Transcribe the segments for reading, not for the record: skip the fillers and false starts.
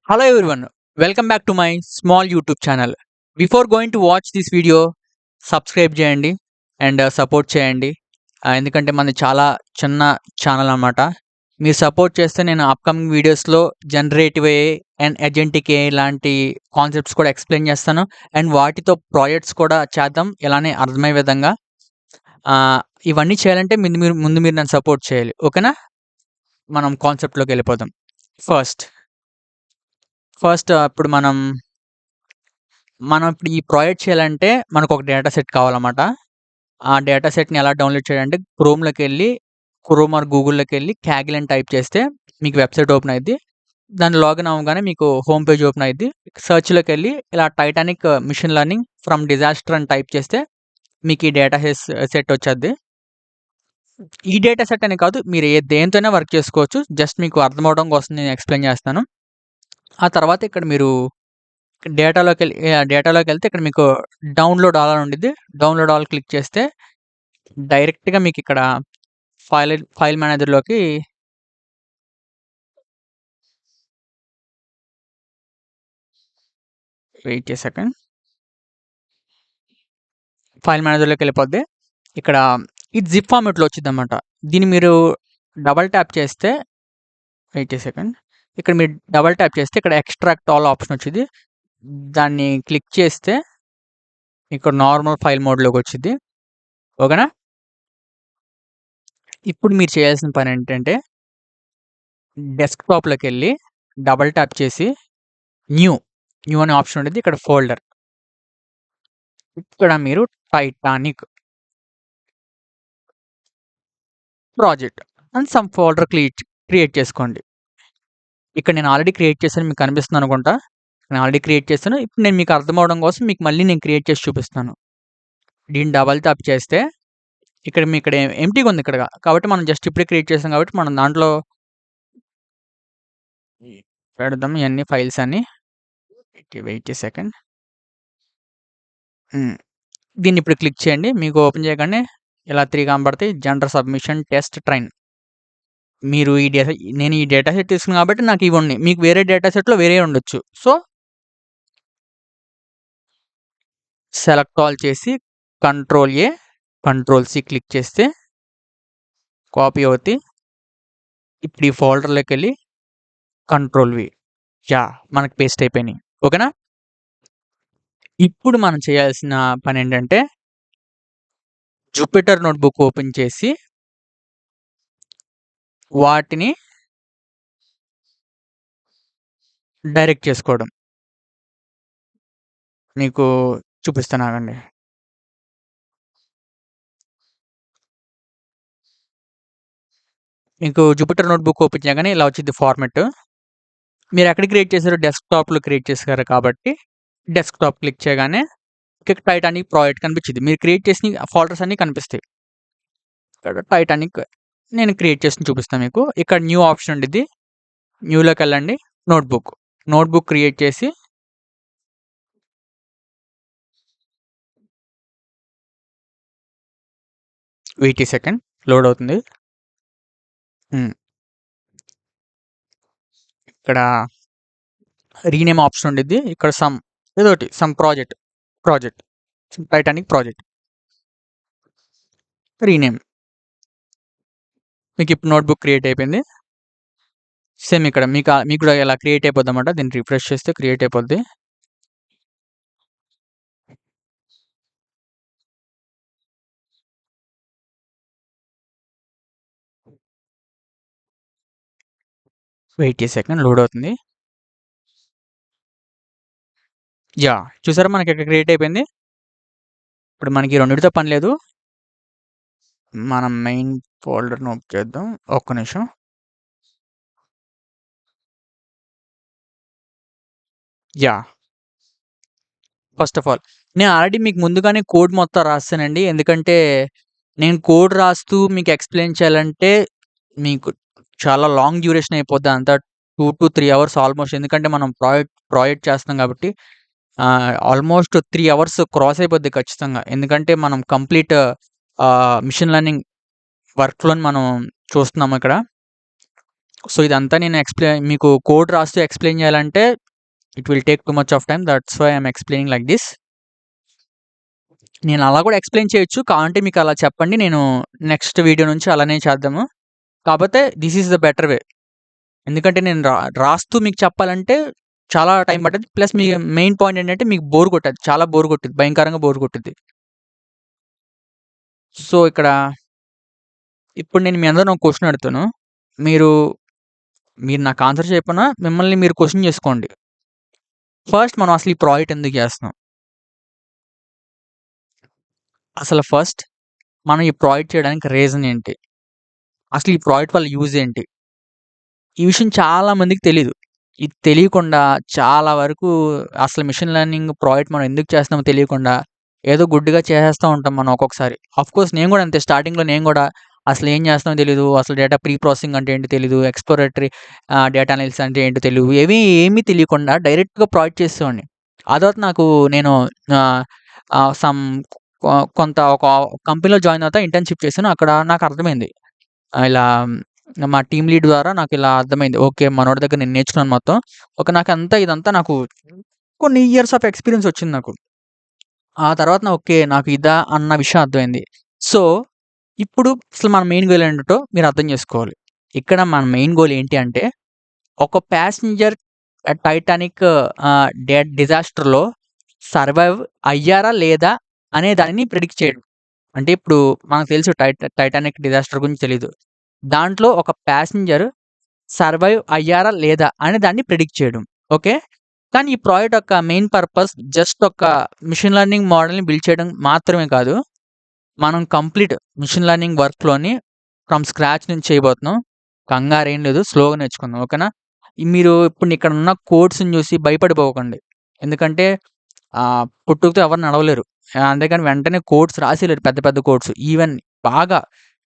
Hello everyone, welcome back to my small YouTube channel. Before going to watch this video, subscribe చేయండి and support చేయండి. ఎందుకంటే మనది చాలా చిన్న ఛానల్ అన్నమాట. మీరు సపోర్ట్ చేస్తే నేను అప్కమింగ్ వీడియోస్లో generative AI and agentic AI లాంటి కాన్సెప్ట్స్ కూడా ఎక్స్ప్లెయిన్ చేస్తాను అండ్ వాటితో ప్రాజెక్ట్స్ కూడా చేద్దాం ఇలానే అర్థమయ్యే విధంగా. ఆ, ఇవన్నీ చేయాలంటే ముందు మీరు నన్ను సపోర్ట్ చేయాలి, ఓకేనా? మనం కాన్సెప్ట్లోకి వెళ్ళిపోదాం. ఫస్ట్ ఫస్ట్ ఇప్పుడు మనం ఇప్పుడు ఈ ప్రాజెక్ట్ చేయాలంటే మనకు ఒక డేటా సెట్ కావాలన్నమాట. ఆ డేటా సెట్‌ని ఎలా డౌన్‌లోడ్ చేయాలంటే క్రోమ్‌లోకెళ్ళి క్రోమ్ ఆర్ గూగుల్‌లోకెళ్ళి కాగ్ల్ అని టైప్ చేస్తే మీకు వెబ్‌సైట్ ఓపెన్ అయిద్ది. దాన్ని లాగిన్ అవ్వగానే మీకు హోమ్ పేజ్ ఓపెన్ అయిద్ది. సెర్చ్‌లోకెళ్ళి ఇలా Titanic machine learning from disaster అని టైప్ చేస్తే మీకు ఈ డేటా సెట్ వచ్చేద్ది. ఈ డేటా సెట్ అనే కాదు, మీరు దేనితోనైనా వర్క్ చేసుకోవచ్చు. జస్ట్ మీకు అర్థమవ్వడం కోసం నేను ఎక్స్‌ప్లెయిన్ చేస్తాను. ఆ తర్వాత ఇక్కడ మీరు డేటాలోకెళ్తే ఇక్కడ మీకు డౌన్‌లోడ్ ఆల్ అని ఉండిద్ది. డౌన్‌లోడ్ ఆల్ క్లిక్ చేస్తే డైరెక్ట్‌గా మీకిక్కడ file మేనేజర్‌లోకి wait a second. File మేనేజర్‌లోకెళ్ళిపోద్ది. ఇక్కడ ఇది జిప్ ఫార్మాట్‌లో వచ్చిద్దనమాట. దీన్ని మీరు డబుల్ ట్యాప్ చేస్తే వెయిట్ ఏ సెకండ్. ఇక్కడ మీరు డబుల్ ట్యాప్ చేస్తే ఇక్కడ ఎక్స్ట్రాక్ట్ ఆల్ ఆప్షన్ వచ్చిద్ది. దాన్ని క్లిక్ చేస్తే ఇక్కడ నార్మల్ ఫైల్ మోడ్‌లోకి వచ్చిద్ది. ఓకేనా? ఇప్పుడు మీరు చేయాల్సిన పనేంటంటే డెస్క్‌టాప్‌లోకెళ్ళి డబుల్ ట్యాప్ చేసి న్యూ, న్యూ అనే ఆప్షన్ ఉండిద్ది. ఇక్కడ ఫోల్డర్. ఇక్కడ మీరు టైటానిక్ ప్రాజెక్ట్ అని సమ్ ఫోల్డర్ క్రియేట్ చేసుకోండి. ఇక్కడ నేను ఆల్రెడీ క్రియేట్ చేశాను, మీకు కనిపిస్తుంది అనుకుంటా. నేను ఆల్రెడీ క్రియేట్ చేశాను. ఇప్పుడు నేను మీకు అర్థమవడం కోసం మీకు మళ్ళీ నేను క్రియేట్ చేసి చూపిస్తాను. దీన్ని డబుల్ ట్యాప్ చేస్తే ఇక్కడ మీ ఇక్కడ ఎంప్టీగా ఉంది ఇక్కడ. కాబట్టి మనం జస్ట్ ఇప్పుడే క్రియేట్ చేసాం కాబట్టి మనం దాంట్లో పెడదాం ఇవన్నీ ఫైల్స్ అన్ని. Wait a second. దీన్ని ఇప్పుడు క్లిక్ చేయండి. మీకు ఓపెన్ చేయగానే ఇలా 3 కనబడతాయి. General submission test train. మీరు నేను ఈ డేటా సెట్ తీసుకున్నాను కాబట్టి నాకు ఇవి ఉన్నాయి. మీకు వేరే డేటా సెట్‌లో వేరే ఉండొచ్చు. సో, సెలెక్ట్ ఆల్ చేసి control A, control C click చేస్తే కాపీ అవుతాయి. ఇప్పుడు ఈ ఫోల్డర్‌లోకెళ్ళి కంట్రోల్ వి. మనకు పేస్ట్ అయిపోయినాయి. ఓకేనా? ఇప్పుడు మనం చేయాల్సిన పనేంటంటే జూపిటర్ నోట్‌బుక్ ఓపెన్ చేసి వాటిని డైరెక్ట్ చేసుకోవడం. మీకు చూపిస్తాను ఆగండి. మీకు జూపిటర్ నోట్‌బుక్ ఓపెన్ చేయగానే ఇలా వచ్చిద్ది ఫార్మాట్. మీరు ఎక్కడ క్రియేట్ చేశారో డెస్క్‌టాప్‌లో క్రియేట్ చేశారు కాబట్టి డెస్క్‌టాప్ క్లిక్ చేయగానే ఇక్కడ టైటానిక్ ప్రాజెక్ట్ కనిపించిద్ది. మీరు క్రియేట్ చేసిన ఫోల్డర్స్ అన్నీ కనిపిస్తాయి. ఇక్కడ టైటానిక్ నేను క్రియేట్ చేసింది చూపిస్తాను మీకు. ఇక్కడ న్యూ ఆప్షన్ ఉండిద్ది. న్యూలోకెళ్ళండి. నోట్‌బుక్ క్రియేట్ చేసి వెయిట్ ఏ సెకండ్. లోడ్ అవుతుంది. ఇక్కడ రీనేమ్ ఆప్షన్ ఉండిద్ది. ఇక్కడ ఏదోటి some project Titanic project rename. మీకు ఇప్పుడు నోట్‌బుక్ క్రియేట్ అయిపోయింది. సేమ్ ఇక్కడ మీకు కూడా ఇలా క్రియేట్ అయిపోద్దన్నమాట. దీన్ని రిఫ్రెష్ చేస్తే క్రియేట్ అయిపోద్ది. Wait a second. లోడ్ అవుతుంది. చూసారా మనకి ఇక్కడ క్రియేట్ అయిపోయింది. ఇప్పుడు మనకి రెండిటితో పని లేదు. మనం మెయిన్ ఫోల్డర్‌ని ఓపెన్ చేద్దాం. ఒక్క నిమిషం. ఫస్ట్ ఆఫ్ ఆల్ నేను ఆల్రెడీ మీకు ముందుగానే కోడ్ మొత్తం రాసానండి. ఎందుకంటే నేను కోడ్ రాస్తూ మీకు ఎక్స్‌ప్లెయిన్ చేయాలంటే మీకు చాలా లాంగ్ డ్యూరేషన్ అయిపోద్ది. అంతా 2-3 అవర్స్ ఆల్మోస్ట్. ఎందుకంటే మనం ప్రాజెక్ట్ చేస్తున్నాం కాబట్టి ఆల్మోస్ట్ 3 అవర్స్ క్రాస్ అయిపోద్ది ఖచ్చితంగా. ఎందుకంటే మనం కంప్లీట్ మిషన్ లెర్నింగ్ వర్క్ ఫ్లోని మనం చూస్తున్నాము ఇక్కడ. సో, ఇదంతా నేను మీకు కోడ్ రాస్తూ ఎక్స్‌ప్లెయిన్ చేయాలంటే it will take too much of time. That's why I am explaining like this. నేను అలా కూడా ఎక్స్‌ప్లెయిన్ చేయొచ్చు. కావాలంటే మీకు అలా చెప్పండి. నేను నెక్స్ట్ వీడియో నుంచి అలానే చేద్దాము. కాపోతే this is the better way. ఎందుకంటే నేను రాస్తూ మీకు చెప్పాలంటే చాలా టైం పట్టద్ది. ప్లస్ మీ మెయిన్ పాయింట్ ఏంటంటే మీకు బోర్ కొట్టద్ది. చాలా బోర్ కొట్టిద్ది. భయంకరంగా బోర్ కొట్టిద్ది. సో, ఇప్పుడు నేను మీ అందరిని ఒక క్వెషన్ అడుగుతాను. మీరు మీరు నాకు ఆన్సర్ చెప్పనా మిమ్మల్ని మీరు క్వెషన్ చేసుకోండి. ఫస్ట్ మనం అసలు ఈ ప్రాజెక్ట్ ఎందుకు చేస్తున్నాం? అసలు ఫస్ట్ మనం ఈ ప్రాజెక్ట్ చేయడానికి రీజన్ ఏంటి? అసలు ఈ ప్రాజెక్ట్ వల్ల యూజ్ ఏంటి? ఈ విషయం చాలా మందికి తెలీదు. ఇది తెలియకుండా చాలా వరకు అసలు మెషిన్ లెర్నింగ్ ప్రాజెక్ట్ మనం ఎందుకు చేస్తున్నామో తెలియకుండా ఏదో గుడ్డిగా చేసేస్తా ఉంటాం మనం ఒక్కొక్కసారి. ఆఫ్‌కోర్స్ నేను గూడా అంతే. స్టార్టింగ్‌లో నేను గూడా అసలు ఏం చేస్తున్నామో తెలీదు. అసలు డేటా ప్రీ ప్రాసెసింగ్ అంటే ఏంటో తెలీదు. ఎక్స్‌ప్లోరేటరీ డేటా అనాలిసిస్ అంటే ఏంటో తెలీదు. ఏమీ తెలియకుండా డైరెక్ట్‌గా ప్రాజెక్ట్ చేసేవాడిని. ఆ తర్వాత నేను ఆహ్, ఆహ్, సమ్ కొంత ఒక కంపెనీలో జాయిన్ అవుతా ఇంటర్న్‌షిప్ చేశాను. అక్కడ నాకు అర్థమైంది. ఇలా మా టీమ్ లీడ్ ద్వారా నాకిలా అర్థమైంది. ఓకే. మనోడి దగ్గర నేను నేర్చుకున్నాను మొత్తం. ఇదంతా నాకు కొన్ని ఇయర్స్ ఆఫ్ ఎక్స్‌పీరియన్స్ వచ్చింది నాకు. ఆ తర్వాత ఓకే. నాకు ఇదా అన్న విషయం అర్థమైంది. సో, ఇప్పుడు అసలు మన మెయిన్ గోల్ ఏంటో మీరు అర్థం చేసుకోవాలి. ఇక్కడ మన మెయిన్ గోల్ ఏంటి అంటే, ఒక ప్యాసింజర్ టైటానిక్ డిజాస్టర్‌లో సర్వైవ్ అయ్యారా? లేదా? అనే దానిని ప్రిడిక్ట్ చేయడం. అంటే ఇప్పుడు మనకు తెలుసు టైటానిక్ డిజాస్టర్ గురించి తెలీదు. దాంట్లో ఒక ప్యాసింజర్ సర్వైవ్ అయ్యారా? లేదా? అనే దాన్ని ప్రిడిక్ట్ చేయడం. ఓకే. కానీ ఈ ప్రాజెక్ట్ యొక్క మెయిన్ పర్పస్ జస్ట్ ఒక మెషిన్ లెర్నింగ్ మోడల్‌ని బిల్డ్ చేయడం మాత్రమే కాదు. మనం కంప్లీట్ మెషిన్ లెర్నింగ్ వర్క్‌లోని ఫ్రమ్ స్క్రాచ్ నుంచి చేయబోతున్నాం. కంగారేం లేదు. స్లోగా నేర్చుకుందాం. ఓకేనా? మీరు ఇప్పుడు ఇక్కడున్న కోడ్స్‌ని చూసి భయపడిపోకండి. ఎందుకంటే పుట్టుకతో ఎవరు నడవలేరు. అందుకని వెంటనే కోడ్స్ రాసేయలేరు. పెద్ద పెద్ద కోడ్స్. ఈవెన్ బాగా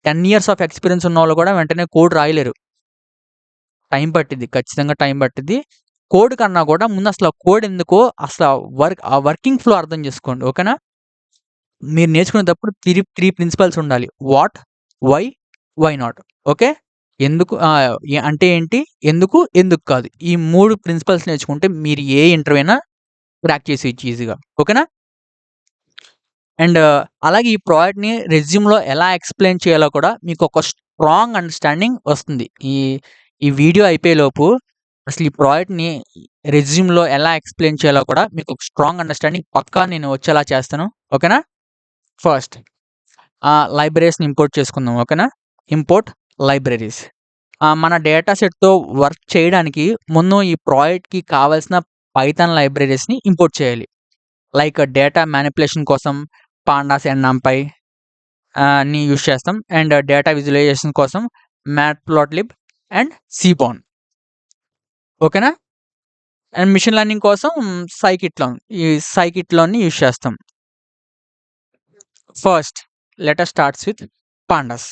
10 ఇయర్స్ ఆఫ్ ఎక్స్‌పీరియన్స్ ఉన్నోళ్ళు కూడా వెంటనే కోడ్ రాయలేరు. టైం పట్టిద్ది. ఖచ్చితంగా టైం పట్టిద్ది. కోడ్ కన్నా కూడా ముందు అసలు ఆ కోడ్ ఎందుకో అసల ఆ వర్కింగ్ ఫ్లో అర్థం చేసుకోండి. ఓకేనా? మీరు నేర్చుకునేటప్పుడు 3 ప్రిన్సిపల్స్ ఉండాలి. What, why, why not. Okay. ఎందుకు అంటే ఏంటి? ఎందుకు, ఎందుకు కాదు. ఈ 3 ప్రిన్సిపల్స్ నేర్చుకుంటే మీరు ఏ ఇంటర్వ్యూ అయినా క్రాక్ చేసేయొచ్చు ఈజీగా. ఓకేనా? అండ్ అలాగే ఈ ప్రాజెక్ట్‌ని రెజ్యూమ్‌లో ఎలా ఎక్స్‌ప్లెయిన్ చేయాలో కూడా మీకొక స్ట్రాంగ్ అండర్‌స్టాండింగ్ వస్తుంది. ఈ వీడియో అయిపోయేలోపు అసలు ఈ ప్రాజెక్ట్‌ని రెజ్యూమ్‌లో ఎలా ఎక్స్‌ప్లెయిన్ చేయాలో కూడా మీకొక స్ట్రాంగ్ అండర్‌స్టాండింగ్ పక్కా నేను వచ్చేలా చేస్తాను. ఓకేనా? ఫస్ట్ లైబ్రరీస్‌ని ఇంపోర్ట్ చేసుకుందాం. ఓకేనా? Import libraries. మన డేటా సెట్‌తో వర్క్ చేయడానికి ముందు ఈ ప్రాజెక్ట్‌కి కావాల్సిన పైథాన్ లైబ్రరీస్‌ని ఇంపోర్ట్ చేయాలి. లైక్ డేటా మానిప్యులేషన్ కోసం పాండాస్ అండ్ నంపై ని యూజ్ చేస్తాం. అండ్ డేటా విజువలైజేషన్ కోసం మ్యాట్‌ప్లాట్‌లిబ్ అండ్ సీబాన్. ఓకేనా? అండ్ మెషిన్ లెర్నింగ్ కోసం ఈ సైకిట్‌లోని యూజ్ చేస్తాం. First let us starts with pandas.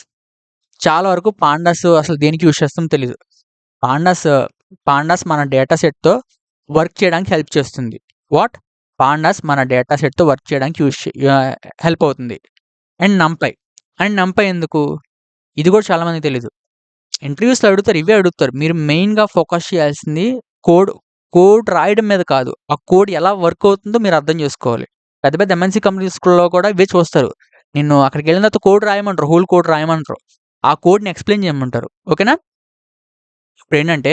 చాలా వరకు పాండాస్ అసలు దేనికి యూజ్ చేస్తామో తెలీదు. పాండాస్ పాండాస్ మన డేటా సెట్‌తో వర్క్ చేయడానికి హెల్ప్ చేస్తుంది. వాట్? పాండాస్ మన డేటా సెట్‌తో వర్క్ చేయడానికి హెల్ప్ అవుతుంది. అండ్ నంపై ఎందుకు? ఇది కూడా చాలా మందికి తెలీదు. ఇంటర్వ్యూస్‌లో అడుగుతారు. ఇవే అడుగుతారు. మీరు మెయిన్‌గా ఫోకస్ చేయాల్సింది కోడ్, కోడ్ రాయడం మీద కాదు. ఆ కోడ్ ఎలా వర్క్ అవుతుందో మీరు అర్థం చేసుకోవాలి. పెద్ద పెద్ద ఎంఎన్‌సీ కంపెనీస్‌లో కూడా ఇవే చూస్తారు. నిన్ను అక్కడికెళ్ళిన తర్వాత కోడ్ రాయమంటారు. హోల్ కోడ్ రాయమంటారు. ఆ కోడ్‌ని ఎక్స్‌ప్లెయిన్ చేయమంటారు. ఓకేనా? ఇప్పుడేంటంటే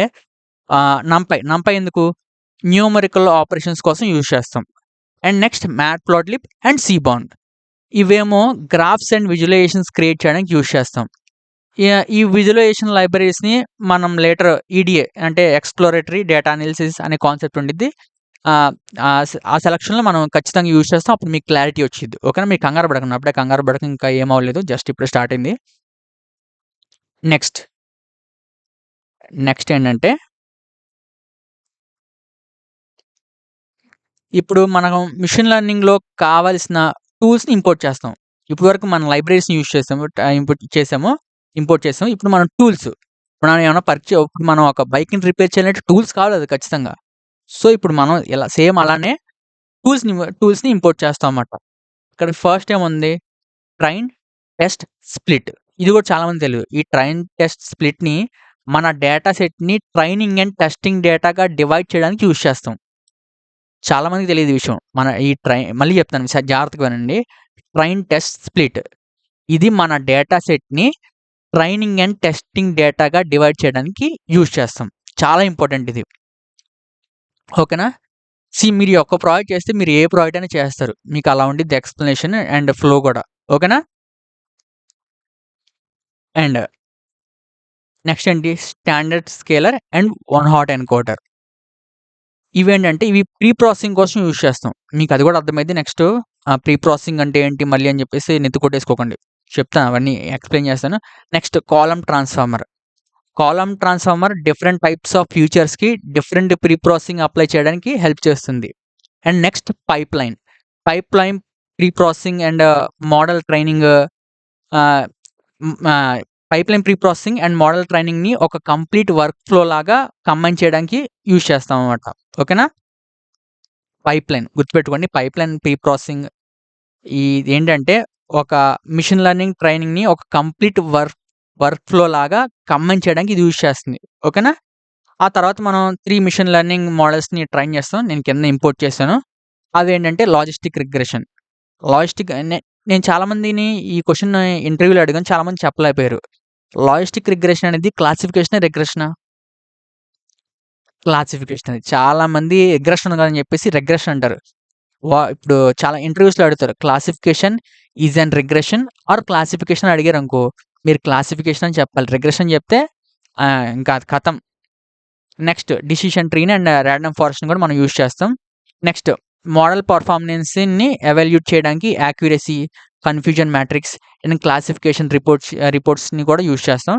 నంపై ఎందుకు? న్యూమరికల్ ఆపరేషన్స్ కోసం యూజ్ చేస్తాం. And next Matplotlib and Seaborn. ఇవేమో గ్రాఫ్స్ అండ్ విజువలైజేషన్స్ క్రియేట్ చేయడానికి యూజ్ చేస్తాం. ఈ విజువలైజేషన్ లైబ్రరీస్‌ని మనం లేటర్ ఈడీఏ అంటే ఎక్స్‌ప్లోరేటరీ డేటా అనాలిసిస్ అనే కాన్సెప్ట్ ఉండిద్ది. ఆ సెలక్షన్‌లో మనం ఖచ్చితంగా యూజ్ చేస్తాం. అప్పుడు మీకు క్లారిటీ వచ్చిద్ది. ఓకేనా? మీరు కంగారు పడకండి. అప్పుడే కంగారు పడకండి. ఇంకా ఏం అవ్వలేదు. జస్ట్ ఇప్పుడే స్టార్ట్ అయింది. నెక్స్ట్ ఏంటంటే ఇప్పుడు మనం మెషిన్ లెర్నింగ్‌లో కావాల్సిన టూల్స్‌ని ఇంపోర్ట్ చేస్తాం. ఇప్పటివరకు మనం లైబ్రరీస్‌ని యూజ్ చేసాము. ఇంపోర్ట్ చేసాము. ఇప్పుడు మనం టూల్స్. మనం ఏమన్నా ఇప్పుడు మనం ఒక బైక్‌ని రిపేర్ చేయాలంటే టూల్స్ కావాలి అది ఖచ్చితంగా. సో, ఇప్పుడు మనం ఇలా సేమ్ అలానే టూల్స్‌ని ఇంపోర్ట్ చేస్తాం అన్నమాట. ఇక్కడ ఫస్ట్ ఏముంది? Train, test, split. ఇది కూడా చాలా మందికి తెలీదు. ఈ ట్రైన్, టెస్ట్, స్ప్లిట్‌ని మన డేటా సెట్‌ని ట్రైనింగ్ అండ్ టెస్టింగ్ డేటాగా డివైడ్ చేయడానికి యూజ్ చేస్తాం. చాలా మందికి తెలీదు ఈ విషయం. మన ఈ మళ్ళీ చెప్తాను జాగ్రత్తగా వినండి. ట్రైన్, టెస్ట్, స్ప్లిట్ ఇది మన డేటా సెట్‌ని ట్రైనింగ్ అండ్ టెస్టింగ్ డేటాగా డివైడ్ చేయడానికి యూజ్ చేస్తాం. చాలా ఇంపార్టెంట్ ఇది. ఓకేనా? మీరు ఈ ఒక్క ప్రాజెక్ట్ చేస్తే మీరు ఏ ప్రాజెక్ట్ అయినా చేస్తారు. మీకు అలా ఉండిద్ది ఎక్స్‌ప్లనేషన్ అండ్ ఫ్లో గూడా. ఓకేనా? అండ్ నెక్స్ట్ ఏంటి? Standard scaler and one hot encoder. ఇవేంటంటే ఇవి ప్రీ ప్రాసెసింగ్ కోసం యూజ్ చేస్తాం. మీకు అది కూడా అర్థమైద్ది. నెక్స్ట్ ప్రీ ప్రాసెసింగ్ అంటే ఏంటి మళ్ళీ అని చెప్పేసి నెత్తి కొట్టేసుకోకండి. చెప్తాను అవన్నీ ఎక్స్‌ప్లెయిన్ చేస్తాను. Next column transformer. Column transformer different types of ఫీచర్స్‌కి డిఫరెంట్ ప్రీ ప్రాసెసింగ్ అప్లై చేయడానికి హెల్ప్ చేస్తుంది. And next pipeline. Pipeline preprocessing and model training ah, pipeline preprocessing and model ట్రైనింగ్‌ని ఒక కంప్లీట్ వర్క్ ఫ్లో లాగా combine చేయడానికి use చేస్తామన్నమాట. ఓకేనా? Pipeline గుర్తుపెట్టుకోండి. పైప్‌లైన్ ప్రీ ప్రాసెసింగ్ ఇదేంటంటే ఒక మెషిన్ లెర్నింగ్ ట్రైనింగ్‌ని ఒక కంప్లీట్ వర్క్ ఫ్లో లాగా కంబైన్ చేయడానికి ఇది యూజ్ చేస్తుంది. ఓకేనా? ఆ తర్వాత మనం 3 మెషిన్ లెర్నింగ్ మోడల్స్‌ని ట్రైన్ చేస్తాం. నేను కింద ఇంపోర్ట్ చేశాను. అవేంటంటే లాజిస్టిక్ రిగ్రెషన్. లాజిస్టిక్ నేను చాలా మందిని ఈ క్వెషన్ ఇంటర్వ్యూలో అడిగాను. చాలా మంది చెప్పలేకపోయారు. లాజిస్టిక్ రిగ్రెషన్ అనేది క్లాసిఫికేషనా? రిగ్రెషనా? క్లాసిఫికేషన్ అది. చాలా మంది రిగ్రెషన్ కాదని చెప్పేసి రిగ్రెషన్ అంటారు. ఇప్పుడు చాలా ఇంటర్వ్యూస్‌లో అడుగుతారు. Classification is an regression or classification అడిగారనుకో, మీరు క్లాసిఫికేషన్ అని చెప్పాలి. రిగ్రెషన్ చెప్తే ఇంకా అది ఖతం. నెక్స్ట్ డిసిషన్ ట్రీని అండ్ రాండమ్ ఫారెస్ట్‌ని కూడా మనం యూజ్ చేస్తాం. నెక్స్ట్ మోడల్ పెర్ఫార్మన్స్‌ని ఎవాల్యూట్ చేయడానికి accuracy, confusion matrix and classification రిపోర్ట్స్‌ని కూడా యూజ్ చేస్తాం.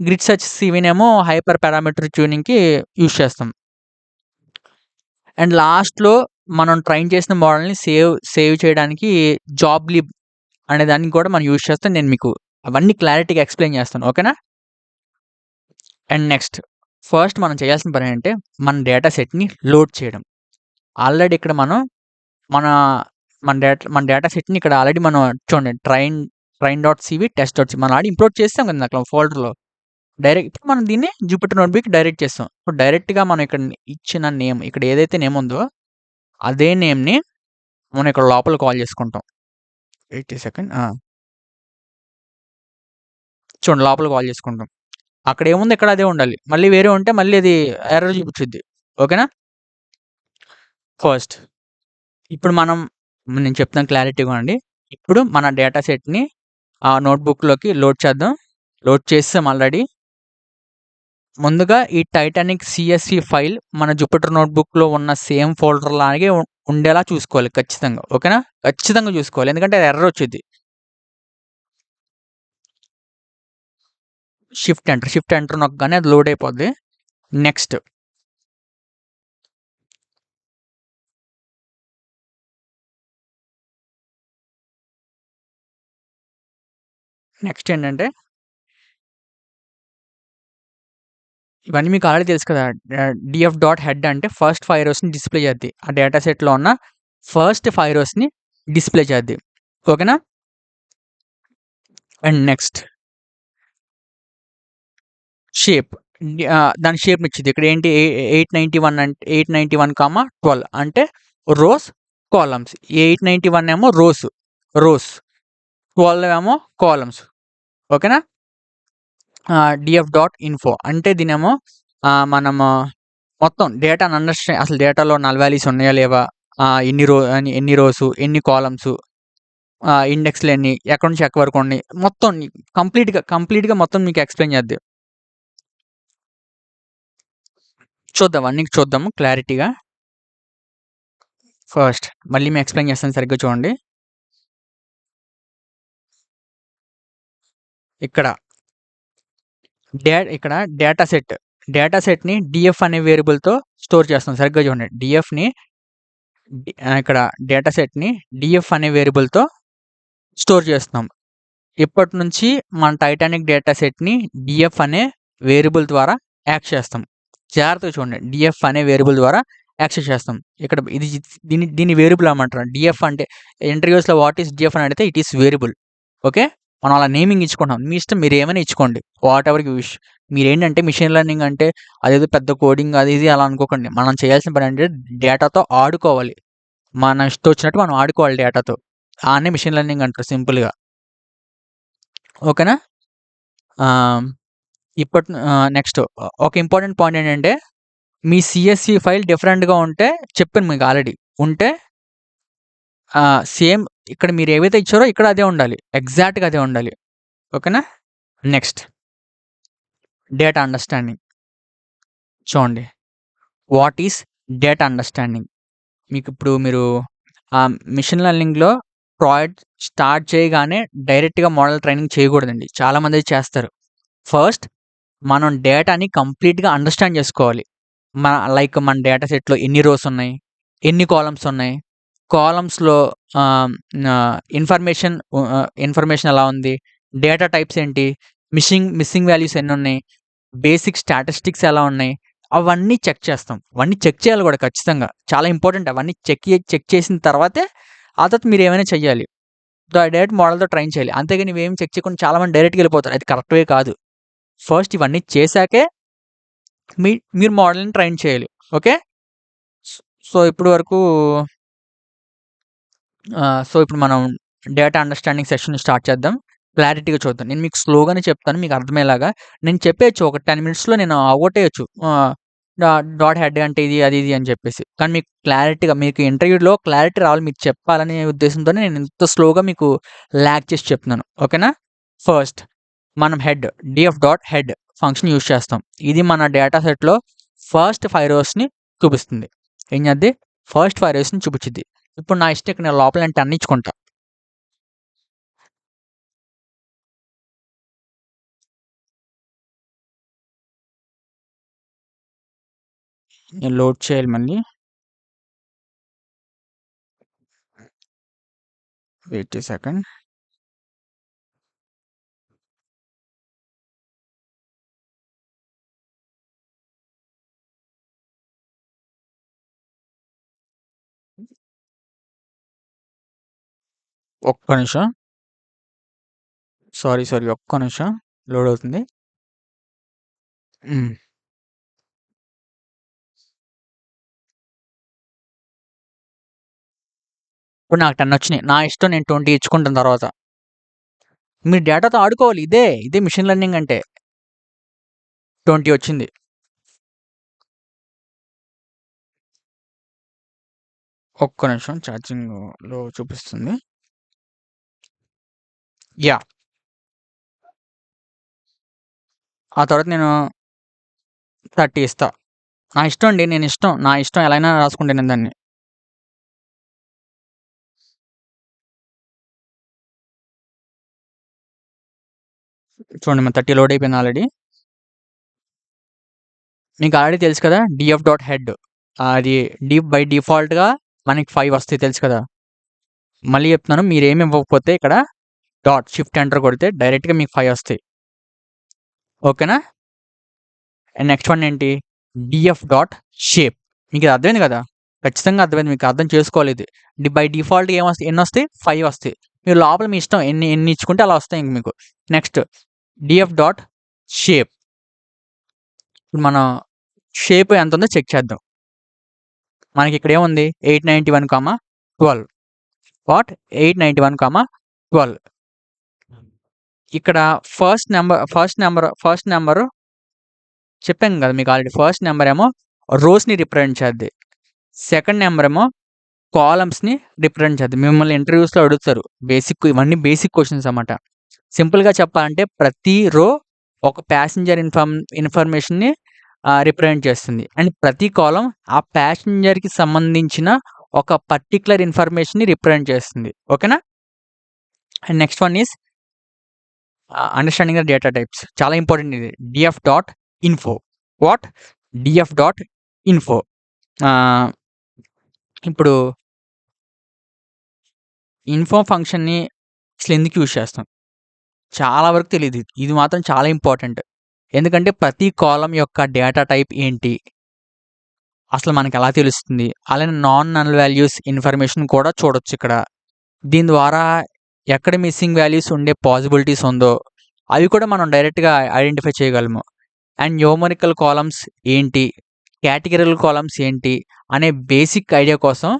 గ్రిడ్ సెర్చ్ సివినేమో హైపర్ పారామీటర్ ట్యూనింగ్‌కి యూజ్ చేస్తాం. అండ్ లాస్ట్‌లో మనం ట్రైన్ చేసిన మోడల్‌ని సేవ్ చేయడానికి జాబ్‌లీబ్ అనే దాన్ని కూడా మనం యూజ్ చేస్తాం. నేను మీకు అవన్నీ క్లారిటీగా ఎక్స్‌ప్లెయిన్ చేస్తాను. ఓకేనా? అండ్ నెక్స్ట్ ఫస్ట్ మనం చేయాల్సిన పనేంటంటే మన డేటా సెట్‌ని లోడ్ చేయడం. ఆల్రెడీ ఇక్కడ మనం మన మన డేటా సెట్‌ని ఇక్కడ ఆల్రెడీ మనం చూడండి ట్రైన్.సివి, టెస్ట్.సివి మనం ఆల్రెడీ ఇంపోర్ట్ చేసాం కదా! అట్లా ఫోల్డర్‌లో. ఇప్పుడు మనం దీన్ని జూపిటర్ నోట్‌బుక్ డైరెక్ట్ చేస్తాం. ఇప్పుడు డైరెక్ట్‌గా మనం ఇక్కడ ఇచ్చిన నేమ్ ఇక్కడ ఏదైతే నేమ్ ఉందో అదే నేమ్‌ని మనం ఇక్కడ లోపల కాల్ చేసుకుంటాం. 80 సెకండ్ చూడండి లోపల కాల్ చేసుకుంటాం. అక్కడ ఏముందో ఇక్కడ అదే ఉండాలి. మళ్ళీ వేరే ఉంటే మళ్ళీ అది ఎర్రర్ చూపించిద్ది. ఓకేనా? ఫస్ట్ ఇప్పుడు నేను చెప్తాను క్లారిటీగా వినండి. ఇప్పుడు మన డేటా సెట్‌ని ఆ నోట్‌బుక్‌లోకి లోడ్ చేద్దాం. లోడ్ చేసేసాం ఆల్రెడీ. ముందుగా ఈ టైటానిక్ సీఎస్‌వి ఫైల్ మన జూపిటర్ నోట్‌బుక్‌లో ఉన్న సేమ్ ఫోల్డర్ లాగే ఉండేలా చూసుకోవాలి ఖచ్చితంగా. ఓకేనా? ఖచ్చితంగా చూసుకోవాలి. ఎందుకంటే ఎర్రర్ వచ్చిద్ది. షిఫ్ట్ ఎంటర్ నొక్కగానే అది లోడ్ అయిపోద్ది. నెక్స్ట్ ఏంటంటే ఇవన్నీ మీకు ఆల్రెడీ తెలుసు కదా! డీఎఫ్ డాట్ హెడ్ అంటే ఫస్ట్ 5 రోస్‌ని డిస్‌ప్లే చేద్ది. ఆ డేటా సెట్‌లో ఉన్న ఫస్ట్ 5 రోస్‌ని డిస్‌ప్లే చేద్ది. ఓకేనా? And next shape. దాని షేప్‌నిచ్చిద్ది. ఇక్కడ ఏంటి 891 అంటే 891, 12 అంటే రోస్, కాలమ్స్. 891 ఏమో రోస్. 12 ఏమో కాలమ్స్. ఓకేనా? డీఎఫ్ డాట్ ఇన్ఫో అంటే దీనేమో మనము మొత్తం డేటాను అసలు డేటాలో నల్ వాల్యూస్ ఉన్నాయా లేవా? ఎన్ని రోస్, ఎన్ని కాలమ్స్, ఇండెక్స్‌లు ఎన్ని, ఎక్కడి నుంచి ఎక్కడి వరకు ఉన్నాయి. మొత్తం కంప్లీట్‌గా మొత్తం మీకు ఎక్స్‌ప్లెయిన్ చేద్ది. అన్నీ చూద్దాము క్లారిటీగా. ఫస్ట్ మళ్ళీ మేము ఎక్స్‌ప్లెయిన్ చేస్తాను సరిగ్గా చూడండి. ఇక్కడ డేటా సెట్‌ని డీఎఫ్ అనే వేరియబుల్‌తో స్టోర్ చేస్తాం. సరిగ్గా చూడండి. ఇక్కడ డేటా సెట్‌ని డీఎఫ్ అనే వేరియబుల్‌తో స్టోర్ చేస్తున్నాం. ఇప్పటి నుంచి మన టైటానిక్ డేటా సెట్‌ని డీఎఫ్ అనే వేరియబుల్ ద్వారా యాక్సెస్ చేస్తాం. జాగ్రత్తగా చూడండి. డీఎఫ్ అనే వేరియబుల్ ద్వారా యాక్సెస్ చేస్తాం. ఇక్కడ దీన్ని వేరియబుల్ అనమంటారు. డీఎఫ్ అంటే ఇంటర్వ్యూస్‌లో వాట్ ఈస్ డీఎఫ్ అని అడిగితే ఇట్ ఈస్ వేరియబుల్. ఓకే. మనం అలా నేమింగ్ ఇచ్చుకుంటాం. మీ ఇష్టం మీరు ఏమైనా ఇచ్చుకోండి. Whatever you wish. మీరేంటంటే మిషన్ లెర్నింగ్ అంటే అదేదో పెద్ద కోడింగ్ అది ఇది అలా అనుకోకండి. మనం చేయాల్సిన పని అంటే డేటాతో ఆడుకోవాలి. మన ఇష్టం వచ్చినట్టు మనం ఆడుకోవాలి డేటాతో. దాన్నే మిషన్ లెర్నింగ్ అంటారు సింపుల్‌గా. ఓకేనా? ఆహ్, నెక్స్ట్ ఒక ఇంపార్టెంట్ పాయింట్ ఏంటంటే మీ సీఎస్‌వి ఫైల్ డిఫరెంట్‌గా ఉంటే చెప్పాను మీకు ఆల్రెడీ. ఉంటే సేమ్ ఇక్కడ మీరు ఏవైతే ఇచ్చారో ఇక్కడ అదే ఉండాలి. ఎగ్జాక్ట్‌గా అదే ఉండాలి. ఓకేనా? Next data understanding. చూడండి. What is data understanding? మీకిప్పుడు మీరు మిషన్ లెర్నింగ్‌లో ప్రాజెక్ట్ స్టార్ట్ చేయగానే డైరెక్ట్‌గా మోడల్ ట్రైనింగ్ చేయకూడదండి. చాలామంది చేస్తారు. ఫస్ట్ మనం డేటాని కంప్లీట్‌గా అండర్‌స్టాండ్ చేసుకోవాలి. మన డేటా సెట్‌లో ఎన్ని రోస్ ఉన్నాయి? ఎన్ని కాలమ్స్ ఉన్నాయి? కాలమ్స్‌లో ఆహ్, ఇన్ఫర్మేషన్ ఎలా ఉంది? డేటా టైప్స్ ఏంటి? మిస్సింగ్ వాల్యూస్ ఎన్నున్నాయి? బేసిక్ స్టాటిస్టిక్స్ ఎలా ఉన్నాయి? అవన్నీ చెక్ చేస్తాం. అవన్నీ చెక్ చేయాలి గూడా ఖచ్చితంగా. చాలా ఇంపార్టెంట్ అవన్నీ చెక్ చేసిన తర్వాతే ఆ తర్వాత మీరేమైనా చెయ్యాలి. డైరెక్ట్ మోడల్‌తో ట్రైన్ చేయాలి. అంతేగాని నువ్వేమి చెక్ చేయకుండా చాలామంది డైరెక్ట్‌గా ఎళ్ళిపోతారు. అది కరెక్ట్ వే కాదు. ఫస్ట్ ఇవన్నీ చేశాకే మీరు మోడల్‌ని ట్రైన్ చేయాలి. ఓకే. స్ సో, ఇప్పటి వరకు ఇప్పుడు మనం డేటా అండర్‌స్టాండింగ్ సెషన్ స్టార్ట్ చేద్దాం. క్లారిటీగా చూద్దాం. నేను మీకు స్లోగానే చెప్తాను మీకు అర్థమయ్యేలాగా. నేను చెప్పేయొచ్చు ఒక 10 మినిట్స్‌లో నేను అవగొట్టేయొచ్చు. డాట్ హెడ్ అంటే ఇది, అది, ఇది అని చెప్పేసి. కానీ మీకు క్లారిటీగా మీకు ఇంటర్వ్యూలో క్లారిటీ రావాలి. మీకు చెప్పాలనే ఉద్దేశంతోనే నేను ఇంత స్లోగా మీకు లాగ్ చేసి చెప్తున్నాను. ఓకేనా? ఫస్ట్ మనం DF dot head function use చేస్తాం. ఇది మన డేటా సెట్‌లో ఫస్ట్ 5 రోస్‌ని చూపిస్తుంది. ఏం చేద్ది? ఫస్ట్ 5 రోస్‌ని చూపిచ్చిద్ది. ఇప్పుడు నా ఇష్టం ఇక్కడ నేను లోపల నేను 10 ఇచ్చుకుంటా. నేను లోడ్ చేయాలి మళ్ళీ. Wait a second. ఒక్క నిమిషం. సారీ. ఒక్క నిమిషం. లోడ్ అవుతుంది. హ్మ్. ఇప్పుడు నాకు 10 వచ్చినాయి. నా ఇష్టం నేను 20 ఇచ్చుకుంటాను తర్వాత. మీరు డేటాతో ఆడుకోవాలి. ఇదే మెషిన్ లెర్నింగ్ అంటే. 20 వచ్చింది. ఒక్క నిమిషం ఛార్జింగ్‌లో చూపిస్తుంది. యాహ్! ఆ తర్వాత నేను 30 ఇస్తా. నా ఇష్టం అండి. నా ఇష్టం ఎలా అయినా రాసుకుంటా నేను దాన్ని. చూడండి మన 30 లోడ్ అయిపోయింది ఆల్రెడీ. మీకు ఆల్రెడీ తెలుసు కదా! DF dot head. అది బై డిఫాల్ట్‌గా మనకి 5 వస్తాయి తెలుసు కదా! మళ్ళీ చెప్తున్నాను మీరేమి ఇవ్వకపోతే ఇక్కడ షిఫ్ట్ ఎంటర్ కొడితే డైరెక్ట్‌గా మీకు 5 వస్తాయి. ఓకేనా? అండ్ నెక్స్ట్ వన్ ఏంటి? DF dot shape. మీకిది అర్థమైంది కదా! ఖచ్చితంగా అర్థమైంది. మీకు అర్థం చేసుకోవాలి ఇది. బై డిఫాల్ట్‌గా ఎన్నొస్తాయి? 5 వస్తాయి. మీరు లోపల మీ ఇష్టం ఎన్ని ఇచ్చుకుంటే అలా వస్తాయి ఇంక మీకు. Next DF dot shape. ఇప్పుడు మనం షేప్ ఎంతుందో చెక్ చేద్దాం. మనకిక్కడ ఏముంది? 891, 12. వాట్? 891, 12. ఇక్కడ ఫస్ట్ నంబరు చెప్పాను కదా! మీకు ఆల్రెడీ. ఫస్ట్ నంబర్ ఏమో రోస్‌ని రిప్రజెంట్ చేద్ది. సెకండ్ నంబర్ ఏమో కాలమ్స్‌ని రిప్రజెంట్ చేద్ది. మిమ్మల్ని ఇంటర్‌వ్యూస్‌లో అడుగుతారు. ఇవన్నీ బేసిక్ క్వెషన్స్ అన్నమాట. సింపుల్‌గా చెప్పాలంటే ప్రతి రో ఒక ప్యాసింజర్ ఇన్ఫర్మేషన్‌ని రిప్రజెంట్ చేస్తుంది. అండ్ ప్రతి కాలమ్ ఆ ప్యాసింజర్‌కి సంబంధించిన ఒక పర్టిక్యులర్ ఇన్ఫర్మేషన్‌ని రిప్రజెంట్ చేస్తుంది. ఓకేనా? And next one is understanding the data types. చాలా ఇంపార్టెంట్ ఇది. DF dot info. What? DF dot info. ఆహ్, ఇప్పుడు ఇన్ఫో ఫంక్షన్‌ని అసలెందుకు యూజ్ చేస్తాం? చాలా వరకు తెలీదు. ఇది మాత్రం చాలా ఇంపార్టెంట్. ఎందుకంటే ప్రతి కాలమ్ యొక్క డేటా టైప్ ఏంటి? అసలు మనకెలా తెలుస్తుంది? అలానే నల్ వాల్యూస్ ఇన్ఫర్మేషన్ కూడా చూడొచ్చిక్కడ. దీని ద్వారా ఎక్కడ మిస్సింగ్ వాల్యూస్ ఉండే పాసిబిలిటీస్ ఉందో, అవి కూడా మనం డైరెక్ట్‌గా ఐడెంటిఫై చేయగలము. అండ్ న్యూమరికల్ కాలమ్స్ ఏంటి, కేటగిరల్ కాలమ్స్ ఏంటి అనే బేసిక్ ఐడియా కోసం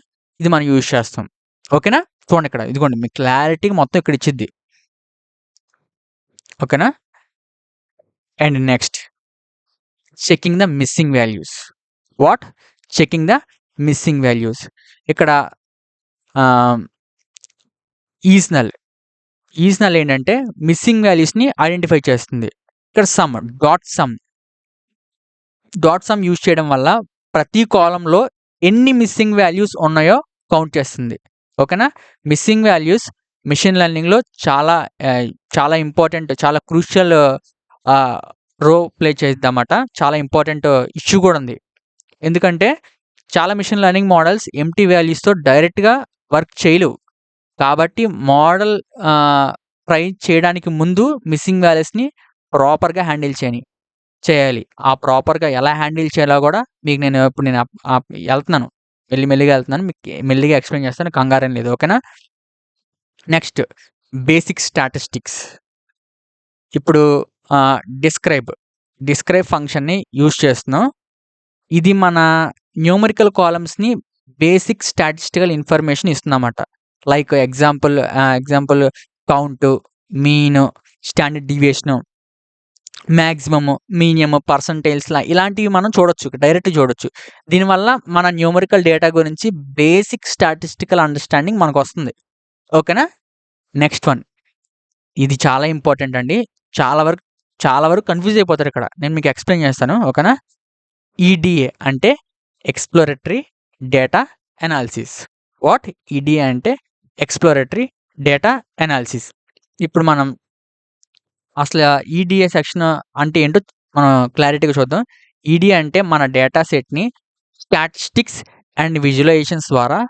ఇది మనం యూజ్ చేస్తాం. ఓకేనా? చూడండి ఇక్కడ ఇదిగోండి మీకు క్లారిటీగా మొత్తం ఇక్కడ ఇచ్చిద్ది. ఓకేనా? And next checking the missing values. What? Checking the missing values. ఇక్కడ ఈజ్ నల్ ఏంటంటే మిస్సింగ్ వాల్యూస్ని ఐడెంటిఫై చేస్తుంది. ఇక్కడ డాట్ సమ్ యూజ్ చేయడం వల్ల ప్రతి కాలంలో ఎన్ని మిస్సింగ్ వాల్యూస్ ఉన్నాయో కౌంట్ చేస్తుంది. ఓకేనా? మిస్సింగ్ వాల్యూస్ మిషన్ లెర్నింగ్లో చాలా ఇంపార్టెంట్, చాలా క్రూషియల్ రో ప్లే చేద్దామట. చాలా ఇంపార్టెంట్ ఇష్యూ కూడా ఉంది. ఎందుకంటే చాలా మిషన్ లెర్నింగ్ మోడల్స్ ఎంప్టీ వాల్యూస్తో డైరెక్ట్గా వర్క్ చేయలేవు. కాబట్టి మోడల్ ట్రై చేయడానికి ముందు మిస్సింగ్ వాల్యూస్ని ప్రాపర్గా హ్యాండిల్ చేయాలి. ఆ ప్రాపర్గా ఎలా హ్యాండిల్ చేయాలో కూడా మీకు నేను వెళ్తున్నాను, మెల్లిగా వెళ్తున్నాను, మీకు మెల్లిగా ఎక్స్ప్లెయిన్ చేస్తాను, కంగారేం లేదు. ఓకేనా? Next basic statistics. ఇప్పుడు డిస్క్రైబ్ ఫంక్షన్ని యూజ్ చేస్తున్నాం. ఇది మన న్యూమరికల్ కాలమ్స్ని బేసిక్ స్టాటిస్టికల్ ఇన్ఫర్మేషన్ ఇస్తుందన్నమాట. Like example count, mean, standard deviation, maximum, minimum, percentiles ఇలాంటివి మనం డైరెక్ట్ చూడొచ్చు. దీనివల్ల మన న్యూమరికల్ డేటా గురించి బేసిక్ స్టాటిస్టికల్ అండర్స్టాండింగ్ మనకు వస్తుంది. ఓకేనా? నెక్స్ట్ వన్, ఇది చాలా ఇంపార్టెంట్ అండి. చాలా వరకు కన్ఫ్యూజ్ అయిపోతారు ఇక్కడ. నేను మీకు ఎక్స్ప్లెయిన్ చేస్తాను. ఓకేనా? ఈడిఏ అంటే exploratory data analysis. What? EDA అంటే ఎక్స్ప్లోరేటరీ డేటా అనాలిసిస్. ఇప్పుడు మనం అసలు ఈడిఏ సెక్షన్ అంటే ఏంటో మనం క్లారిటీగా చూద్దాం. ఈడిఏ అంటే మన డేటా సెట్ని స్టాటిస్టిక్స్ అండ్ విజువలైజేషన్స్ ద్వారా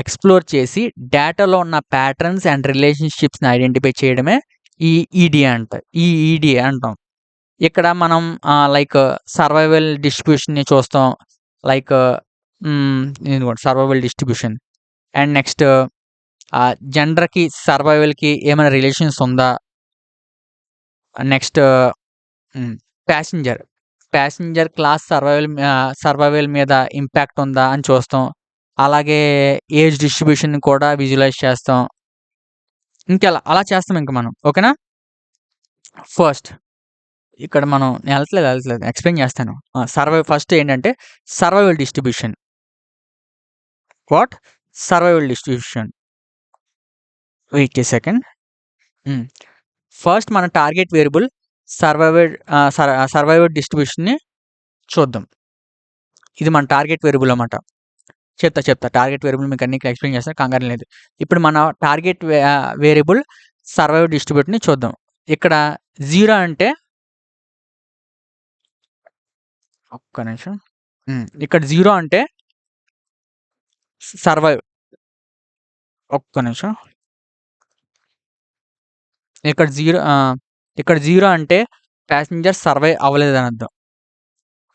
ఎక్స్ప్లోర్ చేసి డేటాలో ఉన్న ప్యాటర్న్స్ అండ్ రిలేషన్షిప్స్ని ఐడెంటిఫై చేయడమే ఈ ఈడిఏ అంటాం. ఇక్కడ మనం లైక్ సర్వైవల్ డిస్ట్రిబ్యూషన్ని చూస్తాం. Like survival distribution. And next జెండర్కి సర్వైవల్కి ఏమైనా రిలేషన్స్ ఉందా. నెక్స్ట్ ప్యాసింజర్ క్లాస్ సర్వైవల్ మీద ఇంపాక్ట్ ఉందా అని చూస్తాం. అలాగే ఏజ్ డిస్ట్రిబ్యూషన్ కూడా విజువలైజ్ చేస్తాం. అలా చేస్తాం ఇంకా మనం. ఓకేనా? ఫస్ట్ ఇక్కడ మనం వెళ్తలేదు ఎక్స్ప్లెయిన్ చేస్తాను. ఫస్ట్ ఏంటంటే survival distribution. What? Survival distribution. Wait a second. First మన టార్గెట్ వేరియబుల్ సర్వైవల్ డిస్ట్రిబ్యూషన్ని చూద్దాం. ఇది మన టార్గెట్ వేరియబుల్ అన్నమాట. చెప్తా టార్గెట్ వేరియబుల్ మీకు అన్ని ఎక్స్ప్లెయిన్ చేస్తాను, కంగారు లేదు. ఇప్పుడు మన టార్గెట్ వేరియబుల్ సర్వైవల్ డిస్ట్రిబ్యూట్ని చూద్దాం. ఇక్కడ 0 అంటే ఒక్క నిమిషం. ఇక్కడ 0 అంటే సర్వైవ్. ఒక్క నిమిషం. ఇక్కడ 0 అంటే ప్యాసింజర్ సర్వైవ్ అవ్వలేదని అర్థం.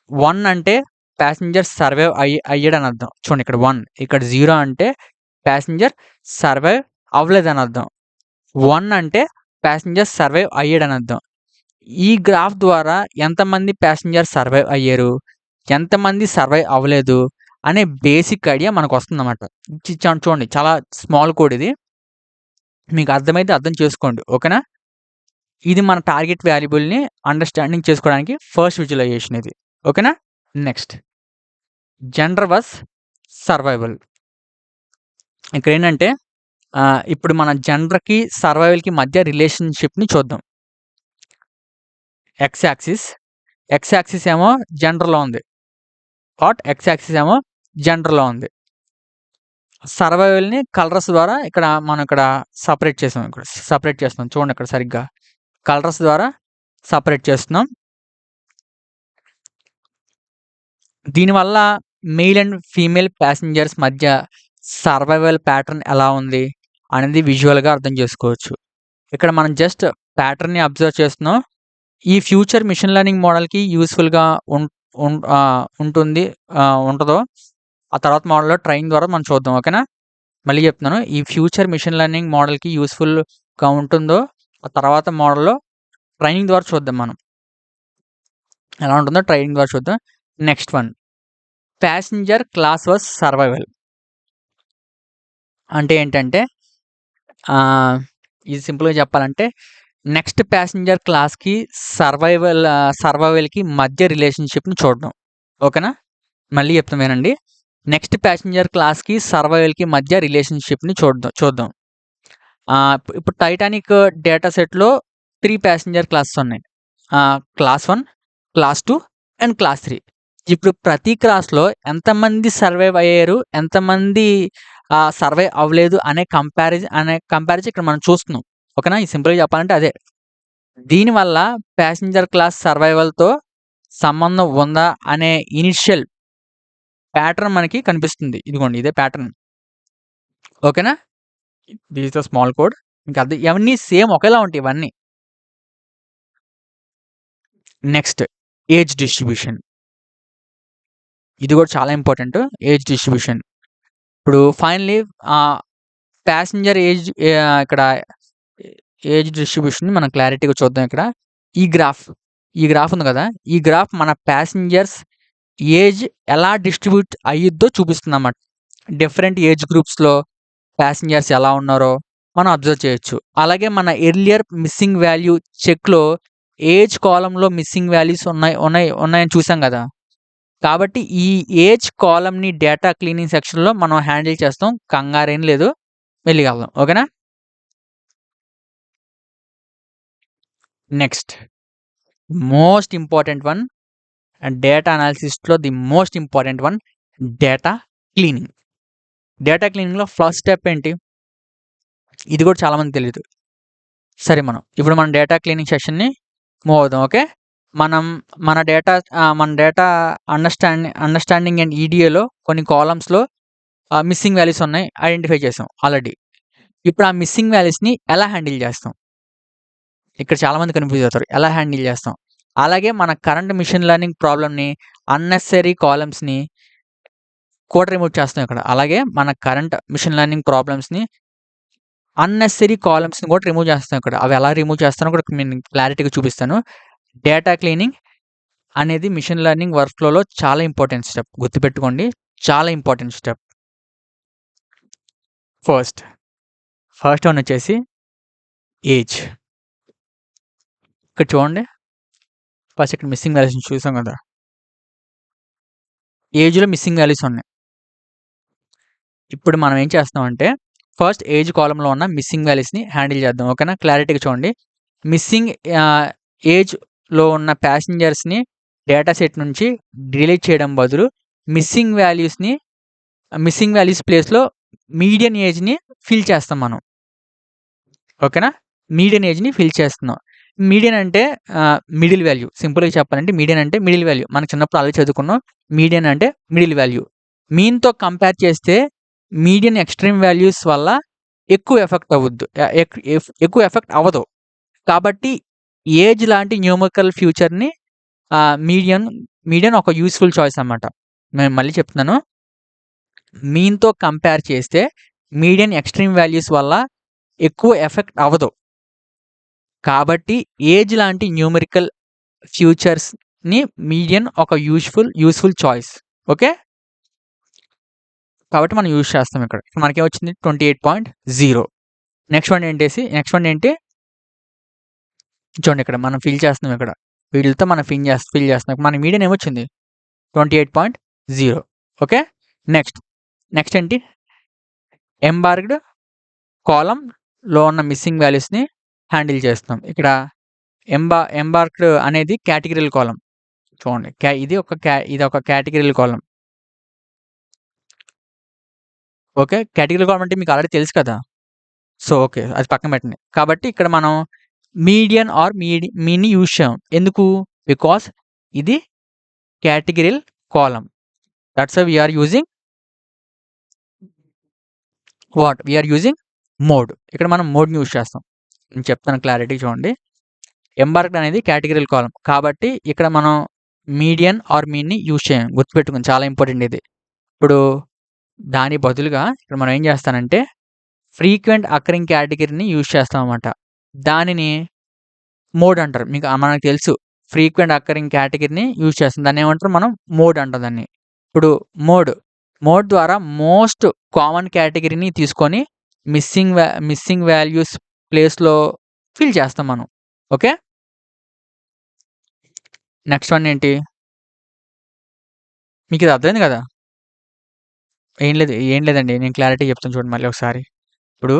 1 అంటే ప్యాసింజర్ సర్వైవ్ అయ్యాడని అర్థం. చూడండి ఇక్కడ 1. ఇక్కడ 0 అంటే ప్యాసింజర్ సర్వైవ్ అవ్వలేదని అర్థం. 1 అంటే ప్యాసింజర్ సర్వైవ్ అయ్యాడని అర్థం. ఈ గ్రాఫ్ ద్వారా ఎంతమంది ప్యాసింజర్ సర్వైవ్ అయ్యారు, ఎంతమంది సర్వైవ్ అవ్వలేదు అనే బేసిక్ ఐడియా మనకు వస్తుందన్నమాట. చూడండి చాలా స్మాల్ కోడ్ ఇది. మీకు అర్థమైతే అర్థం చేసుకోండి. ఓకేనా? ఇది మన టార్గెట్ వాల్యుబుల్ని అండర్స్టాండింగ్ చేసుకోవడానికి ఫస్ట్ విజువలైజేషన్ ఇది. ఓకేనా? Next gender versus survival. ఇక్కడ ఏంటంటే ఇప్పుడు మన జెండర్కి సర్వైవల్కి మధ్య రిలేషన్షిప్ని చూద్దాం. ఎక్స్ యాక్సిస్ ఏమో జెండర్లో ఉంది. ఎక్స్ యాక్సిస్ ఏమో జెండర్లో ఉంది. సర్వైవల్ని కలర్స్ ద్వారా మనం సపరేట్ చేస్తాం. చూడండి ఇక్కడ సరిగ్గా కలర్స్ ద్వారా సపరేట్ చేస్తున్నాం. దీనివల్ల మెయిల్ అండ్ ఫీమేల్ ప్యాసింజర్స్ మధ్య సర్వైవల్ ప్యాటర్న్ ఎలా ఉంది అనేది విజువల్గా అర్థం చేసుకోవచ్చు. ఇక్కడ మనం జస్ట్ ప్యాటర్న్ని అబ్జర్వ్ చేస్తున్నాం. ఈ ఫ్యూచర్ మిషన్ లెర్నింగ్ మోడల్కి యూస్ఫుల్గా ఉంటుందో ఆ తర్వాత మోడల్లో ట్రైనింగ్ ద్వారా మనం చూద్దాం. ఓకేనా? మళ్ళీ చెప్తున్నాను, ఈ ఫ్యూచర్ మిషన్ లెర్నింగ్ మోడల్కి యూస్ఫుల్గా ఉంటుందో ఆ తర్వాత మోడల్లో ట్రైనింగ్ ద్వారా చూద్దాం మనం. ఎలా ఉంటుందో ట్రైనింగ్ ద్వారా చూద్దాం. Next one, passenger class was survival. అంటే ఏంటంటే ఇది సింపుల్గా చెప్పాలంటే నెక్స్ట్ ప్యాసింజర్ క్లాస్కి సర్వైవల్కి మధ్య రిలేషన్షిప్ని చూడడం. ఓకేనా, మళ్ళీ చెప్తాం వినండి. నెక్స్ట్ ప్యాసింజర్ క్లాస్కి సర్వైవల్కి మధ్య రిలేషన్షిప్ని చూద్దాం. ఇప్పుడు టైటానిక్ డేటా సెట్లో 3 ప్యాసింజర్ క్లాసెస్ ఉన్నాయి. Class 1, class 2 and class 3. ఇప్పుడు ప్రతి క్లాస్లో ఎంతమంది సర్వైవ్ అయ్యారు, ఎంతమంది సర్వైవ్ అవ్వలేదు అనే కంపారిజన్ ఇక్కడ మనం చూస్తున్నాం. ఓకేనా, ఈ సింపుల్గా చెప్పాలంటే అదే. దీనివల్ల ప్యాసింజర్ క్లాస్ సర్వైవల్తో సంబంధం ఉందా అనే ఇనిషియల్ ప్యాటర్న్ మనకి కనిపిస్తుంది. ఇదిగోండి, ఇదే ప్యాటర్న్. ఓకేనా, దిస్ ద స్మాల్ కోడ్. ఇంకా అది ఇవన్నీ సేమ్ ఒకేలా ఉంటాయి ఇవన్నీ. Next, age distribution. ఇది కూడా చాలా ఇంపార్టెంట్, ఏజ్ డిస్ట్రిబ్యూషన్. ఇప్పుడు ఫైనలీ ప్యాసింజర్ ఏజ్, ఇక్కడ ఏజ్ డిస్ట్రిబ్యూషన్ మనం క్లారిటీగా చూద్దాం. ఇక్కడ ఈ గ్రాఫ్ ఉంది కదా, ఈ గ్రాఫ్ మన ప్యాసింజర్స్ ఏజ్ ఎలా డిస్ట్రిబ్యూట్ అయ్యిద్దో చూపిస్తుంది అన్నమాట. డిఫరెంట్ ఏజ్ గ్రూప్స్లో ప్యాసింజర్స్ ఎలా ఉన్నారో మనం అబ్జర్వ్ చేయొచ్చు. అలాగే మన ఎర్లియర్ మిస్సింగ్ వాల్యూ చెక్లో ఏజ్ కాలంలో మిస్సింగ్ వాల్యూస్ ఉన్నాయని చూసాం కదా. కాబట్టి ఈ ఏజ్ కాలంని డేటా క్లీనింగ్ సెక్షన్లో మనం హ్యాండిల్ చేస్తాం. కంగారేం లేదు, వెళ్ళగలం. ఓకేనా. Next, most important one, data అనాలిసిస్లో the most important one, data cleaning. Data క్లీనింగ్లో ఫస్ట్ స్టెప్ ఏంటి, ఇది కూడా చాలామంది తెలియదు. సరే, ఇప్పుడు మనం డేటా క్లీనింగ్ సెషన్ని మూవ్ అవుదాం. ఓకే, మన డేటా అండర్స్టాండింగ్ అండ్ ఈడిఏలో కొన్ని కాలమ్స్లో మిస్సింగ్ వాల్యూస్ ఉన్నాయి, ఐడెంటిఫై చేసాం ఆల్రెడీ. ఇప్పుడు ఆ మిస్సింగ్ వాల్యూస్ని ఎలా హ్యాండిల్ చేస్తాం, ఇక్కడ చాలామంది కన్ఫ్యూజ్ అవుతారు, ఎలా హ్యాండిల్ చేస్తాం. అలాగే మన కరెంట్ మిషన్ లెర్నింగ్ ప్రాబ్లమ్ని, అన్నెసరీ కాలమ్స్ని కూడా రిమూవ్ చేస్తాం ఇక్కడ. అలాగే మన కరెంట్ మిషన్ లెర్నింగ్ ప్రాబ్లమ్స్ని, అన్నెసరీ కాలమ్స్ని కూడా రిమూవ్ చేస్తాం ఇక్కడ. అవి ఎలా రిమూవ్ చేస్తానో కూడా నేను క్లారిటీగా చూపిస్తాను. డేటా క్లీనింగ్ అనేది మిషన్ లెర్నింగ్ వర్క్ఫ్లోలో చాలా ఇంపార్టెంట్ స్టెప్, గుర్తుపెట్టుకోండి, చాలా ఇంపార్టెంట్ స్టెప్. ఫస్ట్ వన్ వచ్చేసి ఏజ్. ఇక్కడ చూడండి, ఫస్ట్ ఇక్కడ మిస్సింగ్ వాల్యూస్ చూసాం కదా, ఏజ్లో మిస్సింగ్ వాల్యూస్ ఉన్నాయి. ఇప్పుడు మనం ఏం చేస్తామంటే ఫస్ట్ ఏజ్ కాలంలో ఉన్న మిస్సింగ్ వాల్యూస్ని హ్యాండిల్ చేద్దాం. ఓకేనా, క్లారిటీగా చూడండి. మిస్సింగ్ ఏజ్లో ఉన్న ప్యాసింజర్స్ని డేటా సెట్ నుంచి డిలీట్ చేయడం బదులు మిస్సింగ్ వాల్యూస్ ప్లేస్లో మీడియన్ ఏజ్ని ఫిల్ చేస్తాం మనం. ఓకేనా, మీడియన్ ఏజ్ని ఫిల్ చేస్తున్నాం. మీడియన్ అంటే మిడిల్ వాల్యూ. సింపుల్గా చెప్పాలంటే మీడియన్ అంటే మిడిల్ వాల్యూ. మనకు చిన్నప్పుడు అలా చదువుకున్నాం, మీడియన్ అంటే మిడిల్ వాల్యూ. మీన్తో కంపేర్ చేస్తే మీడియన్ ఎక్స్ట్రీమ్ వాల్యూస్ వల్ల ఎక్కువ ఎఫెక్ట్ అవ్వదు. కాబట్టి ఏజ్ లాంటి న్యూమరికల్ ఫ్యూచర్ని మీడియన్ ఒక యూస్ఫుల్ చాయిస్ అన్నమాట. నేను మళ్ళీ చెప్తున్నాను, మీన్తో కంపేర్ చేస్తే మీడియన్ ఎక్స్ట్రీమ్ వాల్యూస్ వల్ల ఎక్కువ ఎఫెక్ట్ అవ్వదు. కాబట్టి ఏజ్ లాంటి న్యూమరికల్ ఫ్యూచర్స్ని మీడియన్ ఒక యూస్ఫుల్ చాయిస్. ఓకే, కాబట్టి మనం యూజ్ చేస్తాం. ఇక్కడ మనకి వచ్చింది 28.0. నెక్స్ట్ వన్ ఏంటి చూడండి, ఇక్కడ మనం ఫిల్ చేస్తున్నాం. ఇక్కడ వీటితో మనం ఫిల్ చేస్తున్నాం. మన మీడియన్ ఏమొచ్చింది 28.0. ఓకే, నెక్స్ట్ ఏంటి, ఎంబార్క్డ్ కాలంలో ఉన్న మిస్సింగ్ వాల్యూస్ని హ్యాండిల్ చేస్తాం. ఇక్కడ ఎంబార్క్డ్ అనేది కేటగిరియల్ కాలం. చూడండి, ఇది ఒక కేటగిరియల్ కాలం. ఓకే, కేటగిరియల్ కాలం అంటే మీకు ఆల్రెడీ తెలుసు కదా. సో ఓకే, అది పక్కన పెట్టండి. కాబట్టి ఇక్కడ మనం మీడియన్ ఆర్ మీన్ని యూజ్ చేయం. ఎందుకు, బికాస్ ఇది categorical column. That's why we are using mode. ఇక్కడ మనం మోడ్ని యూజ్ చేస్తాం. నేను చెప్తాను క్లారిటీ చూడండి. ఎంబార్క్డ్ అనేది కేటగిరియల్ కాలం, కాబట్టి ఇక్కడ మనం మీడియన్ ఆర్ మీన్ని యూజ్ చేయం. గుర్తుపెట్టుకుని, చాలా ఇంపార్టెంట్ ఇది. ఇప్పుడు దాని బదులుగా ఇక్కడ మనం ఏం చేస్తానంటే ఫ్రీక్వెంట్ అకరింగ్ కేటగిరీని యూజ్ చేస్తాం అన్నమాట. దానిని మోడ్ అంటారు. మనకు తెలుసు ఫ్రీక్వెంట్ అక్కరింగ్ కేటగిరీని యూజ్ చేస్తాం. దాన్నేమంటారు మనం మోడ్ అంటాం దాన్ని. ఇప్పుడు మోడ్ ద్వారా మోస్ట్ కామన్ కేటగిరీని తీసుకొని మిస్సింగ్ వాల్యూస్ ప్లేస్‌లో ఫిల్ చేస్తాం మనం. ఓకే. నెక్స్ట్ వన్ ఏంటి? మీకిది అర్థమైంది గదా! ఏం లేదండి. నేను క్లారిటీగా చెప్తాను చూడండి మళ్ళీ ఒకసారి. ఇప్పుడు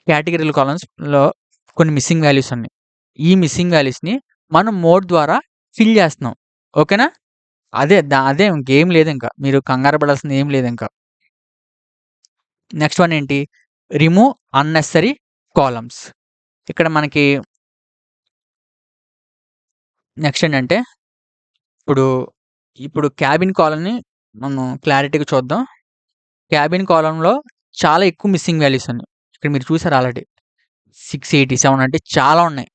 కేటగిరీల కాలమ్స్‌లో కొన్ని మిస్సింగ్ వాల్యూస్ ఉన్నాయి. ఈ మిస్సింగ్ వాల్యూస్‌ని మనం మోడ్ ద్వారా ఫిల్ చేస్తున్నాం. ఓకేనా? అదే ఇంకేం లేదింక. మీరు కంగారు పడాల్సింది ఏం లేదింక. నెక్స్ట్ వన్ ఏంటి? Remove unnecessary columns. ఇక్కడ మనకి నెక్స్ట్ ఏంటంటే ఇప్పుడు, ఇప్పుడు క్యాబిన్ కాలమ్‌ని మనం క్లారిటీగా చూద్దాం. క్యాబిన్ కాలమ్‌లో చాలా ఎక్కువ మిస్సింగ్ వాల్యూస్ ఉన్నాయి. ఇక్కడ మీరు చూసారు ఆల్రెడీ. 687 అంటే చాలా ఉన్నాయి.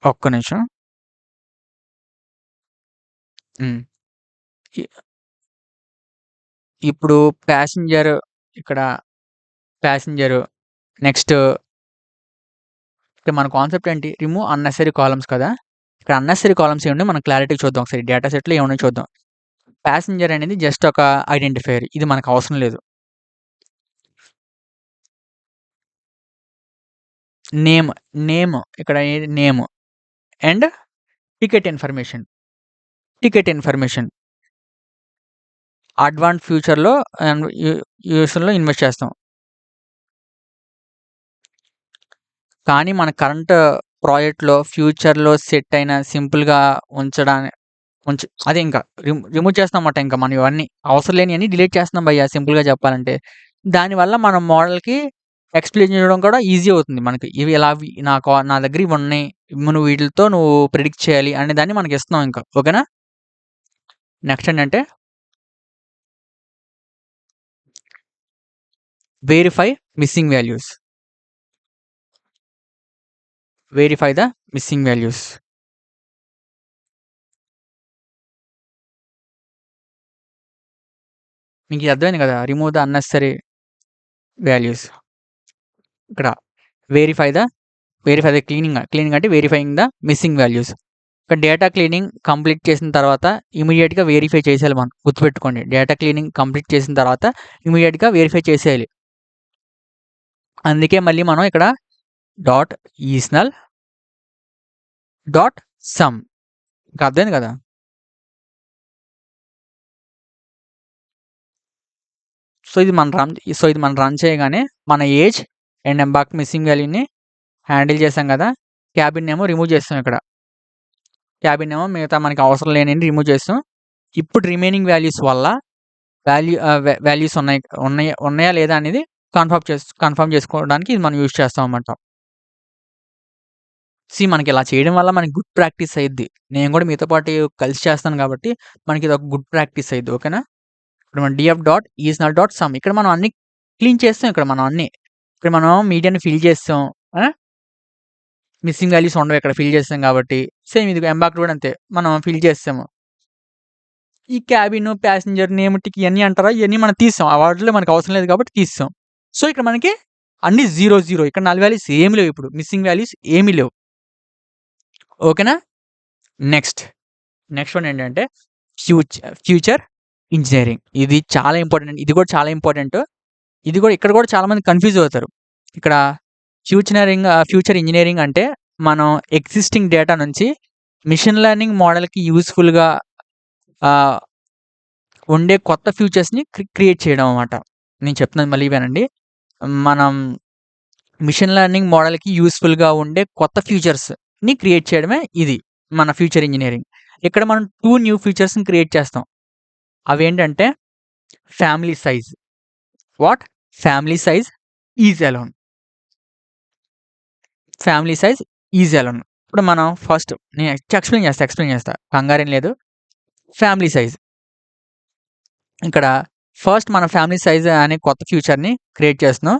ఒక్క నిమిషం. హ్మ్. ఇ ఇప్పుడు ప్యాసింజర్ ఇక్కడ ప్యాసింజరు నెక్స్ట్ ఇక్కడ మన కాన్సెప్ట్ ఏంటి? రిమూవ్ అన్నెసెసరీ కాలమ్స్ కదా! ఇక్కడ అన్నెసెసరీ కాలమ్స్ ఏమున్నాయో మనం క్లారిటీగా చూద్దాం ఒకసారి. డేటా సెట్‌లో ఏమున్నాయో చూద్దాం. ప్యాసింజర్ అనేది జస్ట్ ఒక ఐడెంటిఫైయర్. ఇది మనకు అవసరం లేదు. నేమ్, ఇక్కడ ఏది name and ticket information. Ticket information. Advance ఫ్యూచర్‌లో అండ్ యూఎస్‌లో ఇన్వెస్ట్ చేస్తాం. కానీ మన కరెంట్ ప్రాజెక్ట్‌లో ఫ్యూచర్‌లో సెట్ అయిన సింపుల్‌గా అదే ఇంకా రిమూవ్ చేస్తామన్నమాట. ఇంకా మనం ఇవన్నీ అవసరం లేనియన్ని డిలీట్ చేస్తున్నాం భయ్యా సింపుల్‌గా చెప్పాలంటే. దానివల్ల మన మోడల్‌కి ఎక్స్‌ప్లెయిన్ చేయడం కూడా ఈజీ అవుతుంది మనకి. ఇవి ఇలా నా దగ్గర ఇవున్నాయి. నువ్వు వీటిలతో ప్రిడిక్ట్ చేయాలి అనే దాన్ని మనకిస్తున్నాం ఇంకా. ఓకేనా? నెక్స్ట్ ఏంటంటే verify missing values. Verify the missing values. మీకిది అర్థమైంది కదా! Remove the unnecessary values. ఇక్కడ వెరిఫై ద క్లీనింగ్ అంటే వెరిఫైయింగ్ ద మిస్సింగ్ వాల్యూస్. ఇక్కడ డేటా క్లీనింగ్ కంప్లీట్ చేసిన తర్వాత ఇమ్మీడియేట్‌గా వెరిఫై చేసేయాలి మనం. గుర్తుపెట్టుకోండి. డేటా క్లీనింగ్ కంప్లీట్ చేసిన తర్వాత ఇమ్మీడియేట్‌గా వెరిఫై చేసేయాలి. అందుకే మళ్ళీ మనం ఇక్కడ డాట్ ఈస్‌నల్ డాట్ సమ్. మీకు అర్థమైంది కదా! ఇది మనం రన్ చేయగానే మన ఏజ్ అండ్ ఎంబార్క్ మిస్సింగ్ వాల్యూని హ్యాండిల్ చేసాం కదా! క్యాబిన్ ఏమో రిమూవ్ చేస్తాం ఇక్కడ. క్యాబిన్ ఏమో మిగతా మనకి అవసరం లేనియన్ని రిమూవ్ చేస్తాం. ఇప్పుడు రిమైనింగ్ వాల్యూస్ వల్ల వాల్యూస్ ఉన్నాయా లేదా అనేది కన్ఫర్మ్ చేసుకోవడానికి ఇది మనం యూజ్ చేస్తామన్నమాట. మనకి ఇలా చేయడం వల్ల మనకి గుడ్ ప్రాక్టీస్ అయ్యిద్ది. నేను కూడా మీతో పాటు కలిసి చేస్తాను కాబట్టి మనకి ఇదొక గుడ్ ప్రాక్టీస్ అయ్యిద్ది. ఓకేనా? ఇప్పుడు మనం డీఎఫ్ డాట్ ఈస్‌నల్ డాట్ సమ్ ఇక్కడ మనం అన్నీ క్లీన్ చేస్తాం ఇక్కడ మనం అన్నీ. ఇక్కడ మనం మీడియాని ఫిల్ చేసాం. మిస్సింగ్ వాల్యూస్ ఉండవు ఇక్కడ ఫిల్ చేసాం కాబట్టి. సేమ్ ఇది ఎంబార్క్ కూడా అంతే. మనం ఫిల్ చేసాము. ఈ క్యాబిన్, ప్యాసింజర్ నేమ్, టిక్ ఇయన్నీ అంటారా? ఇయన్నీ మనం తీసేసాం. ఆ వాటిలో మనకు అవసరం లేదు కాబట్టి తీసేసాం. సో, ఇక్కడ మనకి అన్నీ 0 ఇక్కడ నల్ వాల్యూస్ ఏమి లేవు ఇప్పుడు. మిస్సింగ్ వాల్యూస్ ఏమీ లేవు. ఓకేనా? నెక్స్ట్ వన్ ఏంటంటే ఫ్యూచర్ ఇంజినీరింగ్. ఇది చాలా ఇంపార్టెంట్. ఇది కూడా చాలా ఇంపార్టెంట్. ఇక్కడ కూడా చాలా మంది కన్‌ఫ్యూజ్ అవుతారు. ఇక్కడ ఫ్యూచర్ ఇంజినీరింగ్ అంటే మనం ఎగ్జిస్టింగ్ డేటా నుంచి మెషిన్ లెర్నింగ్ మోడల్‌కి యూజ్‌ఫుల్‌గా ఉండే కొత్త ఫ్యూచర్స్‌ని క్రియేట్ చేయడం అన్నమాట. నేను చెప్తున్నది మళ్ళీ వినండి. మనం మెషిన్ లెర్నింగ్ మోడల్‌కి యూజ్‌ఫుల్‌గా ఉండే కొత్త ఫ్యూచర్స్‌ని క్రియేట్ చేయడమే ఇది మన ఫ్యూచర్ ఇంజినీరింగ్. ఇక్కడ మనం 2 న్యూ ఫీచర్స్‌ని క్రియేట్ చేస్తాం. అవేంటంటే family size. Family size is alone. Family size is alone. ఇప్పుడు మనం ఫస్ట్ నేను ఎక్స్‌ప్లెయిన్ చేస్తా. కంగారేం లేదు. Family size. ఇక్కడ ఫస్ట్ మన ఫ్యామిలీ సైజ్ అనే కొత్త ఫ్యూచర్‌ని క్రియేట్ చేస్తున్నాం.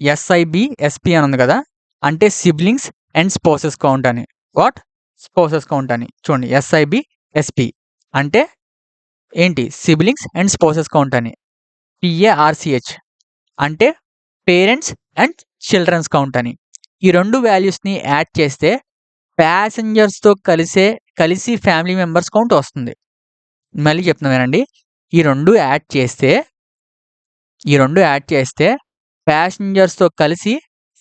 ఎస్పీ అని ఉంది కదా! అంటే సిబ్లింగ్స్ అండ్ స్పౌసెస్ కౌంట్ అని. స్పౌసెస్ కౌంట్ అని. చూడండి ఎస్పీ అంటే ఏంటి? సిబ్లింగ్స్ అండ్ స్పౌసెస్ కౌంట్ అని. PARCH అంటే పేరెంట్స్ అండ్ చిల్డ్రన్స్ కౌంట్ అని. ఈ 2 వాల్యూస్‌ని యాడ్ చేస్తే ప్యాసింజర్స్‌తో కలిసి ఫ్యామిలీ మెంబర్స్ కౌంట్ వస్తుంది. మళ్ళీ చెప్తున్నా వినండి. ఈ 2 యాడ్ చేస్తే ప్యాసింజర్స్‌తో కలిసి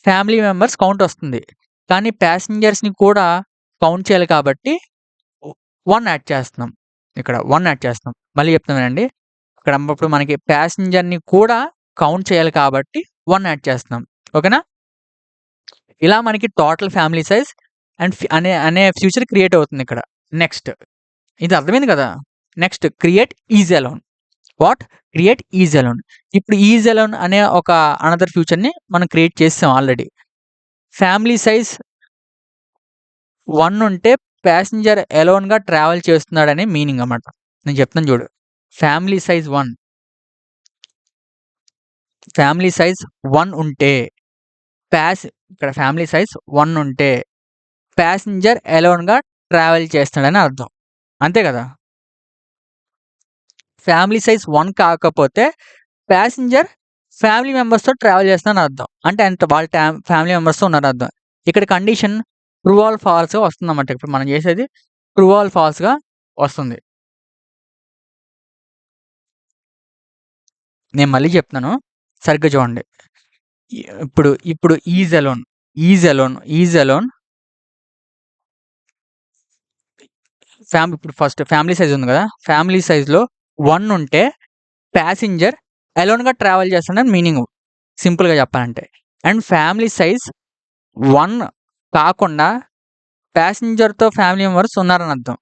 ఫ్యామిలీ మెంబర్స్ కౌంట్ వస్తుంది. కానీ ప్యాసింజర్స్‌ని కూడా కౌంట్ చేయాలి కాబట్టి 1 యాడ్ చేస్తున్నాం. ఇక్కడ 1 యాడ్ చేస్తున్నాం. మళ్ళీ చెప్తున్నా వినండి. ఇక్కడ ఇప్పుడు మనకి ప్యాసింజర్‌ని కూడా కౌంట్ చేయాలి కాబట్టి 1 యాడ్ చేస్తున్నాం. ఓకేనా? ఇలా మనకి టోటల్ ఫ్యామిలీ సైజ్ అండ్ అనే ఫ్యూచర్ క్రియేట్ అవుతుంది ఇక్కడ. నెక్స్ట్ ఇది అర్థమైంది కదా! Next create is alone. What? Create is alone. ఇప్పుడు ఈజ్ అలోన్ అనే ఒక అనదర్ ఫ్యూచర్‌ని మనం క్రియేట్ చేసాం ఆల్రెడీ. ఫ్యామిలీ సైజ్ 1 ఉంటే ప్యాసింజర్ అలోన్‌గా ట్రావెల్ చేస్తున్నాడనే మీనింగ్ అన్నమాట. నేను చెప్తాను చూడు. ఫ్యామిలీ సైజ్ 1 ఉంటే ఇక్కడ ఫ్యామిలీ సైజ్ 1 ఉంటే ప్యాసింజర్ అలోన్‌గా ట్రావెల్ చేస్తున్నాడని అర్థం. అంతే కదా! ఫ్యామిలీ సైజ్ 1 కాకపోతే ప్యాసింజర్ ఫ్యామిలీ మెంబర్స్‌తో ట్రావెల్ చేస్తున్నాడని అర్థం. అంటే వాళ్ళ ఫ్యామిలీ మెంబర్స్‌తో ఉన్నారని అర్థం. ఇక్కడ కండిషన్ ట్రూ ఆర్ ఫాల్స్‌గా వస్తుందన్నమాట. ఇప్పుడు మనం చేసేది ట్రూ ఆర్ ఫాల్స్‌గా వస్తుంది. నేను మళ్ళీ చెప్తున్నాను. సరిగ్గా చూడండి. ఇప్పుడు ఈజ్ అలోన్ ఇప్పుడు ఫస్ట్ ఫ్యామిలీ సైజ్ ఉంది కదా! ఫ్యామిలీ సైజ్‌లో 1 ఉంటే ప్యాసింజర్ అలోన్‌గా ట్రావెల్ చేస్తున్నాడని మీనింగ్ సింపుల్‌గా చెప్పాలంటే. అండ్ ఫ్యామిలీ సైజ్ 1 కాకుండా ప్యాసింజర్‌తో ఫ్యామిలీ మెంబర్స్ ఉన్నారని అర్థం.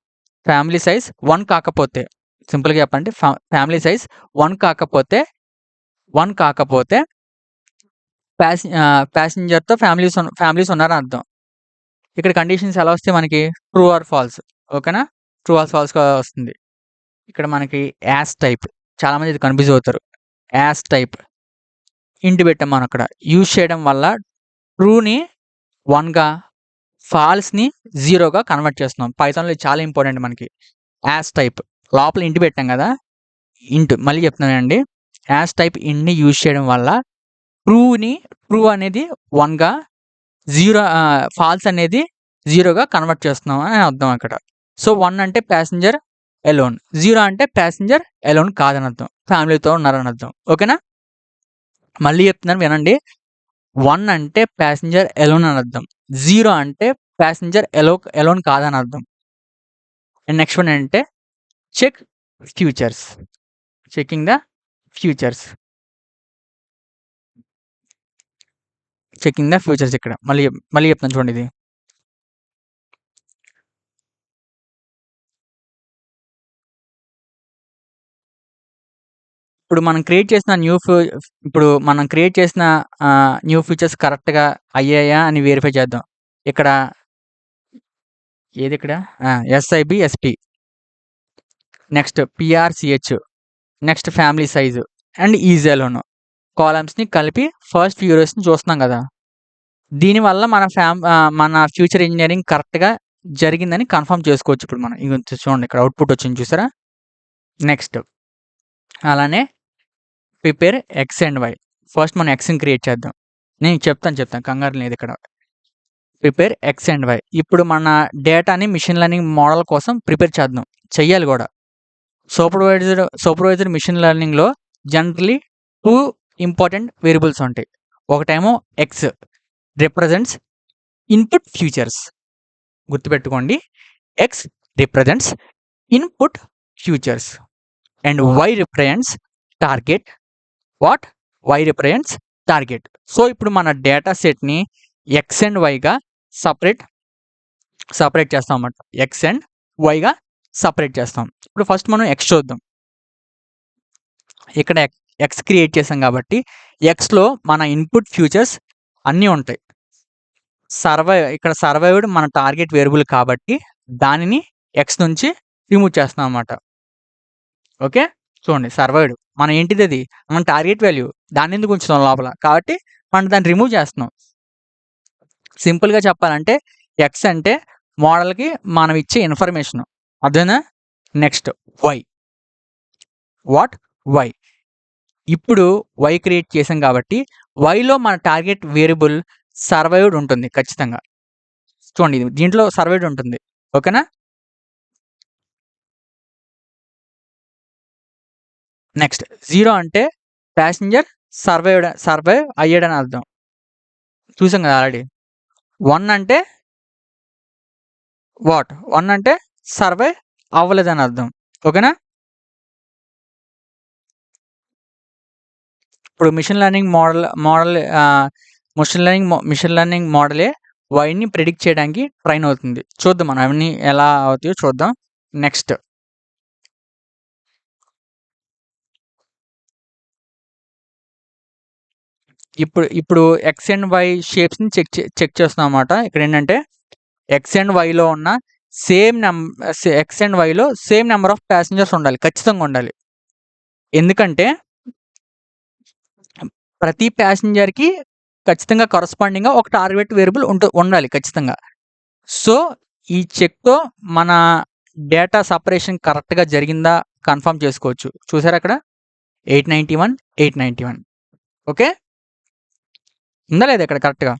ఫ్యామిలీ సైజ్ 1 కాకపోతే సింపుల్‌గా చెప్పాలంటే ఫ్యామిలీ సైజ్ 1 కాకపోతే ప్యాసింజర్‌తో ఫ్యామిలీస్ ఉన్నారని అర్థం. ఇక్కడ కండిషన్స్ ఎలా వస్తాయి మనకి? True or false. ఓకేనా? ట్రూ ఆర్ ఫాల్స్‌గా వస్తుంది. ఇక్కడ మనకి యాస్ టైప్ చాలామంది ఇది కన్‌ఫ్యూజ్ అవుతారు. యాస్ టైప్ ఇంట్ పెట్టాం మనం అక్కడ. యూజ్ చేయడం వల్ల ట్రూని 1గా, ఫాల్స్‌ని 0గా కన్వర్ట్ చేస్తున్నాం. పైథాన్‌లో ఇది చాలా ఇంపార్టెంట్ మనకి. యాస్ టైప్ లోపల ఇంట్ పెట్టాం కదా! మళ్ళీ చెప్తున్నానండి. యాస్ టైప్ ఇంట్‌ని యూజ్ చేయడం వల్ల ట్రూ అనేది 1గా, ఫాల్స్ అనేది 0గా కన్వర్ట్ చేస్తున్నాం అని అర్థం అక్కడ. సో 1 అంటే ప్యాసింజర్ అలోన్, 0 అంటే ప్యాసింజర్ అలోన్ కాదని అర్థం. ఫ్యామిలీతో ఉన్నారని అర్థం. ఓకేనా? మళ్ళీ చెప్తున్నాను వినండి. 1 అంటే ప్యాసింజర్ అలోన్ అని అర్థం. 0 అంటే ప్యాసింజర్ అలోన్ కాదని అర్థం. అండ్ నెక్స్ట్ వన్ ఏంటంటే check features. Checking the features. ఇక్కడ మళ్ళీ చెప్తాను చూడండి ఇది. ఇప్పుడు మనం క్రియేట్ చేసిన న్యూ ఫీచర్స్ కరెక్ట్‌గా అయ్యాయా అని వెరిఫై చేద్దాం. ఇక్కడ SIB, SP, next PRCH, next family size and is alone కాలమ్స్‌ని కలిపి ఫస్ట్ ఫ్యూ రోస్‌ని చూస్తున్నాం కదా! దీనివల్ల మన ఫ్యూచర్ ఇంజినీరింగ్ కరెక్ట్‌గా జరిగిందని కన్ఫర్మ్ చేసుకోవచ్చు ఇప్పుడు మనం. చూడండి ఇక్కడ అవుట్‌పుట్ వచ్చింది చూసారా? నెక్స్ట్ అలానే prepare X and Y. First మనం ఎక్స్‌ని క్రియేట్ చేద్దాం. నేను చెప్తాను కంగారు లేదు ఇక్కడ. Prepare X and Y. ఇప్పుడు మన డేటాని మెషిన్ లెర్నింగ్ మోడల్ కోసం ప్రిపేర్ చేద్దాం. చెయ్యాలి కూడా. సూపర్వైజ్డ్ మెషిన్ లెర్నింగ్‌లో జనరల్లీ 2 ఇంపార్టెంట్ వేరియబుల్స్ ఉంటాయి. ఒకటేమో ఎక్స్ రిప్రజెంట్స్ ఇన్పుట్ ఫ్యూచర్స్. గుర్తుపెట్టుకోండి. X represents input features and Y represents target. Y represents target. So ఇప్పుడు మన డేటా సెట్‌ని ఎక్స్ అండ్ వైగా సపరేట్ చేస్తాం అన్నమాట. ఎక్స్ అండ్ వైగా సపరేట్ చేస్తాం. ఇప్పుడు ఫస్ట్ మనం ఎక్స్ చూద్దాం. ఇక్కడ ఎక్స్ క్రియేట్ చేసాం కాబట్టి ఎక్స్‌లో మన ఇన్పుట్ ఫ్యూచర్స్ అన్నీ ఉంటాయి. ఇక్కడ సర్వైవ్డ్ మన టార్గెట్ వేరియబుల్ కాబట్టి దానిని ఎక్స్ నుంచి రిమూవ్ చేస్తున్నాం అన్నమాట. ఓకే? చూడండి సర్వైవ్డ్ మన ఏంటిది అది? మన టార్గెట్ వాల్యూ. దాన్ని ఎందుకు ఉంచుతాం లోపల? కాబట్టి మనం దాన్ని రిమూవ్ చేస్తున్నాం. సింపుల్‌గా చెప్పాలంటే ఎక్స్ అంటే మోడల్‌కి మనం ఇచ్చే ఇన్ఫర్మేషన్. అర్థమైందా? Next Y. వై. ఇప్పుడు వై క్రియేట్ చేసాం కాబట్టి వైలో మన టార్గెట్ వేరియబుల్ సర్వైవ్డ్ ఉంటుంది ఖచ్చితంగా. చూడండి దీంట్లో సర్వైవ్డ్ ఉంటుంది. ఓకేనా? నెక్స్ట్ 0 అంటే ప్యాసింజర్ సర్వైవ్ అయ్యాడని అర్థం. చూసాం కదా ఆల్రెడీ. 1 అంటే వాట్? 1 అంటే సర్వైవ్ అవ్వలేదని అర్థం. ఓకేనా? ఇప్పుడు మిషన్ లెర్నింగ్ మోడలే వైని ప్రిడిక్ట్ చేయడానికి ట్రైన్ అవుతుంది. చూద్దాం మనం అవన్నీ ఎలా అవుతాయో చూద్దాం. నెక్స్ట్ ఇప్పుడు ఎక్స్ అండ్ వై షేప్స్‌ని చెక్ చేస్తున్నాం అన్నమాట. ఇక్కడ ఏంటంటే ఎక్స్ అండ్ వైలో ఉన్న ఎక్స్ అండ్ వైలో సేమ్ నెంబర్ ఆఫ్ ప్యాసింజర్స్ ఉండాలి. ఖచ్చితంగా ఉండాలి. ఎందుకంటే ప్రతి ప్యాసింజర్‌కి ఖచ్చితంగా కరస్పాండింగ్‌గా ఒక టార్గెట్ వేరియబుల్ ఉండాలి ఖచ్చితంగా. సో, ఈ చెక్‌తో మన డేటా సెపరేషన్ కరెక్ట్‌గా జరిగిందా కన్ఫర్మ్ చేసుకోవచ్చు. చూసారా అక్కడ 891, 891 ఓకే. ఉందా లేదా ఇక్కడ కరెక్ట్‌గా?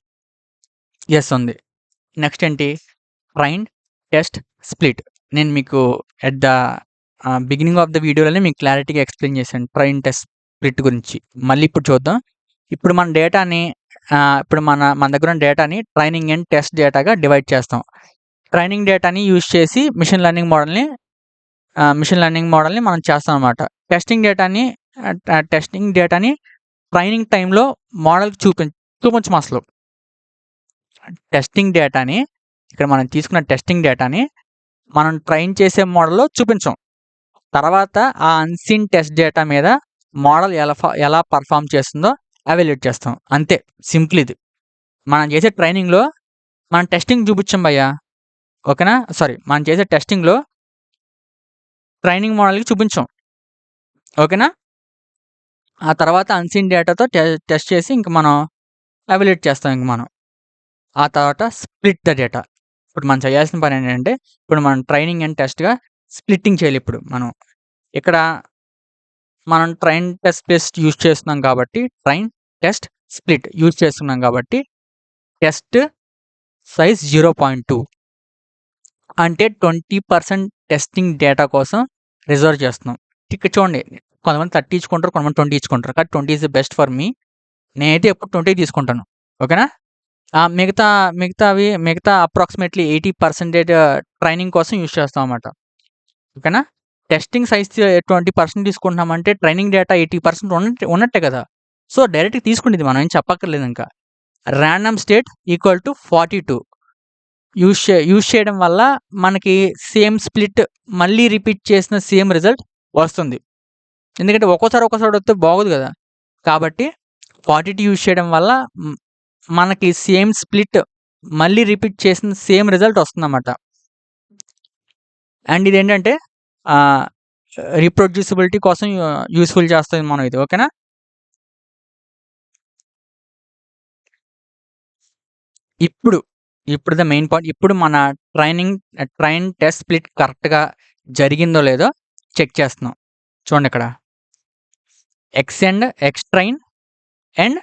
యెస్ ఉంది. నెక్స్ట్ ఏంటి? Train, test, split. నేను మీకు at the beginning of the వీడియోలోనే మీకు క్లారిటీగా ఎక్స్‌ప్లెయిన్ చేశాను ట్రైన్, టెస్ట్, స్ప్లిట్ గురించి. మళ్ళీ ఇప్పుడు చూద్దాం. ఇప్పుడు మన డేటాని ఇప్పుడు మన దగ్గర ఉన్న డేటాని ట్రైనింగ్ అండ్ టెస్ట్ డేటాగా డివైడ్ చేస్తాం. ట్రైనింగ్ డేటాని యూజ్ చేసి మిషన్ లెర్నింగ్ మోడల్‌ని మనం చేస్తాం అన్నమాట. టెస్టింగ్ డేటాని ట్రైనింగ్ టైంలో మోడల్‌కి చూపించం అసలు. టెస్టింగ్ డేటాని ఇక్కడ మనం తీసుకున్న టెస్టింగ్ డేటాని మనం ట్రైన్ చేసే మోడల్‌లో చూపించం. తర్వాత ఆ అన్‌సీన్ టెస్ట్ డేటా మీద మోడల్ ఎలా పర్ఫార్మ్ చేస్తుందో ఎవాల్యుయేట్ చేస్తాం. అంతే సింపుల్ ఇది. మనం చేసే ట్రైనింగ్‌లో మనం టెస్టింగ్ చూపించం భయ్యా. ఓకేనా? సారీ మనం చేసే టెస్టింగ్‌లో ట్రైనింగ్ మోడల్‌కి చూపించం. ఓకేనా? ఆ తర్వాత అన్‌సీన్ డేటాతో టెస్ట్ చేసి ఇంక మనం ఎవాల్యుయేట్ చేస్తాం ఇంక మనం. ఆ తర్వాత స్ప్లిట్ ద డేటా. ఇప్పుడు మనం చేయాల్సిన పని ఏంటంటే ఇప్పుడు మనం ట్రైనింగ్ అండ్ టెస్ట్‌గా స్ప్లిట్టింగ్ చేయాలి ఇప్పుడు మనం. ఇక్కడ మనం ట్రైన్, టెస్ట్ యూజ్ చేస్తున్నాం కాబట్టి ట్రైన్, టెస్ట్, స్ప్లిట్ యూజ్ చేస్తున్నాం కాబట్టి టెస్ట్ సైజ్ 0.2 అంటే 20% టెస్టింగ్ డేటా కోసం రిజర్వ్ చేస్తున్నాం. ఇక్కడ చూడండి కొంతమంది 30 ఇచ్చుకుంటారు, కొంతమంది 20 ఇచ్చుకుంటారు. కానీ 20 is the best for me. నేనైతే ఎప్పుడు 20 తీసుకుంటాను. ఓకేనా? మిగతా అప్రాక్సిమేట్లీ 80% ట్రైనింగ్ కోసం యూజ్ చేస్తాం అన్నమాట. ఓకేనా? టెస్టింగ్ సైజ్ 20% తీసుకుంటున్నామంటే ట్రైనింగ్ డేటా 80% ఉన్నట్టే కదా! సో, డైరెక్ట్‌గా తీసుకునేది మనం ఏం చెప్పక్కర్లేదు ఇంకా. Random state equal to 42 use చేయడం వల్ల మనకి సేమ్ స్ప్లిట్ మళ్ళీ రిపీట్ చేసిన సేమ్ రిజల్ట్ వస్తుంది. ఎందుకంటే ఒక్కోసారి వస్తే బాగోదు కదా! కాబట్టి 42 యూజ్ చేయడం వల్ల మనకి సేమ్ స్ప్లిట్ మళ్ళీ రిపీట్ చేసిన సేమ్ రిజల్ట్ వస్తుందన్నమాట. అండ్ ఇదేంటంటే రీప్రొడ్యూసిబిలిటీ కోసం యూజ్‌ఫుల్ చేస్తది మనం ఇది. ఓకేనా? ఇప్పుడు ద మెయిన్ పాయింట్. ఇప్పుడు మన ట్రైన్, టెస్ట్, స్ప్లిట్ కరెక్ట్‌గా జరిగిందో లేదో చెక్ చేస్తున్నాం. చూడండి ఇక్కడ. ఎక్స్ ట్రైన్ అండ్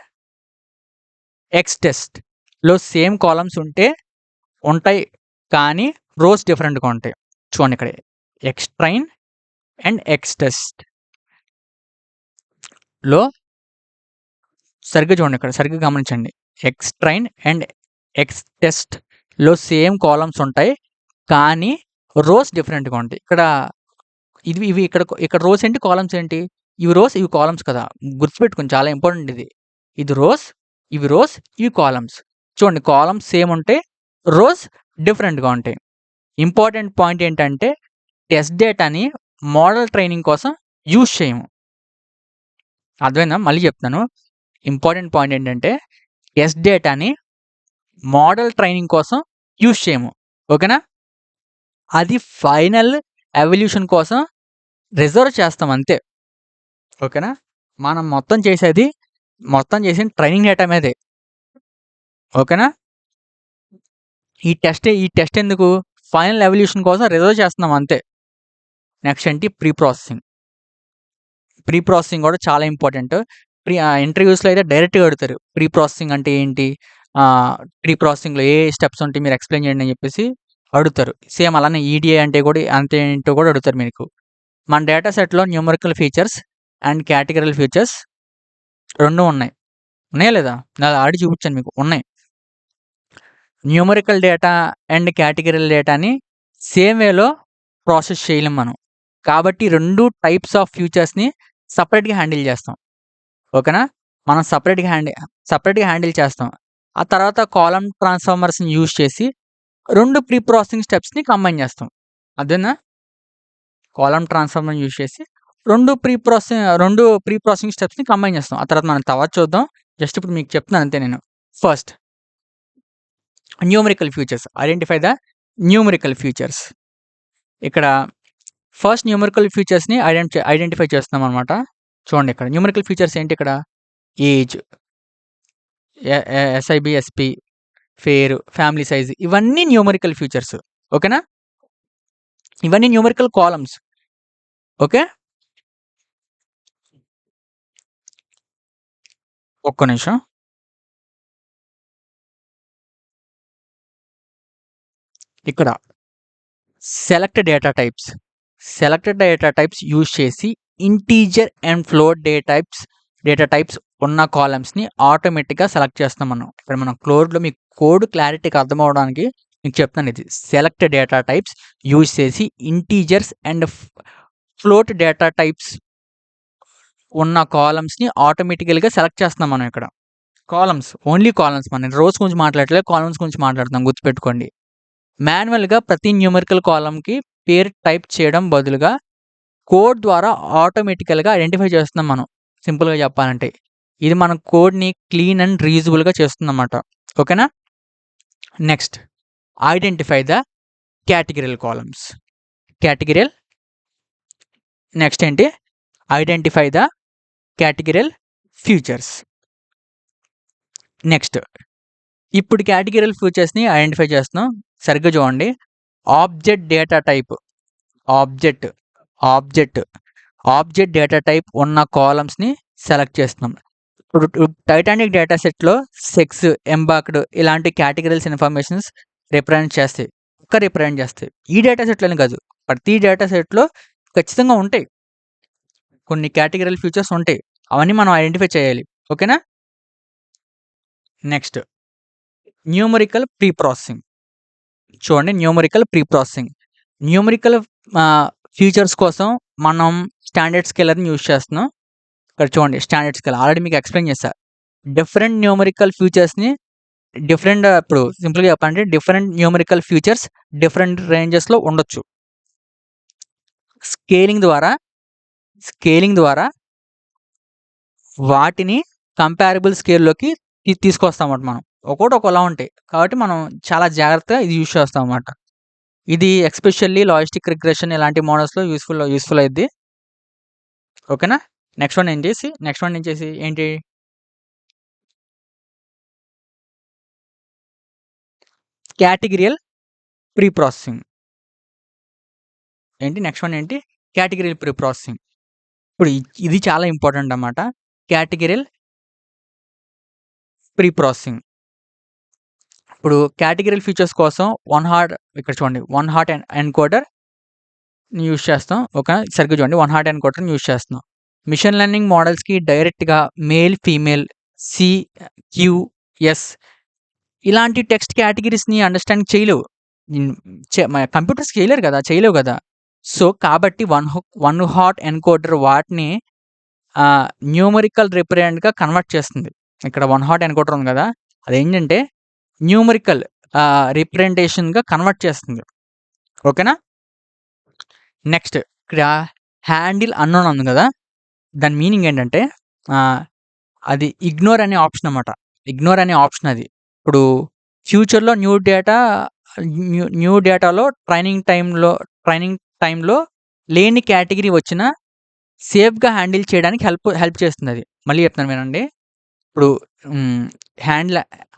ఎక్స్ టెస్ట్‌లో సేమ్ కాలమ్స్ ఉంటాయి. కానీ రోస్ డిఫరెంట్‌గా ఉంటాయి. చూడండి ఇక్కడ. ఎక్స్ ట్రైన్ అండ్ ఎక్స్ టెస్ట్‌లో సరిగ్గా చూడండి ఇక్కడ. సరిగ్గా గమనించండి. ఎక్స్ ట్రైన్ అండ్ ఎక్స్ టెస్ట్‌లో సేమ్ కాలమ్స్ ఉంటాయి. కానీ రోస్ డిఫరెంట్‌గా ఉంటాయి. ఇవి ఇక్కడ రోస్ ఏంటి? కాలమ్స్ ఏంటి? ఇవి రోస్, ఇవి కాలమ్స్ కదా! గుర్తుపెట్టుకోండి చాలా ఇంపార్టెంట్ ఇది. ఇది రోస్, ఇవి రోస్, ఇవి కాలమ్స్. చూడండి కాలమ్స్ సేమ్ ఉంటాయి. రోస్ డిఫరెంట్‌గా ఉంటాయి. ఇంపార్టెంట్ పాయింట్ ఏంటంటే టెస్ట్ డేటాని మోడల్ ట్రైనింగ్ కోసం యూజ్ చేయము. అర్థమైందా? మళ్ళీ చెప్తున్నాను. ఇంపార్టెంట్ పాయింట్ ఏంటంటే టెస్ట్ డేటాని మోడల్ ట్రైనింగ్ కోసం యూజ్ చేయము. ఓకేనా? అది ఫైనల్ ఎవల్యూషన్ కోసం రిజర్వ్ చేస్తాం అంతే. ఓకేనా? మనం మొత్తం చేసింది ట్రైనింగ్ డేటా మీదే. ఓకేనా? ఈ టెస్ట్ ఎందుకు? ఫైనల్ ఎవల్యూషన్ కోసం రిజర్వ్ చేస్తున్నాం అంతే. నెక్స్ట్ ఏంటి? ప్రీ ప్రాసెసింగ్ కూడా చాలా ఇంపార్టెంట్. ఇంటర్వ్యూస్‌లో అయితే డైరెక్ట్‌గా అడుగుతారు. ప్రీ ప్రాసెసింగ్ అంటే ఏంటి? ప్రీ ప్రాసెసింగ్‌లో ఏ స్టెప్స్ ఉంటాయి మీరు ఎక్స్‌ప్లెయిన్ చేయండి అని చెప్పేసి అడుగుతారు. సేమ్ అలానే ఈడీఏ అంటే కూడా అంతే ఏంటో కూడా అడుగుతారు మీకు. మన డేటా సెట్‌లో న్యూమరికల్ ఫీచర్స్ అండ్ కేటగరియల్ ఫీచర్స్ 2 ఉన్నాయి. ఉన్నాయా లేదా? నేను ఆల్రెడీ చూపించాను మీకు. ఉన్నాయి. న్యూమరికల్ డేటా అండ్ కేటగరియల్ డేటాని సేమ్ వేలో ప్రాసెస్ చేయలేం మనం. కాబట్టి 2 టైప్స్ ఆఫ్ ఫీచర్స్‌ని సెపరేట్‌గా హ్యాండిల్ చేస్తాం. ఓకేనా? మనం సెపరేట్‌గా హ్యాండిల్ చేస్తాం. ఆ తర్వాత కాలమ్ ట్రాన్స్‌ఫార్మర్స్‌ని యూజ్ చేసి 2 ప్రీ ప్రాసెసింగ్ స్టెప్స్‌ని కంబైన్ చేస్తాం. అర్థమైందా? కాలమ్ ట్రాన్స్‌ఫార్మర్‌ని యూజ్ చేసి 2 ప్రీ ప్రాసెసింగ్ స్టెప్స్‌ని కంబైన్ చేస్తాం. ఆ తర్వాత మనం చూద్దాం. జస్ట్ ఇప్పుడు మీకు చెప్తున్నాను అంతే నేను. First numerical features. Identify the numerical features. ఇక్కడ ఫస్ట్ న్యూమరికల్ ఫీచర్స్‌ని ఐడెంటిఫై చేస్తున్నామనమాట. చూడండి ఇక్కడ న్యూమరికల్ ఫీచర్స్ ఏంటి ఇక్కడ? Age, SIB, SP, fair, family size ఇవన్నీ న్యూమరికల్ ఫీచర్స్. ఓకేనా? ఇవన్నీ న్యూమరికల్ కాలమ్స్. ఓకే. ఒక్క నిమిషం. ఇక్కడ సెలెక్ట్ డేటా టైప్స్ యూజ్ చేసి integer and float data types ఉన్న కాలమ్స్‌ని ఆటోమేటిక్‌గా సెలెక్ట్ చేస్తాం మనం. ఇక్కడ మనం మీకు కోడ్ క్లారిటీగా అర్థం అవ్వడానికి మీకు చెప్తాను ఇది. సెలెక్ట్ డేటా టైప్స్ యూజ్ చేసి integers and float data types ఉన్న కాలమ్స్‌ని ఆటోమేటికల్‌గా సెలెక్ట్ చేస్తున్నాం మనం ఇక్కడ. Only columns. మనం రోస్ గురించి మాట్లాడట్లేదు. కాలమ్స్ గురించి మాట్లాడుతున్నాం గుర్తుపెట్టుకోండి. మాన్యువల్‌గా ప్రతి న్యూమరికల్ కాలమ్‌కి పేరు టైప్ చేయడం బదులుగా కోడ్ ద్వారా ఆటోమేటికల్‌గా ఐడెంటిఫై చేస్తున్నాం మనం. సింపుల్‌గా చెప్పాలంటే. ఇది మన కోడ్‌ని క్లీన్ అండ్ రీయూజబుల్‌గా చేస్తుందన్నమాట. ఓకేనా? Next identify the categorical columns. Next ఏంటి? Identify the categorical features. Next ఇప్పుడు కేటగిరియల్ ఫీచర్స్‌ని ఐడెంటిఫై చేస్తున్నాం. సరిగ్గా చూడండి. ఆబ్జెక్ట్ డేటా టైప్ ఉన్న కాలమ్స్‌ని సెలెక్ట్ చేస్తున్నాం. ఇప్పుడు టైటానిక్ డేటా సెట్‌లో సెక్స్, ఎంబార్క్డ్ ఇలాంటి కేటగిరీస్ ఇన్ఫర్మేషన్స్ రిప్రజెంట్ చేస్తాయి. ఈ డేటా సెట్‌లోనే కాదు. ప్రతి డేటా సెట్‌లో ఖచ్చితంగా ఉంటాయి. కొన్ని కేటగిరియల్ ఫీచర్స్ ఉంటాయి. అవన్నీ మనం ఐడెంటిఫై చేయాలి. ఓకేనా? Next numerical pre processing. చూడండి న్యూమరికల్ ఫీచర్స్ కోసం మనం స్టాండర్డ్ స్కేలర్‌ని యూజ్ చేస్తున్నాం. ఇక్కడ చూడండి స్టాండర్డ్ స్కేల్ ఆల్రెడీ మీకు ఎక్స్‌ప్లెయిన్ చేశా. డిఫరెంట్ న్యూమరికల్ ఫీచర్స్‌ని ఇప్పుడు సింపుల్‌గా చెప్పాలంటే డిఫరెంట్ న్యూమరికల్ ఫీచర్స్ డిఫరెంట్ రేంజెస్‌లో ఉండొచ్చు. స్కేలింగ్ ద్వారా వాటిని కంపారబుల్ స్కేల్‌లోకి తీసుకొస్తామన్నమాట మనం. ఒక్కోటి ఒకలా ఉంటాయి. కాబట్టి మనం చాలా జాగ్రత్తగా ఇది యూజ్ చేస్తామన్నమాట. ఇది ఎస్పెషల్లీ లాజిస్టిక్ రిగ్రెషన్ ఇలాంటి మోడల్స్‌లో యూజ్‌ఫుల్ అయిద్ది. ఓకేనా? నెక్స్ట్ వన్ వచ్చేసి ఏంటి? కేటగిరియల్ ప్రీ ప్రాసెసింగ్. నెక్స్ట్ వన్ ఏంటి? కేటగిరియల్ ప్రీ ప్రాసెసింగ్. ఇప్పుడు ఇది చాలా ఇంపార్టెంట్ అన్నమాట. కేటగిరియల్ ప్రీ ప్రాసెసింగ్. ఇప్పుడు కేటగిరియల్ ఫీచర్స్ కోసం ఇక్కడ చూడండి 1 హాట్ ఎన్కోడర్‌ని యూజ్ చేస్తాం. సరిగ్గా చూడండి 1 హాట్ ఎన్కోడర్‌ని యూజ్ చేస్తున్నాం. మిషన్ లెర్నింగ్ మోడల్స్‌కి డైరెక్ట్‌గా male, female, C, Q, S ఇలాంటి టెక్స్ట్ కేటగిరీస్‌ని అండర్‌స్టాండ్ చేయలేవు. కంప్యూటర్స్ చేయలేవు కదా! సో, కాబట్టి 1 హాట్ ఎన్కోడర్ వాటిని న్యూమరికల్ రిప్రజెంట్‌గా కన్వర్ట్ చేస్తుంది. ఇక్కడ 1 హాట్ ఎన్కోడర్ ఉంది కదా! అదేంటంటే న్యూమరికల్ రిప్రజెంటేషన్‌గా కన్వర్ట్ చేస్తుంది. ఓకేనా? నెక్స్ట్ ఇక్కడ హ్యాండిల్ అన్నోన్ ఉంది కదా! దాని మీనింగ్ ఏంటంటే అది ఇగ్నోర్ అనే ఆప్షన్ అన్నమాట. అది. ఇప్పుడు ఫ్యూచర్‌లో న్యూ డేటాలో ట్రైనింగ్ టైమ్‌లో లేని కేటగిరీ వచ్చినా సేఫ్‌గా హ్యాండిల్ చేయడానికి హెల్ప్ చేస్తుందది. మళ్ళీ చెప్తున్నాను వినండి. ఇప్పుడు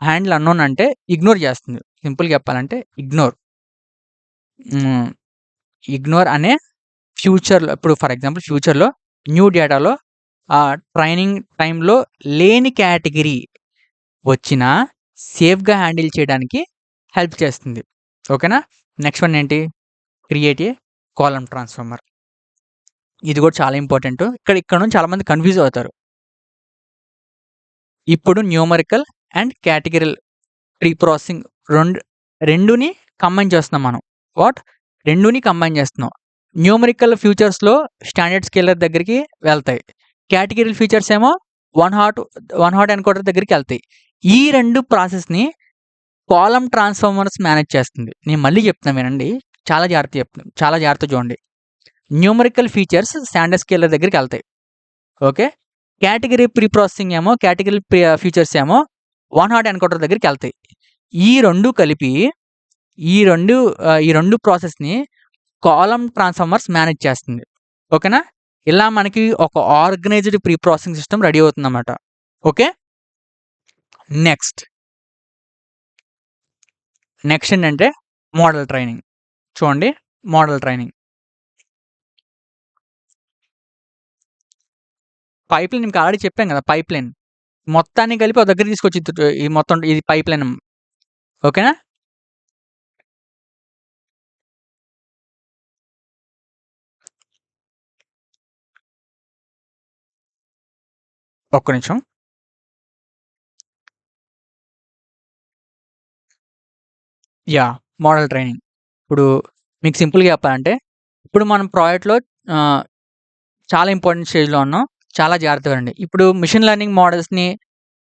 హ్యాండిల్ అన్నోన్ అంటే ఇగ్నోర్ చేస్తుంది. సింపుల్‌గా చెప్పాలంటే ఇగ్నోర్ అనే ఫ్యూచర్‌లో ఇప్పుడు ఫర్ ఎగ్జాంపుల్ ఫ్యూచర్‌లో న్యూ డేటాలో ట్రైనింగ్ టైమ్‌లో లేని కేటగిరీ వచ్చినా సేఫ్‌గా హ్యాండిల్ చేయడానికి హెల్ప్ చేస్తుంది. ఓకేనా? నెక్స్ట్ వన్ ఏంటి? Create a column transformer. ఇది కూడా చాలా ఇంపార్టెంటు. ఇక్కడ నుంచి చాలామంది కన్‌ఫ్యూజ్ అవుతారు. ఇప్పుడు numerical and categorical preprocessing రెండుని కంబైన్ చేస్తున్నాం మనం. వాట్? రెండుని కంబైన్ చేస్తున్నాం. న్యూమరికల్ ఫ్యూచర్స్‌లో స్టాండర్డ్ స్కేలర్ దగ్గరికి వెళ్తాయి. కేటగిరల్ ఫీచర్స్ ఏమో వన్ హాట్ ఎన్కోడర్ దగ్గరికెళ్తాయి. ఈ 2 ప్రాసెస్‌ని కాలమ్ ట్రాన్స్‌ఫార్మర్స్ మేనేజ్ చేస్తుంది. నేను మళ్ళీ చెప్తున్నా వినండి. చాలా జాగ్రత్తగా చెప్తున్నా. చాలా జాగ్రత్తగా చూడండి. న్యూమరికల్ ఫీచర్స్ స్టాండర్డ్ స్కేలర్ దగ్గరికెళ్తాయి. ఓకే. కేటగిరీ ప్రీ ప్రాసెసింగ్ ఏమో ఫీచర్స్ ఏమో వన్ హాట్ ఎన్కోడర్ దగ్గరికెళ్తాయి. ఈ 2 కలిపి ఈ 2 ప్రాసెస్‌ని కాలమ్ ట్రాన్స్‌ఫార్మర్స్ మేనేజ్ చేస్తుంది. ఓకేనా? ఇలా మనకి ఒక organised pre processing system ready అవుతుందన్నమాట. ఓకే. నెక్స్ట్ ఏంటంటే మోడల్ ట్రైనింగ్. చూడండి మోడల్ ట్రైనింగ్. పైప్‌లైన్ మీకు ఆల్రెడీ చెప్పాను కదా! పైప్‌లైన్. మొత్తాన్ని కలిపి ఒక దగ్గరికి తీసుకొచ్చి ఈ మొత్తం ఇది పైప్‌లైన్. ఓకేనా? ఒక్క నిమిషం. Model training. ఇప్పుడు మీకు సింపుల్‌గా చెప్పాలంటే, ఇప్పుడు మనం ప్రాజెక్ట్‌లో ఆహ్, చాలా ఇంపార్టెంట్ స్టేజ్‌లో ఉన్నాం. చాలా జాగ్రత్తగా వినండి. ఇప్పుడు మెషిన్ లెర్నింగ్ మోడల్స్‌ని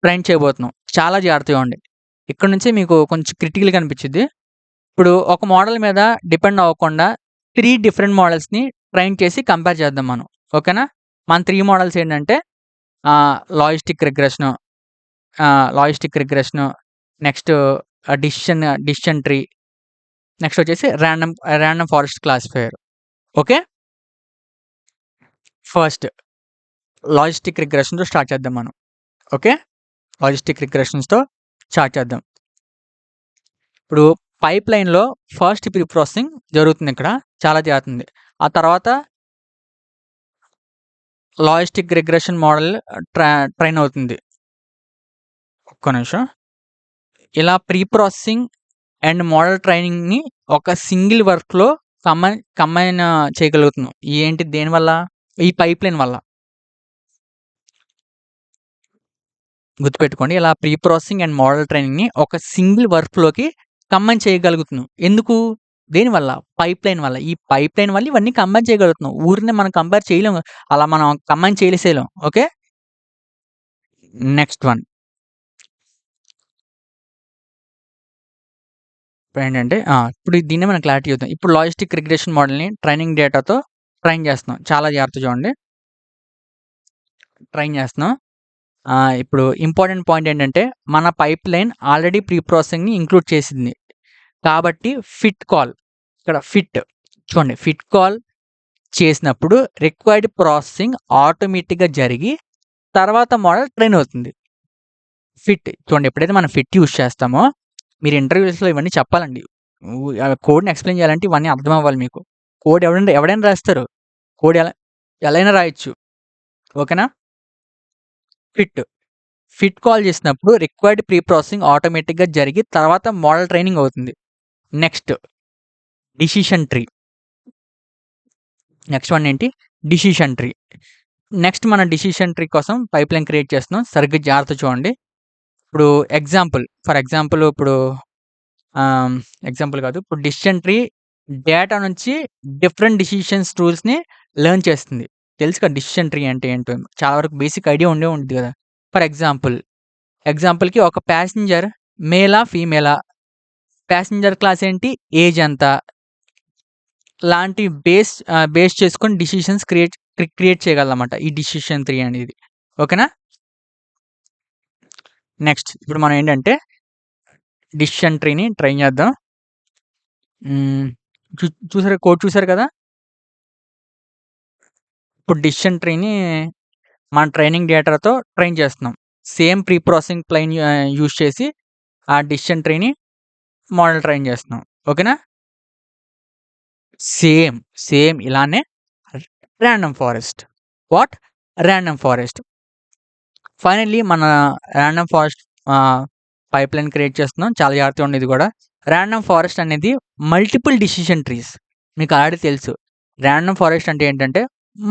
ట్రైన్ చేయబోతున్నాం. చాలా జాగ్రత్తగా ఉండండి. ఇక్కడ నుంచే మీకు కొంచెం క్రిటికల్‌గా అనిపించిద్ది. ఇప్పుడు ఒక మోడల్ మీద డిపెండ్ అవ్వకుండా 3 డిఫరెంట్ మోడల్స్‌ని ట్రైన్ చేసి కంపేర్ చేద్దాం మనం. ఓకేనా? మన 3 మోడల్స్ ఏంటంటే logistic regression, next decision tree, next వచ్చేసి random forest classifier. Okay. First logistic రిగ్రెషన్‌తో స్టార్ట్ చేద్దాం మనం. ఓకే. లాజిస్టిక్ రిగ్రెషన్స్‌తో స్టార్ట్ చేద్దాం. ఇప్పుడు పైప్‌లైన్‌లో ఫస్ట్ ప్రీ ప్రాసెసింగ్ జరుగుతుందిక్కడ. చాలా జరుగుతుంది. ఆ తర్వాత లాజిస్టిక్ రిగ్రెషన్ మోడల్ ట్రైన్ అవుతుంది. ఒక్క నిమిషం. ఇలా ప్రీ ప్రాసెసింగ్ అండ్ మోడల్ ట్రైనింగ్‌ని ఒక సింగిల్ వర్క్‌లో కంబైన్ చేయగలుగుతున్నాం. ఏంటి దేనివల్ల? ఈ పైప్‌లైన్ వల్ల. గుర్తుపెట్టుకోండి. ఇలా ప్రీ ప్రాసెసింగ్ అండ్ మోడల్ ట్రైనింగ్‌ని ఒక సింగిల్ వర్క్‌లోకి కంబైన్ చేయగలుగుతున్నాం. ఎందుకు? దేనివల్ల? పైప్‌లైన్ వల్ల. ఈ పైప్‌లైన్ వల్ల ఇవన్నీ కంబైన్ చేయగలుగుతున్నాం. ఊరినే మనం కంపేర్ చేయలేము. అలా మనం కంబైన్ చేయలేం. ఓకే. నెక్స్ట్ వన్ ఇప్పుడేంటంటే ఇప్పుడు దీన్నే మనం క్లారిటీ చూద్దాం. ఇప్పుడు లాజిస్టిక్ రిగ్రెషన్ మోడల్‌ని ట్రైనింగ్ డేటాతో ట్రైన్ చేస్తున్నాం. చాలా జాగ్రత్తగా చూడండి. ట్రైన్ చేస్తున్నాం. ఇప్పుడు ఇంపార్టెంట్ పాయింట్ ఏంటంటే, మన పైప్‌లైన్ ఆల్రెడీ ప్రీ ప్రాసెసింగ్‌ని ఇంక్లూడ్ చేసింది. కాబట్టి చూడండి ఫిట్ కాల్ చేసినప్పుడు రిక్వైర్డ్ ప్రాసెసింగ్ ఆటోమేటిక్‌గా జరిగి తర్వాత మోడల్ ట్రైన్ అవుతుంది. చూడండి ఎప్పుడైతే మనం ఫిట్ యూజ్ చేస్తామో, మీరు ఇంటర్వ్యూస్‌లో ఇవన్నీ చెప్పాలండి. కోడ్‌ని ఎక్స్‌ప్లెయిన్ చేయాలంటే ఇవన్నీ అర్థం అవ్వాలి మీకు. కోడ్ ఎవడైనా రాస్తారు. కోడ్ ఎలా అయినా రాయొచ్చు. ఓకేనా? ఫిట్. ఫిట్ కాల్ చేసినప్పుడు రిక్వైర్డ్ ప్రీ ప్రాసెసింగ్ ఆటోమేటిక్‌గా జరిగి తర్వాత మోడల్ ట్రైనింగ్ అవుతుంది. Next decision tree. Next one ఏంటి? Decision tree. నెక్స్ట్ మన డిసిషన్ ట్రీ కోసం పైప్‌లైన్ క్రియేట్ చేస్తున్నాం. సరిగ్గా జాగ్రత్తగా చూడండి. ఇప్పుడు ఫర్ ఎగ్జాంపుల్ ఇప్పుడు ఎగ్జాంపుల్ కాదు. ఇప్పుడు డిసిషన్ ట్రీ డేటా నుంచి డిఫరెంట్ డిసిషన్స్ రూల్స్‌ని లెర్న్ చేస్తుంది. తెలుసు కదా డిసిషన్ ట్రీ అంటే ఏంటో. చాలా వరకు బేసిక్ ఐడియా ఉండే ఉండిద్ది కదా! ఫర్ ఎగ్జాంపుల్‌కి ఒక ప్యాసింజర్ మేలా? ఫీమేలా? ప్యాసింజర్ క్లాస్ ఏంటి? ఏజ్ ఎంత? లాంటి బేస్ చేసుకొని డిసిషన్స్ క్రియేట్ చేయగలమన్నమాట. ఈ డిసిషన్ ట్రీ అనేది. ఓకేనా? నెక్స్ట్ ఇప్పుడు మనం ఏంటంటే డిసిషన్ ట్రీని ట్రైన్ చేద్దాం. హ్మ్. కోడ్ చూసారు కదా! ఇప్పుడు డిసిషన్ ట్రీని మన ట్రైనింగ్ డేటాతో ట్రైన్ చేస్తున్నాం. సేమ్ ప్రీ ప్రాసెసింగ్ యూజ్ చేసి ఆ డిసిషన్ ట్రీని మోడల్ ట్రైన్ చేస్తున్నాం. ఓకేనా? సేమ్ ఇలానే random forest. What? Random forest. Finally మన random forest pipeline create చేస్తున్నాం. చాలా జాగ్రత్తగా ఉండి ఇది కూడా. ర్యాండమ్ ఫారెస్ట్ అనేది మల్టిపుల్ డిసిషన్ ట్రీస్. మీకు ఆల్రెడీ తెలుసు. ర్యాండమ్ ఫారెస్ట్ అంటే ఏంటంటే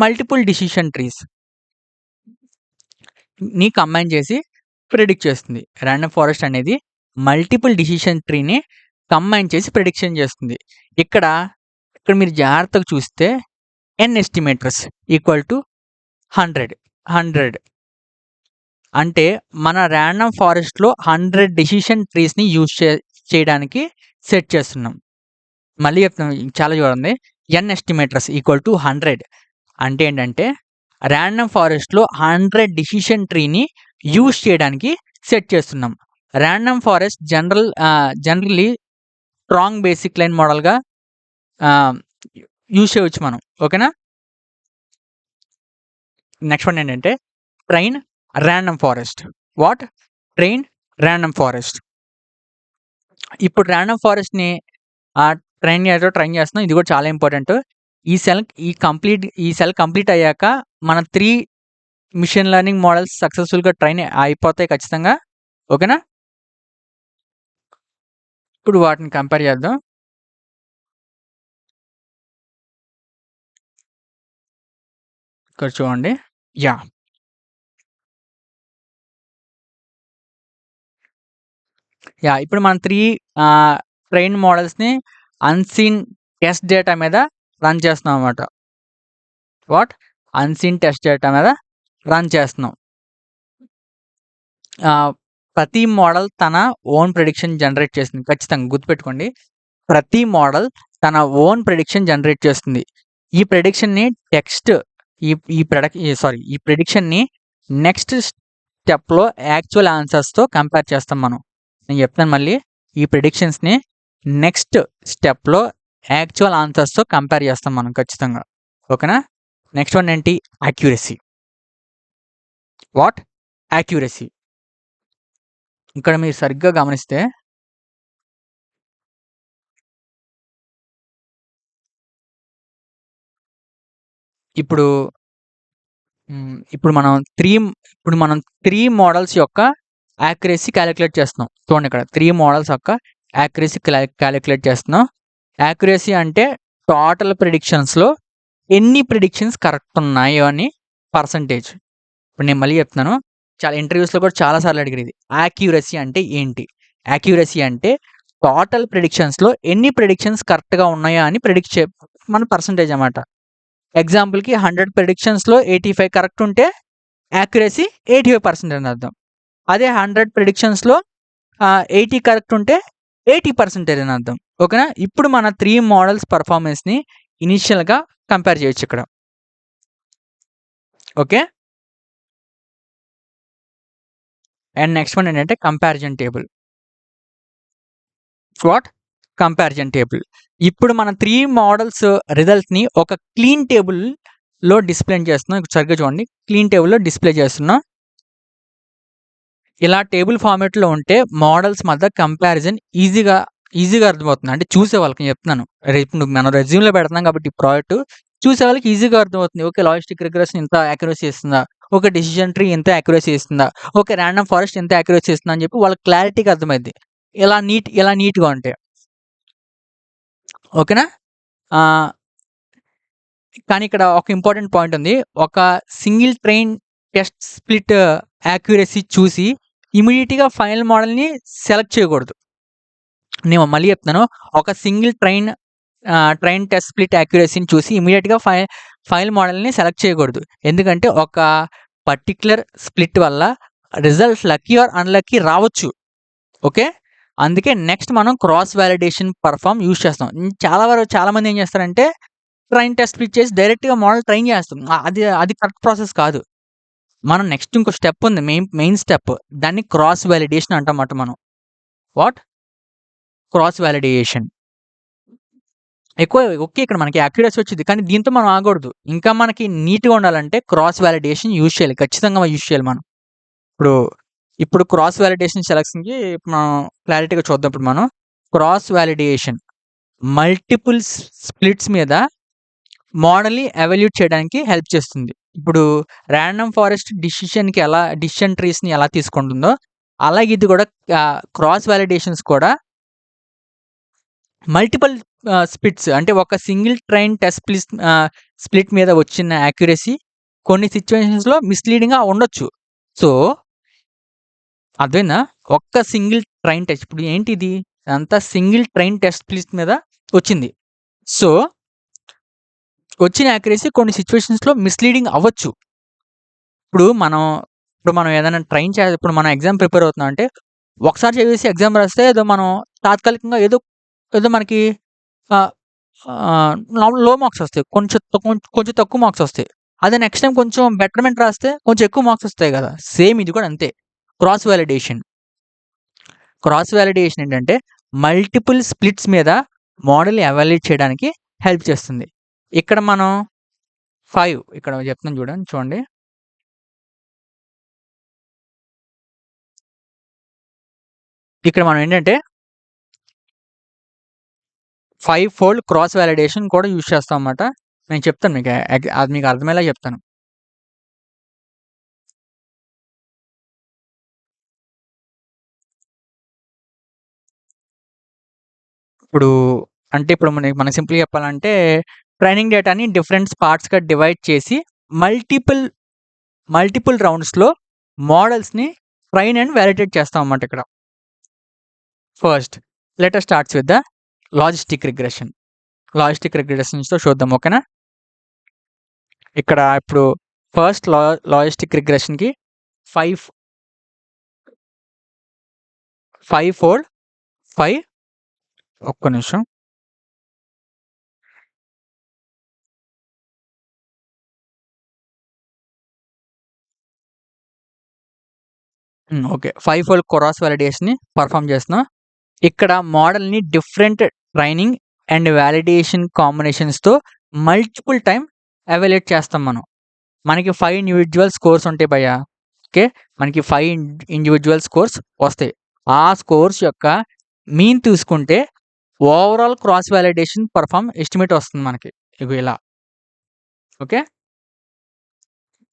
మల్టిపుల్ డిసిషన్ ట్రీస్ ని కంబైన్ చేసి ప్రిడిక్ట్ చేస్తుంది. ర్యాండమ్ ఫారెస్ట్ అనేది మల్టిపుల్ డిసిషన్ ట్రీని కంబైన్ చేసి ప్రిడిక్షన్ చేస్తుంది. ఇక్కడ మీరు జాగ్రత్తగా చూస్తే n ఎస్టిమేటర్స్ ఈక్వల్ టు 100 అంటే మన ర్యాండమ్ ఫారెస్ట్‌లో 100 డిసిషన్ ట్రీస్‌ని యూజ్ చేయడానికి సెట్ చేస్తున్నాం. మళ్ళీ చెప్తున్నాను, చాలా చూడండి. n ఎస్టిమేటర్స్ ఈక్వల్ టు 100 అంటే ఏంటంటే ర్యాండమ్ ఫారెస్ట్‌లో 100 డిసిషన్ ట్రీని యూజ్ చేయడానికి సెట్ చేస్తున్నాం. Random forest generally strong basic line మోడల్‌గా యూజ్ చేయవచ్చు మనం. ఓకేనా? నెక్స్ట్ వన్ ఏంటంటే train random forest. What? Train random forest. ఇప్పుడు ర్యాండమ్ ఫారెస్ట్‌ని ట్రైన్ చేస్తున్నాం. ఇది కూడా చాలా ఇంపార్టెంట్. ఈ సెల్ కంప్లీట్ అయ్యాక మన 3 మిషన్ లెర్నింగ్ మోడల్స్ సక్సెస్‌ఫుల్‌గా ట్రైన్ అయిపోతాయి ఖచ్చితంగా. ఓకేనా? ఇప్పుడు వాటిని కంపేర్ చేద్దాం. ఇక్కడ చూడండి. ఇప్పుడు మనం 3 ట్రైన్ మోడల్స్‌ని అన్‌సీన్ టెస్ట్ డేటా మీద రన్ చేస్తున్నాం అన్నమాట. వాట్? అన్‌సీన్ టెస్ట్ డేటా మీద రన్ చేస్తున్నాం. ప్రతి మోడల్ తన ఓన్ ప్రిడిక్షన్ జనరేట్ చేస్తుంది. ఖచ్చితంగా గుర్తుపెట్టుకోండి. ప్రతి మోడల్ తన ఓన్ ప్రిడిక్షన్ జనరేట్ చేస్తుంది. ఈ ప్రిడిక్షన్‌ని ఈ ప్రిడిక్షన్‌ని నెక్స్ట్ స్టెప్‌లో యాక్చువల్ ఆన్సర్స్‌తో కంపేర్ చేస్తాం మనం. నేను చెప్తాను మళ్ళీ. ఈ ప్రిడిక్షన్స్‌ని నెక్స్ట్ స్టెప్‌లో యాక్చువల్ ఆన్సర్స్‌తో కంపేర్ చేస్తాం మనం ఖచ్చితంగా. ఓకేనా? నెక్స్ట్ వన్ ఏంటి? యాక్యురసీ. వాట్? యాక్యురసీ. ఇక్కడ మీరు సరిగ్గా గమనిస్తే ఇప్పుడు మనం 3 మోడల్స్ యొక్క యాక్యురసీ క్యాలిక్యులేట్ చేస్తున్నాం. చూడండి, ఇక్కడ 3 మోడల్స్ యొక్క యాక్యురసీ క్యాలిక్యులేట్ చేస్తున్నాం. యాక్యురసీ అంటే టోటల్ ప్రిడిక్షన్స్‌లో ఎన్ని ప్రిడిక్షన్స్ కరెక్ట్ ఉన్నాయో అని పర్సంటేజ్. ఇప్పుడు నేను మళ్ళీ చెప్తున్నాను. చాలా ఇంటర్వ్యూస్‌లో కూడా చాలా సార్లు అడిగారు ఇది. యాక్యురసీ అంటే ఏంటి? యాక్యురసీ అంటే టోటల్ ప్రిడిక్షన్స్‌లో ఎన్ని ప్రిడిక్షన్స్ కరెక్ట్‌గా ఉన్నాయా అని ప్రిడిక్ట్ మన పర్సంటేజ్ అన్నమాట. ఎగ్జాంపుల్‌కి 100 ప్రిడిక్షన్స్‌లో 85 కరెక్ట్ ఉంటే యాక్యురసీ 85% అని అర్థం. అదే 100 ప్రిడిక్షన్స్‌లో 80 కరెక్ట్ ఉంటే 80% అని అర్థం. ఓకేనా? ఇప్పుడు మన 3 మోడల్స్ పర్ఫార్మెన్స్‌ని ఇనీషియల్‌గా కంపేర్ చేయొచ్చు ఇక్కడ. ఓకే? అండ్ నెక్స్ట్ వన్ ఏంటంటే comparison table. What? Comparison table. ఇప్పుడు మన 3 మోడల్స్ రిజల్ట్స్‌ని ఒక క్లీన్ టేబుల్‌లో డిస్‌ప్లే చేస్తున్నాం. ఇక్కడ సరిగ్గా చూడండి. క్లీన్ టేబుల్‌లో డిస్‌ప్లే చేస్తున్నాం. ఇలా టేబుల్ ఫార్మాట్‌లో ఉంటే మోడల్స్ మధ్య కంపారిజన్ ఈజీగా అర్థమవుతుంది. అంటే చూసే వాళ్ళకి చెప్తున్నాను. మనం రెజ్యూమ్‌లో పెడుతున్నాం కాబట్టి ఈ ప్రాజెక్ట్ చూసే వాళ్ళకి ఈజీగా అర్థమవుతుంది. ఓకే, లాజిస్టిక్ రిగ్రెషన్ ఇంత యాక్యురసీ ఇస్తుందా? ఓకే, డెసిషన్ ట్రీ ఇంత యాక్యురసీ ఇస్తుందా? ఓకే, ర్యాండమ్ ఫారెస్ట్ ఇంత యాక్యురసీ ఇస్తుందా అని చెప్పి వాళ్ళకి క్లారిటీగా అర్థమైద్ది. ఇలా నీట్‌గా ఉంటే. ఓకేనా? కానీ ఇక్కడ ఒక ఇంపార్టెంట్ పాయింట్ ఉంది. ఒక single train test split accuracy చూసి ఇమ్మీడియేట్‌గా ఫైనల్ మోడల్‌ని సెలెక్ట్ చేయకూడదు. నేను మళ్ళీ చెప్తున్నాను. ఒక సింగిల్ ట్రైన్ టెస్ట్ స్ప్లిట్ యాక్యురసీని చూసి ఇమ్మీడియేట్‌గా ఫైనల్ మోడల్‌ని సెలెక్ట్ చేయకూడదు. ఎందుకంటే ఒక పర్టిక్యులర్ స్ప్లిట్ వల్ల రిజల్ట్స్ లక్కీ ఆర్ అన్‌లక్కీ రావచ్చు. ఓకే? అందుకే నెక్స్ట్ మనం క్రాస్ వాలిడేషన్ యూజ్ చేస్తాం. చాలామంది ఏం చేస్తారంటే ట్రైన్ టెస్ట్ స్ప్లిట్ చేసి డైరెక్ట్‌గా మోడల్ ట్రైన్ చేస్తాం. అది కరెక్ట్ ప్రాసెస్ కాదు. మనం నెక్స్ట్ ఇంకో స్టెప్ ఉంది. Main step. దాన్ని క్రాస్ వాలిడేషన్ అంటామట మనం. వాట్? Cross validation. ఓకే, ఇక్కడ మనకి యాక్యురసీ వచ్చింది. కానీ దీంతో మనం ఆగకూడదు. ఇంకా మనకి నీట్‌గా ఉండాలంటే క్రాస్ వాలిడేషన్ యూజ్ చేయాలి. ఖచ్చితంగా యూజ్ చేయాలి మనం. ఇప్పుడు క్రాస్ వాలిడేషన్ సెలక్షన్‌కి మనం క్లారిటీగా చూద్దాం. ఇప్పుడు మనం క్రాస్ వాలిడేషన్ మల్టిపుల్ స్ప్లిట్స్ మీద మోడల్‌ని ఎవాల్యుయేట్ చేయడానికి హెల్ప్ చేస్తుంది. ఇప్పుడు ర్యాండమ్ ఫారెస్ట్ డిసిషన్ ట్రీస్‌ని ఎలా తీసుకుంటుందో అలాగే ఇది కూడా క్రాస్ వాలిడేషన్స్ కూడా మల్టిపుల్ స్ప్లిట్స్ అంటే ఒక సింగిల్ ట్రైన్ టెస్ట్ స్ప్లిట్ మీద వచ్చిన యాక్యురసీ కొన్ని సిచ్యువేషన్స్‌లో మిస్‌లీడింగ్‌గా ఉండొచ్చు. సో, అర్థమైందా? ఒక్క సింగిల్ ట్రైన్ టెస్ట్ ఇప్పుడు ఏంటిది? అంతా సింగిల్ ట్రైన్ టెస్ట్ స్ప్లిట్ మీద వచ్చింది. సో, వచ్చిన యాక్యురసీ కొన్ని సిచ్యువేషన్స్‌లో మిస్‌లీడింగ్ అవ్వచ్చు. ఇప్పుడు మనం ఏదైనా ఇప్పుడు మనం ఎగ్జామ్ ప్రిపేర్ అవుతున్నాం అంటే, ఒకసారి చదివేసి ఎగ్జామ్ రాస్తే ఏదో మనం తాత్కాలికంగా ఏదో మనకి ఆహ్, లో మార్క్స్ వస్తాయి. కొంచెం తక్కువ మార్క్స్ వస్తాయి. అదే నెక్స్ట్ టైమ్ కొంచెం బెటర్‌మెంట్ రాస్తే కొంచెం ఎక్కువ మార్క్స్ వస్తాయి గదా! సేమ్ ఇది కూడా అంతే. Cross validation. క్రాస్ వాలిడేషన్ ఏంటంటే మల్టిపుల్ స్ప్లిట్స్ మీద మోడల్‌ని ఎవాల్యుయేట్ చేయడానికి హెల్ప్ చేస్తుంది. ఇక్కడ మనం 5 ఇక్కడ చెప్తున్నాను చూడండి. ఇక్కడ మనం ఏంటంటే 5 ఫోల్డ్ క్రాస్ వాలిడేషన్ కూడా యూజ్ చేస్తాం అన్నమాట. నేను చెప్తాను మీకు అది మీకు అర్థమయ్యేలా చెప్తాను. ఇప్పుడు ఇప్పుడు మనం సింపుల్‌గా చెప్పాలంటే ట్రైనింగ్ డేటాని డిఫరెంట్ పార్ట్స్‌గా డివైడ్ చేసి మల్టిపుల్ రౌండ్స్‌లో మోడల్స్‌ని ట్రైన్ అండ్ వాలిడేట్ చేస్తాం అన్నమాట ఇక్కడ. First let us starts with the logistic regression. Logistic రిగ్రెషన్స్‌తో చూద్దాం. ఓకేనా? ఇక్కడ ఇప్పుడు ఫస్ట్ లాజిస్టిక్ రిగ్రెషన్‌కి 5 ఫోల్డ్ 5 ఒక్క నిమిషం. ఓకే. 5 ఫోల్డ్ క్రాస్ వాలిడేషన్‌ని పర్ఫార్మ్ చేస్తున్నాం. ఇక్కడ మోడల్‌ని డిఫరెంట్ ట్రైనింగ్ అండ్ వాలిడేషన్ కాంబినేషన్స్‌తో మల్టిపుల్ టైమ్ ఎవాల్యుయేట్ చేస్తాం మనం. మనకి 5 ఇండివిడ్యువల్ స్కోర్స్ ఉంటాయి భయ్యా. ఓకే. మనకి 5 ఇండివిడ్యువల్ స్కోర్స్ వస్తాయి. ఆ స్కోర్స్ యొక్క మీన్ తీసుకుంటే ఓవరాల్ క్రాస్ వాలిడేషన్ ఎస్టిమేట్ వస్తుంది మనకి. ఇగో ఇలా. ఓకే.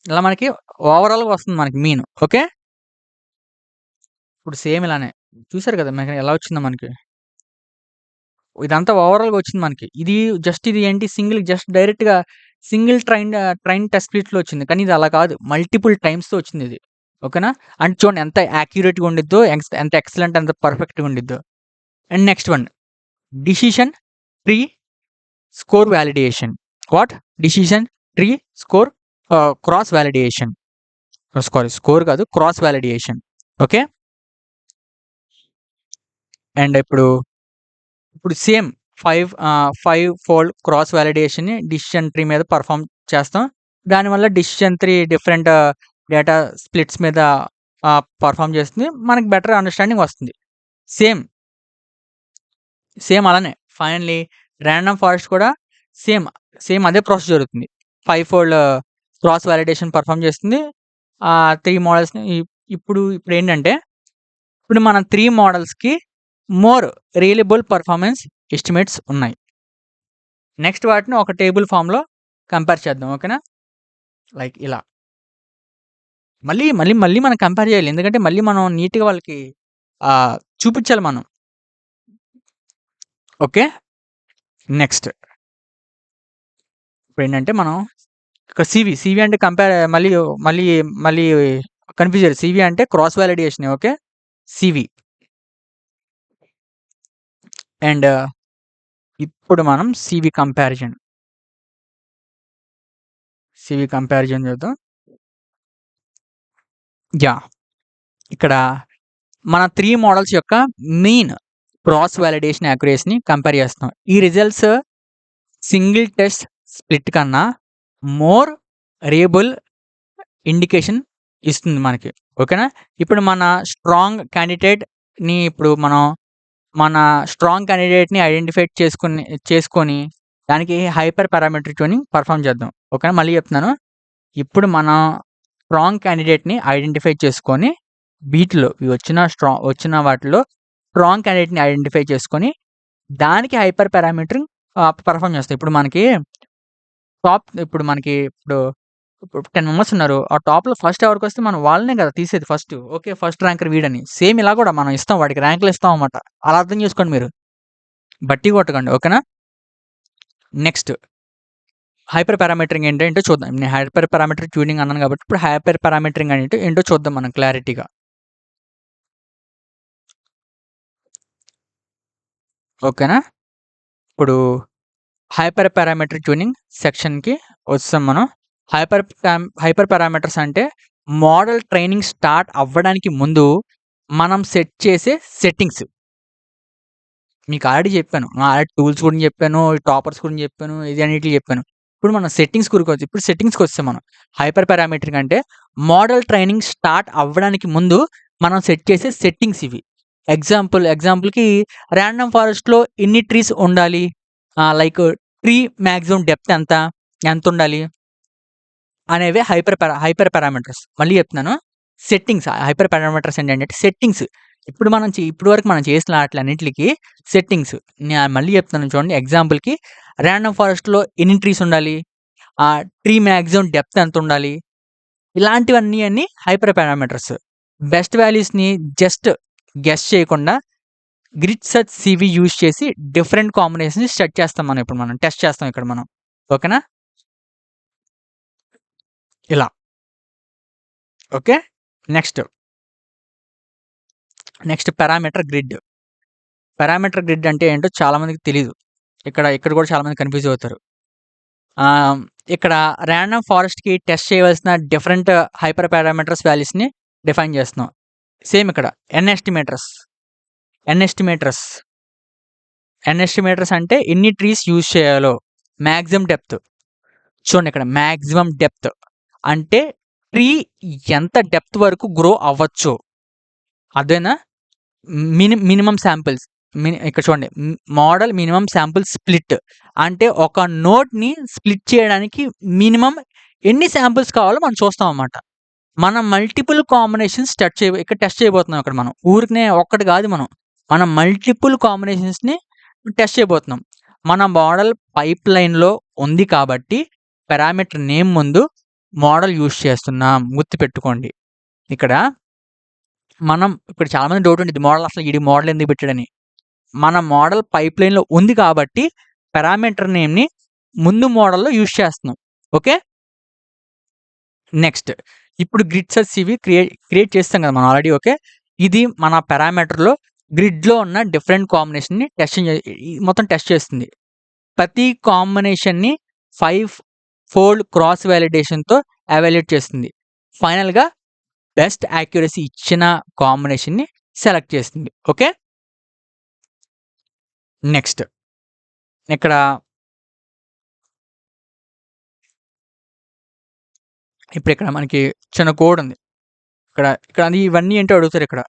ఇలా మనకి ఓవరాల్‌గా వస్తుంది మనకి మీన్. ఓకే. ఇప్పుడు సేమ్ ఇలానే. చూసారు కదా! మనకి ఎలా వచ్చిందో మనకి. ఇదంతా ఓవరాల్‌గా వచ్చింది మనకి. ఇది ఏంటి డైరెక్ట్‌గా ట్రైన్ టెస్ట్ స్ప్లిట్‌లో వచ్చింది. కానీ ఇది అలా కాదు. మల్టిపుల్ టైమ్స్‌తో వచ్చిందిది. ఓకేనా? అంటే చూడండి ఎంత యాక్యురేట్‌గా ఉండిద్దో, ఎంత ఎక్సలెంట్ ఎంత పర్ఫెక్ట్‌గా ఉండిద్దో. And next one decision tree score validation. What? Decision tree score cross validation. Score కాదు క్రాస్ వాలిడేషన్. ఓకే. అండ్ ఇప్పుడు సేమ్ 5 ఫోల్డ్ క్రాస్ వాలిడేషన్‌ని డిసిషన్ ట్రీ మీద పర్ఫార్మ్ చేస్తాం. దానివల్ల decision tree different data splits మీద పర్ఫార్మ్ చేస్తుంది. మనకి బెటర్ అండర్‌స్టాండింగ్ వస్తుంది. సేమ్ అలానే ఫైనల్లీ రాండమ్ ఫారెస్ట్ కూడా సేమ్ అదే ప్రాసెస్ జరుగుతుంది. 5 ఫోల్డ్ క్రాస్ వాలిడేషన్ పర్ఫార్మ్ చేస్తుంది. 3 మోడల్స్‌ని ఇప్పుడేంటంటే ఇప్పుడు మనం 3 మోడల్స్‌కి మోర్ రియలబుల్ పెర్ఫార్మెన్స్ ఎస్టిమేట్స్ ఉన్నాయి. నెక్స్ట్ వాటిని ఒక టేబుల్ ఫార్మ్‌లో కంపేర్ చేద్దాం. ఓకేనా? లైక్ ఇలా. మళ్ళీ మనం కంపేర్ చేయాలి. ఎందుకంటే మళ్ళీ మనం నీట్‌గా వాళ్ళకి చూపించాలి మనం. ఓకే. నెక్స్ట్ ఇప్పుడేంటంటే మనం ఇక్కడ సీవీ అంటే మళ్ళీ కన్‌ఫ్యూజ్ అయ్యారు. సీవీ అంటే cross validation. Okay. CV. And ఇప్పుడు మనం సీవీ కంపారిజన్ చూద్దాం. యాహ్! ఇక్కడ మన 3 మోడల్స్ యొక్క మీన్ క్రాస్ వాలిడేషన్ యాక్యురసీని కంపేర్ చేస్తున్నాం. ఈ రిజల్ట్స్ సింగిల్ టెస్ట్ స్ప్లిట్ కన్నా మోర్ రియబుల్ ఇండికేషన్ ఇస్తుంది మనకి. ఓకేనా? ఇప్పుడు మన స్ట్రాంగ్ క్యాండిడేట్‌ని ఐడెంటిఫై చేసుకొని దానికి హైపర్ పారామెట్రిక్ ట్యూనింగ్ పర్ఫార్మ్ చేద్దాం. ఓకేనా? మళ్ళీ చెప్తున్నాను. ఇప్పుడు మన స్ట్రాంగ్ క్యాండిడేట్‌ని ఐడెంటిఫై చేసుకొని వచ్చిన వాటిలో స్ట్రాంగ్ క్యాండిడేట్‌ని ఐడెంటిఫై చేసుకొని దానికి హైపర్ పారామెట్రిక్ పర్ఫార్మ్ చేస్తాం. ఇప్పుడు ఇప్పుడు 10 మెంబర్స్ ఉన్నారు. ఆ టాప్‌లో ఫస్ట్ ఎవరికొస్తే మనం వాళ్ళనే కదా తీసేది ఫస్ట్. ఓకే. ఫస్ట్ ర్యాంకర్ వీడని. సేమ్ ఇలా కూడా మనం ఇస్తాం. వాడికి ర్యాంకులు ఇస్తాం అన్నమాట. అలా అర్థం చేసుకోండి మీరు. బట్టి కొట్టకండి. ఓకేనా? నెక్స్ట్ హైపర్ పారామీటరింగ్ ఏంటంటే చూద్దాం. నేను హైపర్ పారామీటర్ ట్యూనింగ్ అన్నాను కాబట్టి ఇప్పుడు హైపర్ పారామీటరింగ్ అంటే ఏంటో చూద్దాం మనం క్లారిటీగా. ఓకేనా? ఇప్పుడు హైపర్ పారామీటర్ ట్యూనింగ్ సెక్షన్‌కి వస్తాం మనం. హైపర్ పారామీటర్స్ అంటే మోడల్ ట్రైనింగ్ స్టార్ట్ అవ్వడానికి ముందు మనం సెట్ చేసే సెట్టింగ్స్. మీకు ఆల్రెడీ చెప్పాను. ఆల్రెడీ టూల్స్ గురించి చెప్పాను, టాపర్స్ గురించి చెప్పాను, ఇది అన్నిటికి చెప్పాను. ఇప్పుడు మనం సెట్టింగ్స్ గురికొచ్చి ఇప్పుడు సెట్టింగ్స్‌కొస్తే మనం హైపర్ పారామీటరింగ్ అంటే మోడల్ ట్రైనింగ్ స్టార్ట్ అవ్వడానికి ముందు మనం సెట్ చేసే సెట్టింగ్స్ ఇవి. ఎగ్జాంపుల్‌కి రాండమ్ ఫారెస్ట్‌లో ఎన్ని ట్రీస్ ఉండాలి? లైక్ ట్రీ మాక్సిమం డెప్త్ ఎంత? ఎంతుండాలి? అనేవే హైపర్ పారామీటర్స్. మళ్ళీ చెప్తున్నాను. సెట్టింగ్స్ హైపర్ పారామీటర్స్ ఏంటంటే సెట్టింగ్స్. ఇప్పటి వరకు మనం చేసిన ఆటిలన్నిట్లికి సెట్టింగ్స్. మళ్ళీ చెప్తున్నాను చూడండి. ఎగ్జాంపుల్‌కి రాండమ్ ఫారెస్ట్‌లో ఎన్ని ట్రీస్ ఉండాలి? ట్రీ మాక్సిమం డెప్త్ ఎంతుండాలి? ఇలాంటివన్నీ హైపర్ పారామీటర్స్. బెస్ట్ వాల్యూస్‌ని జస్ట్ గెస్ చేయకుండా గ్రిడ్ సెర్చ్ సీవీ యూజ్ చేసి డిఫరెంట్ కాంబినేషన్స్ సెట్ చేస్తాం మనం టెస్ట్ చేస్తాం ఇక్కడ మనం. ఓకేనా? ఇలా. Okay. Next parameter grid. Parameter grid అంటే ఏంటో చాలా మందికి తెలీదు. ఇక్కడ కూడా చాలా మంది కన్‌ఫ్యూజ్ అవుతారు. ఆహ్, ఇక్కడ రాండమ్ ఫారెస్ట్‌కి టెస్ట్ చేయవలసిన డిఫరెంట్ హైపర్ పారామీటర్స్ వాల్యూస్‌ని డిఫైన్ చేస్తున్నాం. సేమ్ ఇక్కడ ఎన్ఎస్టిమేటర్స్. ఎన్ఎస్టిమేటర్స్. ఎన్ఎస్టిమేటర్స్ అంటే ఎన్ని ట్రీస్ యూజ్ చేయాలో. Maximum depth. చూడండి ఇక్కడ మాక్సిమం డెప్త్. అంటే ట్రీ ఎంత డెప్త్ వరకు గ్రో అవ్వచ్చు. అర్థమైందా? Minimum samples. ఇక్కడ చూడండి. Model minimum sample split. అంటే ఒక నోడ్‌ని స్ప్లిట్ చేయడానికి మినిమమ్ ఎన్ని శాంపిల్స్ కావాలో మనం చూస్తాం అన్నమాట. మనం మల్టిపుల్ కాంబినేషన్స్ ఇక్కడ టెస్ట్ చేయబోతున్నాం ఇక్కడ మనం. ఊరికనే ఒక్కటి కాదు మనం. మనం మల్టిపుల్ కాంబినేషన్స్‌ని టెస్ట్ చేయబోతున్నాం. మన మోడల్ పైప్‌లైన్‌లో ఉంది కాబట్టి పారామీటర్ నేమ్ ముందు మోడల్ యూజ్ చేస్తున్నాం. గుర్తుపెట్టుకోండి. ఇక్కడ ఇప్పుడు చాలా మంది డౌట్ ఉండిద్ది. ఈడి మోడల్ ఎందుకు పెట్టాడని. మన మోడల్ పైప్‌లైన్‌లో ఉంది కాబట్టి పారామీటర్ నేమ్‌ని ముందు మోడల్‌లో యూజ్ చేస్తున్నాం. ఓకే. నెక్స్ట్ ఇప్పుడు గ్రిడ్ సెర్చ్ సీవీ క్రియేట్ చేస్తాం కదా మనం ఆల్రెడీ. ఓకే. ఇది మన పారామీటర్‌లో గ్రిడ్‌లో ఉన్న డిఫరెంట్ కాంబినేషన్‌ని మొత్తం టెస్ట్ చేస్తుంది. ప్రతి కాంబినేషన్‌ని 5 ఫోల్డ్ క్రాస్ వాలిడేషన్‌తో ఎవాల్యుయేట్ చేస్తుంది. ఫైనల్‌గా బెస్ట్ యాక్యురసీ ఇచ్చిన కాంబినేషన్‌ని సెలెక్ట్ చేస్తుంది. ఓకే. నెక్స్ట్ ఇక్కడ మనకి చిన్న కోడ్ ఉంది. ఇక్కడ ఇవన్నీ ఏంటో అడుగుతారు ఇక్కడ.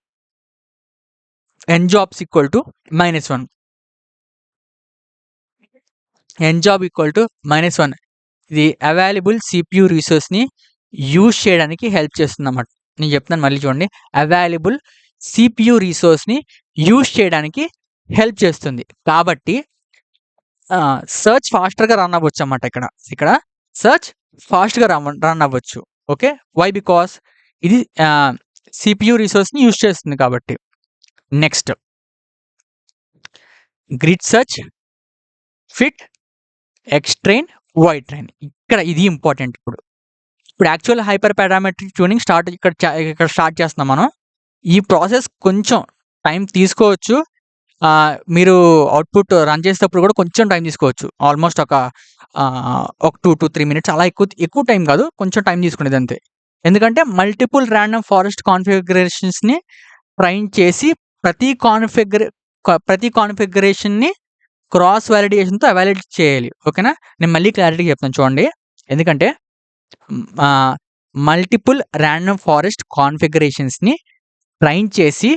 nJobs equal to -1. nJob equal to -1. ఇది అవైలబుల్ CPU రిసోర్స్‌ని యూజ్ చేయడానికి హెల్ప్ చేస్తుందన్నమాట. నేను చెప్తున్నాను మళ్ళీ చూడండి. అవైలబుల్ CPU రిసోర్స్‌ని యూజ్ చేయడానికి హెల్ప్ చేస్తుంది. కాబట్టి సెర్చ్ ఫాస్టర్‌గా రన్ అవ్వచ్చు అన్నమాట ఇక్కడ సెర్చ్ ఫాస్ట్‌గా రన్ అవ్వచ్చు. ఓకే. వై? బికాస్ ఇది CPU రిసోర్స్‌ని యూజ్ చేస్తుంది కాబట్టి. Next grid search, fit, X train, Y train. ఇది ఇంపార్టెంట్ ఇప్పుడు. యాక్చువల్ హైపర్ పారామెట్రిక్ ట్యూనింగ్ ఇక్కడ స్టార్ట్ చేస్తున్నాం మనం. ఈ ప్రాసెస్ కొంచెం టైం తీసుకోవచ్చు. మీరు అవుట్‌పుట్ రన్ చేసేటప్పుడు కూడా కొంచెం టైం తీసుకోవచ్చు. ఆల్మోస్ట్ ఒక 2 to 3 మినిట్స్ అలా ఎక్కువ టైం కాదు. కొంచెం టైం తీసుకునేది అంతే. ఎందుకంటే మల్టిపుల్ రాండమ్ ఫారెస్ట్ కాన్ఫిగరేషన్స్‌ని ట్రైన్ చేసి ప్రతి కాన్ఫిగరేషన్‌ని క్రాస్ వాలిడేషన్‌తో ఎవాల్యుయేట్ చేయాలి. ఓకేనా? నేను మళ్ళీ క్లారిటీగా చెప్తాను చూడండి. ఎందుకంటే మల్టిపుల్ రాండమ్ ఫారెస్ట్ కాన్ఫిగరేషన్స్‌ని ట్రైన్ చేసి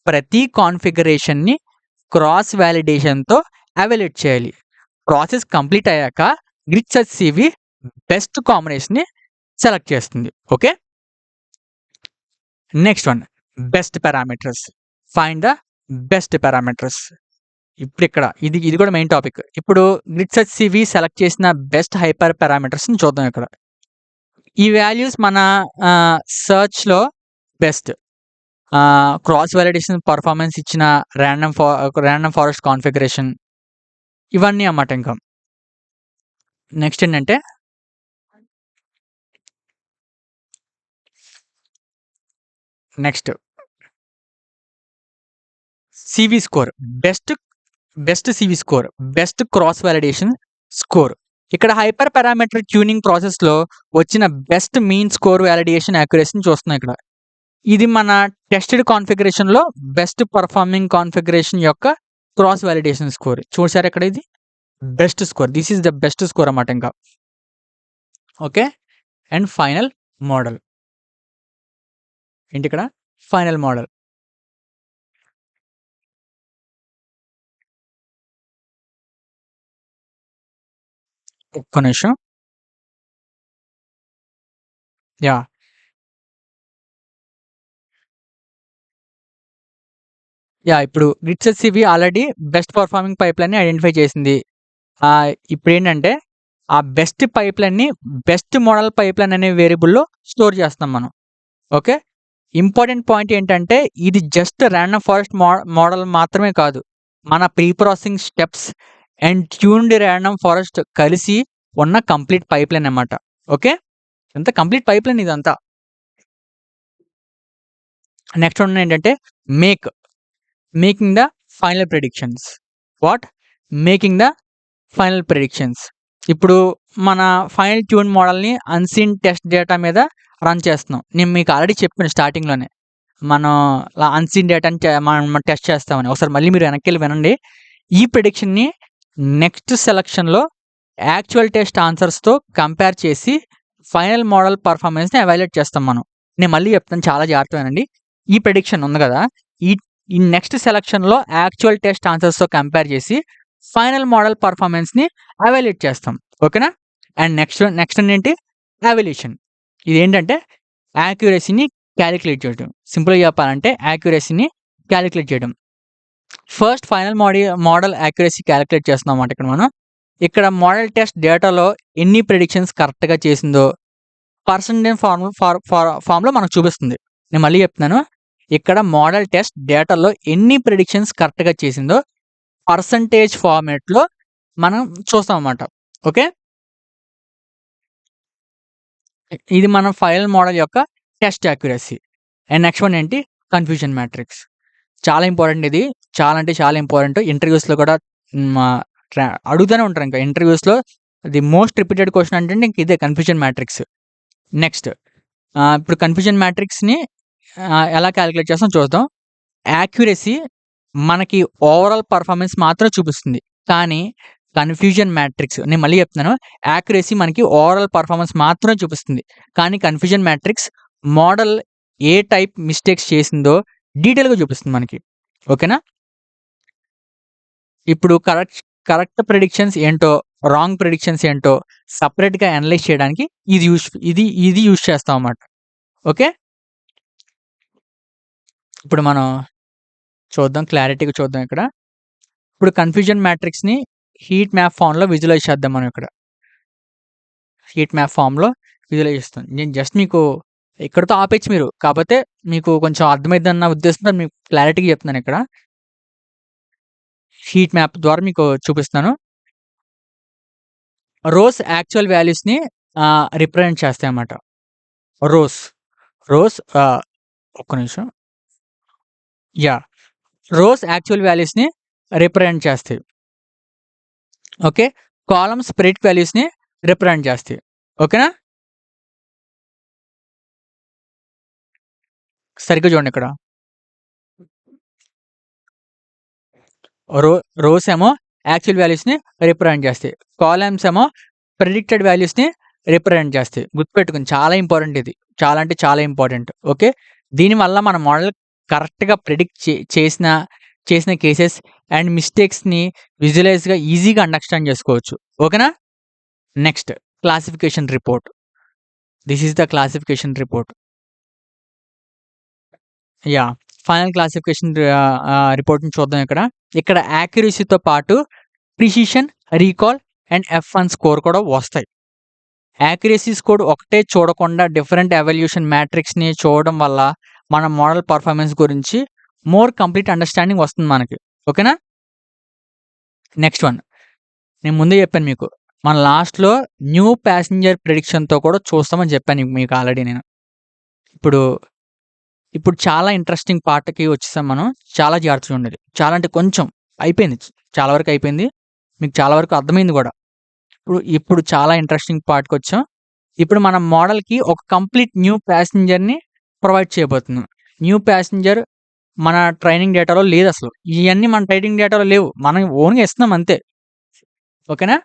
ప్రతి కాన్ఫిగరేషన్‌ని క్రాస్ వాలిడేషన్‌తో ఎవాల్యుయేట్ చేయాలి. ప్రాసెస్ కంప్లీట్ అయ్యాక గ్రిడ్ సెర్చ్ సీవీ బెస్ట్ కాంబినేషన్‌ని సెలెక్ట్ చేస్తుంది. Okay. Next one best parameters. Find the best parameters. ఇది కూడా మెయిన్ టాపిక్. ఇప్పుడు గ్రిడ్ సెర్చ్ సీవీ సెలెక్ట్ చేసిన బెస్ట్ హైపర్ పారామీటర్స్‌ని చూద్దాం ఇక్కడ. ఈ వాల్యూస్ మన సెర్చ్‌లో బెస్ట్ క్రాస్ వాలిడేషన్ పర్ఫార్మెన్స్ ఇచ్చిన ర్యాండమ్ ఫారెస్ట్ కాన్ఫిగరేషన్ ఇవన్నీ అన్నమాట ఇంకా. నెక్స్ట్ ఏంటంటే next CV score. Best CV score. Best cross validation score. ఇక్కడ హైపర్ పారామెట్రిక్ ట్యూనింగ్ ప్రాసెస్‌లో వచ్చిన బెస్ట్ మీన్ స్కోర్ వాలిడేషన్ యాక్యురసీని చూస్తున్నాం ఇక్కడ. ఇది మన టెస్టెడ్ కాన్ఫిగరేషన్‌లో బెస్ట్ పర్ఫార్మింగ్ కాన్ఫిగరేషన్ యొక్క క్రాస్ వాలిడేషన్ స్కోర్. చూసారా ఇక్కడ ఇది best score. This is the best score అన్నమాట ఇంకా. ఓకే. And final model. ఏంటి ఇక్కడ ఫైనల్ మోడల్. ఒక్క నిమిషం. యాహ్! ఇప్పుడు grid search CV already best performing పైప్‌లైన్‌ని ఐడెంటిఫై చేసింది. ఇప్పుడేంటంటే ఆ బెస్ట్ పైప్‌లైన్‌ని బెస్ట్ మోడల్ పైప్‌లైన్ అనే వేరియబుల్‌లో స్టోర్ చేస్తాం మనం. ఓకే. ఇంపార్టెంట్ పాయింట్ ఏంటంటే ఇది జస్ట్ ర్యాండమ్ ఫారెస్ట్ మోడల్ మాత్రమే కాదు. మన pre processing steps and tuned random forest కలిసి ఉన్న కంప్లీట్ పైప్‌లైన్ అన్నమాట. ఓకే. ఇంత కంప్లీట్ పైప్‌లైన్ ఇదంతా. నెక్స్ట్ వన్ ఏంటంటే making the final predictions. What? Making the final predictions. ఇప్పుడు మన ఫైనల్ ట్యూన్ మోడల్‌ని అన్‌సీన్ టెస్ట్ డేటా మీద రన్ చేస్తున్నాం. నేను మీకు ఆల్రెడీ చెప్పాను స్టార్టింగ్‌లోనే. మనం అన్‌సీన్ డేటాని మనం టెస్ట్ చేస్తామని. ఒకసారి మళ్ళీ మీరు వెనక్కెళ్ళి వినండి. ఈ ప్రిడిక్షన్‌ని నెక్స్ట్ సెలక్షన్‌లో యాక్చువల్ టెస్ట్ ఆన్సర్స్‌తో కంపేర్ చేసి ఫైనల్ మోడల్ పర్ఫార్మెన్స్‌ని ఎవాల్యుయేట్ చేస్తాం మనం. నేను మళ్ళీ చెప్తాను చాలా జాగ్రత్తగా వినండి. ఈ ప్రిడిక్షన్ ఉంది కదా! ఈ ఈ నెక్స్ట్ సెలక్షన్‌లో యాక్చువల్ టెస్ట్ ఆన్సర్స్‌తో కంపేర్ చేసి ఫైనల్ మోడల్ పర్ఫార్మెన్స్‌ని ఎవాల్యుయేట్ చేస్తాం. ఓకేనా? అండ్ నెక్స్ట్ ఏంటి? ఎవాల్యుయేషన్. ఇదేంటంటే యాక్యురసీని కాలిక్యులేట్ చేయడం. సింపుల్‌గా చెప్పాలంటే యాక్యురసీని కాలిక్యులేట్ చేయడం. First final model accuracy calculate చేస్తున్నాం అన్నమాట ఇక్కడ మనం. ఇక్కడ మోడల్ టెస్ట్ డేటాలో ఎన్ని ప్రిడిక్షన్స్ కరెక్ట్‌గా చేసిందో పర్సెంటేజ్ ఫార్మ్‌లో మనకు చూపిస్తుంది. నేను మళ్ళీ చెప్తున్నాను. ఇక్కడ మోడల్ టెస్ట్ డేటాలో ఎన్ని ప్రిడిక్షన్స్ కరెక్ట్‌గా చేసిందో పర్సెంటేజ్ ఫార్మాట్‌లో మనం చూస్తాం అన్నమాట. ఓకే. ఇది మన ఫైనల్ మోడల్ యొక్క test accuracy. And next one ఏంటి? Confusion matrix. చాలా ఇంపార్టెంట్ ఇది. చాలా అంటే చాలా ఇంపార్టెంట్. ఇంటర్వ్యూస్‌లో కూడా హ్మ్. అడుగుతూనే ఉంటారు ఇంకా ఇంటర్వ్యూస్‌లో ది మోస్ట్ రిపీటెడ్ క్వెషన్ అంటే ఇంక ఇదే కన్‌ఫ్యూజన్ మ్యాట్రిక్స్. నెక్స్ట్ ఇప్పుడు కన్‌ఫ్యూజన్ మ్యాట్రిక్స్‌ని ఎలా కాలిక్యులేట్ చేస్తామో చూద్దాం. యాక్యురసీ మనకి ఓవరాల్ పర్ఫార్మెన్స్ మాత్రమే చూపిస్తుంది. కానీ కన్‌ఫ్యూజన్ మ్యాట్రిక్స్ నేను మళ్ళీ చెప్తున్నాను. యాక్యురసీ మనకి ఓవరాల్ పర్ఫార్మెన్స్ మాత్రమే చూపిస్తుంది. కానీ కన్‌ఫ్యూజన్ మ్యాట్రిక్స్ మోడల్ ఏ టైప్ మిస్టేక్స్ చేసిందో డీటెయిల్‌గా చూపిస్తుంది మనకి. ఓకేనా? ఇప్పుడు కరెక్ట్ ప్రిడిక్షన్స్ ఏంటో, రాంగ్ ప్రిడిక్షన్స్ ఏంటో సెపరేట్‌గా అనలైజ్ చేయడానికి ఇది యూజ్ చేస్తాం అన్నమాట. ఓకే. ఇప్పుడు మనం చూద్దాం క్లారిటీగా చూద్దాం ఇక్కడ. ఇప్పుడు కన్‌ఫ్యూజన్ మ్యాట్రిక్స్‌ని హీట్ మ్యాప్ ఫార్మ్‌లో విజువలైజ్ చేద్దాం మనం ఇక్కడ. హీట్ మ్యాప్ ఫార్మ్‌లో విజువలైజ్ చేస్తాం. నేను జస్ట్ మీకు ఇక్కడితో ఆపేయచ్చు మీరు. కాపోతే మీకు కొంచెం అర్థమైద్దన్న ఉద్దేశంతో మీకు క్లారిటీగా చెప్తున్నాను ఇక్కడ. హీట్ మ్యాప్ ద్వారా మీకు చూపిస్తున్నాను. రోస్ యాక్చువల్ వాల్యూస్‌ని రిప్రజెంట్ చేస్తాయన్నమాట. రోస్ ఒక్క నిమిషం. రోస్ యాక్చువల్ వాల్యూస్‌ని రిప్రజెంట్ చేస్తాయి. ఓకే. కాలమ్స్ ప్రిడిక్ట్ వాల్యూస్‌ని రిప్రజెంట్ చేస్తాయి. ఓకేనా? సరిగ్గా చూడండి ఇక్కడ. రోస్ ఏమో యాక్చువల్ వాల్యూస్‌ని రిప్రజెంట్ చేస్తాయి. కాలమ్స్ ఏమో ప్రిడిక్టెడ్ వాల్యూస్‌ని రిప్రజెంట్ చేస్తాయి. గుర్తుపెట్టుకోండి చాలా ఇంపార్టెంట్ ఇది. చాలా అంటే చాలా ఇంపార్టెంట్. ఓకే. దీనివల్ల మన మోడల్ కరెక్ట్‌గా ప్రిడిక్ట్ చేసిన కేసెస్ అండ్ మిస్టేక్స్‌ని విజువలైజ్‌గా ఈజీగా అండర్‌స్టాండ్ చేసుకోవచ్చు. ఓకేనా? Next classification report. This is the classification report. Final classification రిపోర్ట్‌ని చూద్దాం ఇక్కడ. ఇక్కడ యాక్యురసీతో పాటు precision, recall and F1 score కూడా వస్తాయి. యాక్యురసీ స్కోర్ ఒకటే చూడకుండా డిఫరెంట్ ఎవాల్యుయేషన్ మ్యాట్రిక్స్‌ని చూడడం వల్ల మన మోడల్ పర్ఫార్మెన్స్ గురించి మోర్ కంప్లీట్ అండర్‌స్టాండింగ్ వస్తుంది మనకి. ఓకేనా? Next one. నేను ముందే చెప్పాను మీకు. మన లాస్ట్‌లో న్యూ ప్యాసింజర్ ప్రిడిక్షన్‌తో కూడా చూస్తామని చెప్పాను మీకు ఆల్రెడీ నేను. ఇప్పుడు చాలా ఇంట్రెస్టింగ్ పార్ట్‌కి వచ్చేసాం మనం. చాలా జాగ్రత్తగా ఉండాలి. చాలా అంటే కొంచెం అయిపోయింది. చాలా వరకు అయిపోయింది. మీకు చాలా వరకు అర్థమైంది గూడా. ఇప్పుడు చాలా ఇంట్రెస్టింగ్ పార్ట్‌కొచ్చాం. ఇప్పుడు మన మోడల్‌కి ఒక కంప్లీట్ న్యూ ప్యాసింజర్‌ని ప్రొవైడ్ చేయబోతున్నాం. న్యూ ప్యాసింజర్ మన ట్రైనింగ్ డేటాలో లేదసలు. ఇయన్నీ మన ట్రైనింగ్ డేటాలో లేవు. మనం ఓన్‌గా ఇస్తున్నాం అంతే. ఓకేనా?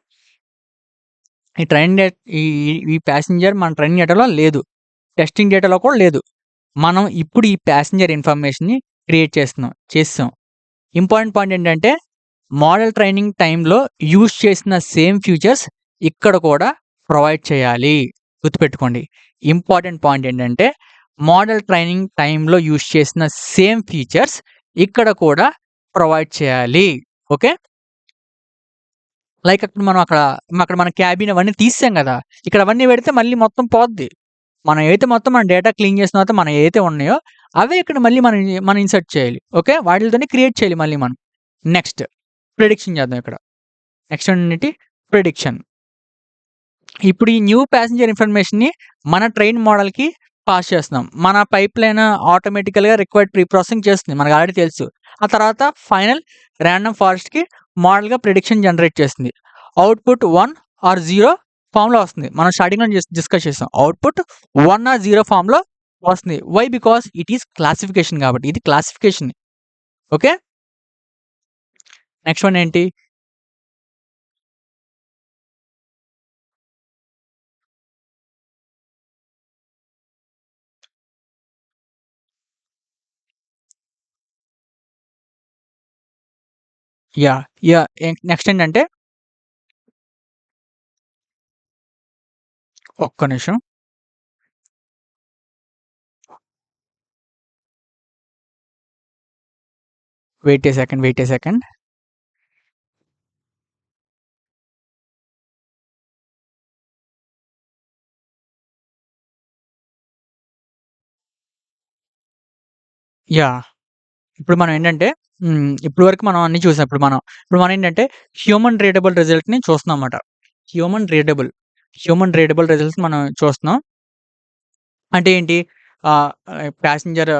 ఈ ట్రైనింగ్ డే ఈ ఈ ప్యాసింజర్ మన ట్రైనింగ్ డేటాలో లేదు. టెస్టింగ్ డేటాలో కూడా లేదు. మనం ఇప్పుడు ఈ ప్యాసింజర్ ఇన్ఫర్మేషన్‌ని క్రియేట్ చేసేసాం. ఇంపార్టెంట్ పాయింట్ ఏంటంటే మోడల్ ట్రైనింగ్ టైమ్‌లో యూజ్ చేసిన సేమ్ ఫీచర్స్ ఇక్కడ కూడా ప్రొవైడ్ చేయాలి. గుర్తుపెట్టుకోండి. ఇంపార్టెంట్ పాయింట్ ఏంటంటే మోడల్ ట్రైనింగ్ టైమ్‌లో యూజ్ చేసిన సేమ్ ఫీచర్స్ ఇక్కడ కూడా ప్రొవైడ్ చేయాలి. ఓకే. లైక్ అక్కడ మన క్యాబిన్ అవన్నీ తీసేసాం గదా! ఇక్కడ అవన్నీ పెడితే మళ్ళీ మొత్తం పోద్ది. మన డేటా క్లీన్ చేసిన తర్వాత మనం ఏవైతే ఉన్నాయో అవే ఇక్కడ మళ్ళీ మనం ఇన్సర్ట్ చేయాలి. ఓకే. వాటిలతోనే క్రియేట్ చేయాలి మళ్ళీ మనం. నెక్స్ట్ ప్రిడిక్షన్ చేద్దాం ఇక్కడ. నెక్స్ట్ ఏంటి? ప్రిడిక్షన్. ఇప్పుడు ఈ న్యూ ప్యాసింజర్ ఇన్ఫర్మేషన్‌ని మన ట్రైన్ మోడల్‌కి పాస్ చేస్తున్నాం. మన పైప్‌లైన్ ఆటోమేటికల్‌గా రిక్వైర్డ్ ప్రీ ప్రాసెసింగ్ చేస్తుంది. మనకు ఆల్రెడీ తెలుసు. ఆ తర్వాత ఫైనల్ రాండమ్ ఫారెస్ట్‌కి మోడల్‌గా ప్రిడిక్షన్ జనరేట్ చేస్తుంది. అవుట్‌పుట్ 1 ఆర్ 0 ఫార్మ్‌లో వస్తుంది. మనం స్టార్టింగ్‌లో డిస్కస్ చేసాం. అవుట్‌పుట్ 1 ఆర్ 0 ఫార్మ్‌లో వస్తుంది. Why? Because it is classification కాబట్టి. ఇది క్లాసిఫికేషన్. ఓకే. నెక్స్ట్ వన్ ఏంటి? యాహ్! యాహ్! నెక్స్ట్ ఏంటంటే ఒక్క నిమిషం. Wait a second. యాహ్! ఇప్పుడు మనం ఏంటంటే ఇప్పటి వరకు మనం అన్నీ చూసాం. ఇప్పుడు మనం ఏంటంటే హ్యూమన్ రీడబుల్ రిజల్ట్‌ని చూస్తున్నామన్నమాట. హ్యూమన్ రీడబుల్, రిజల్ట్స్ మనం చూస్తున్నాం. అంటే ఏంటి? ఆహ్, ప్యాసింజర్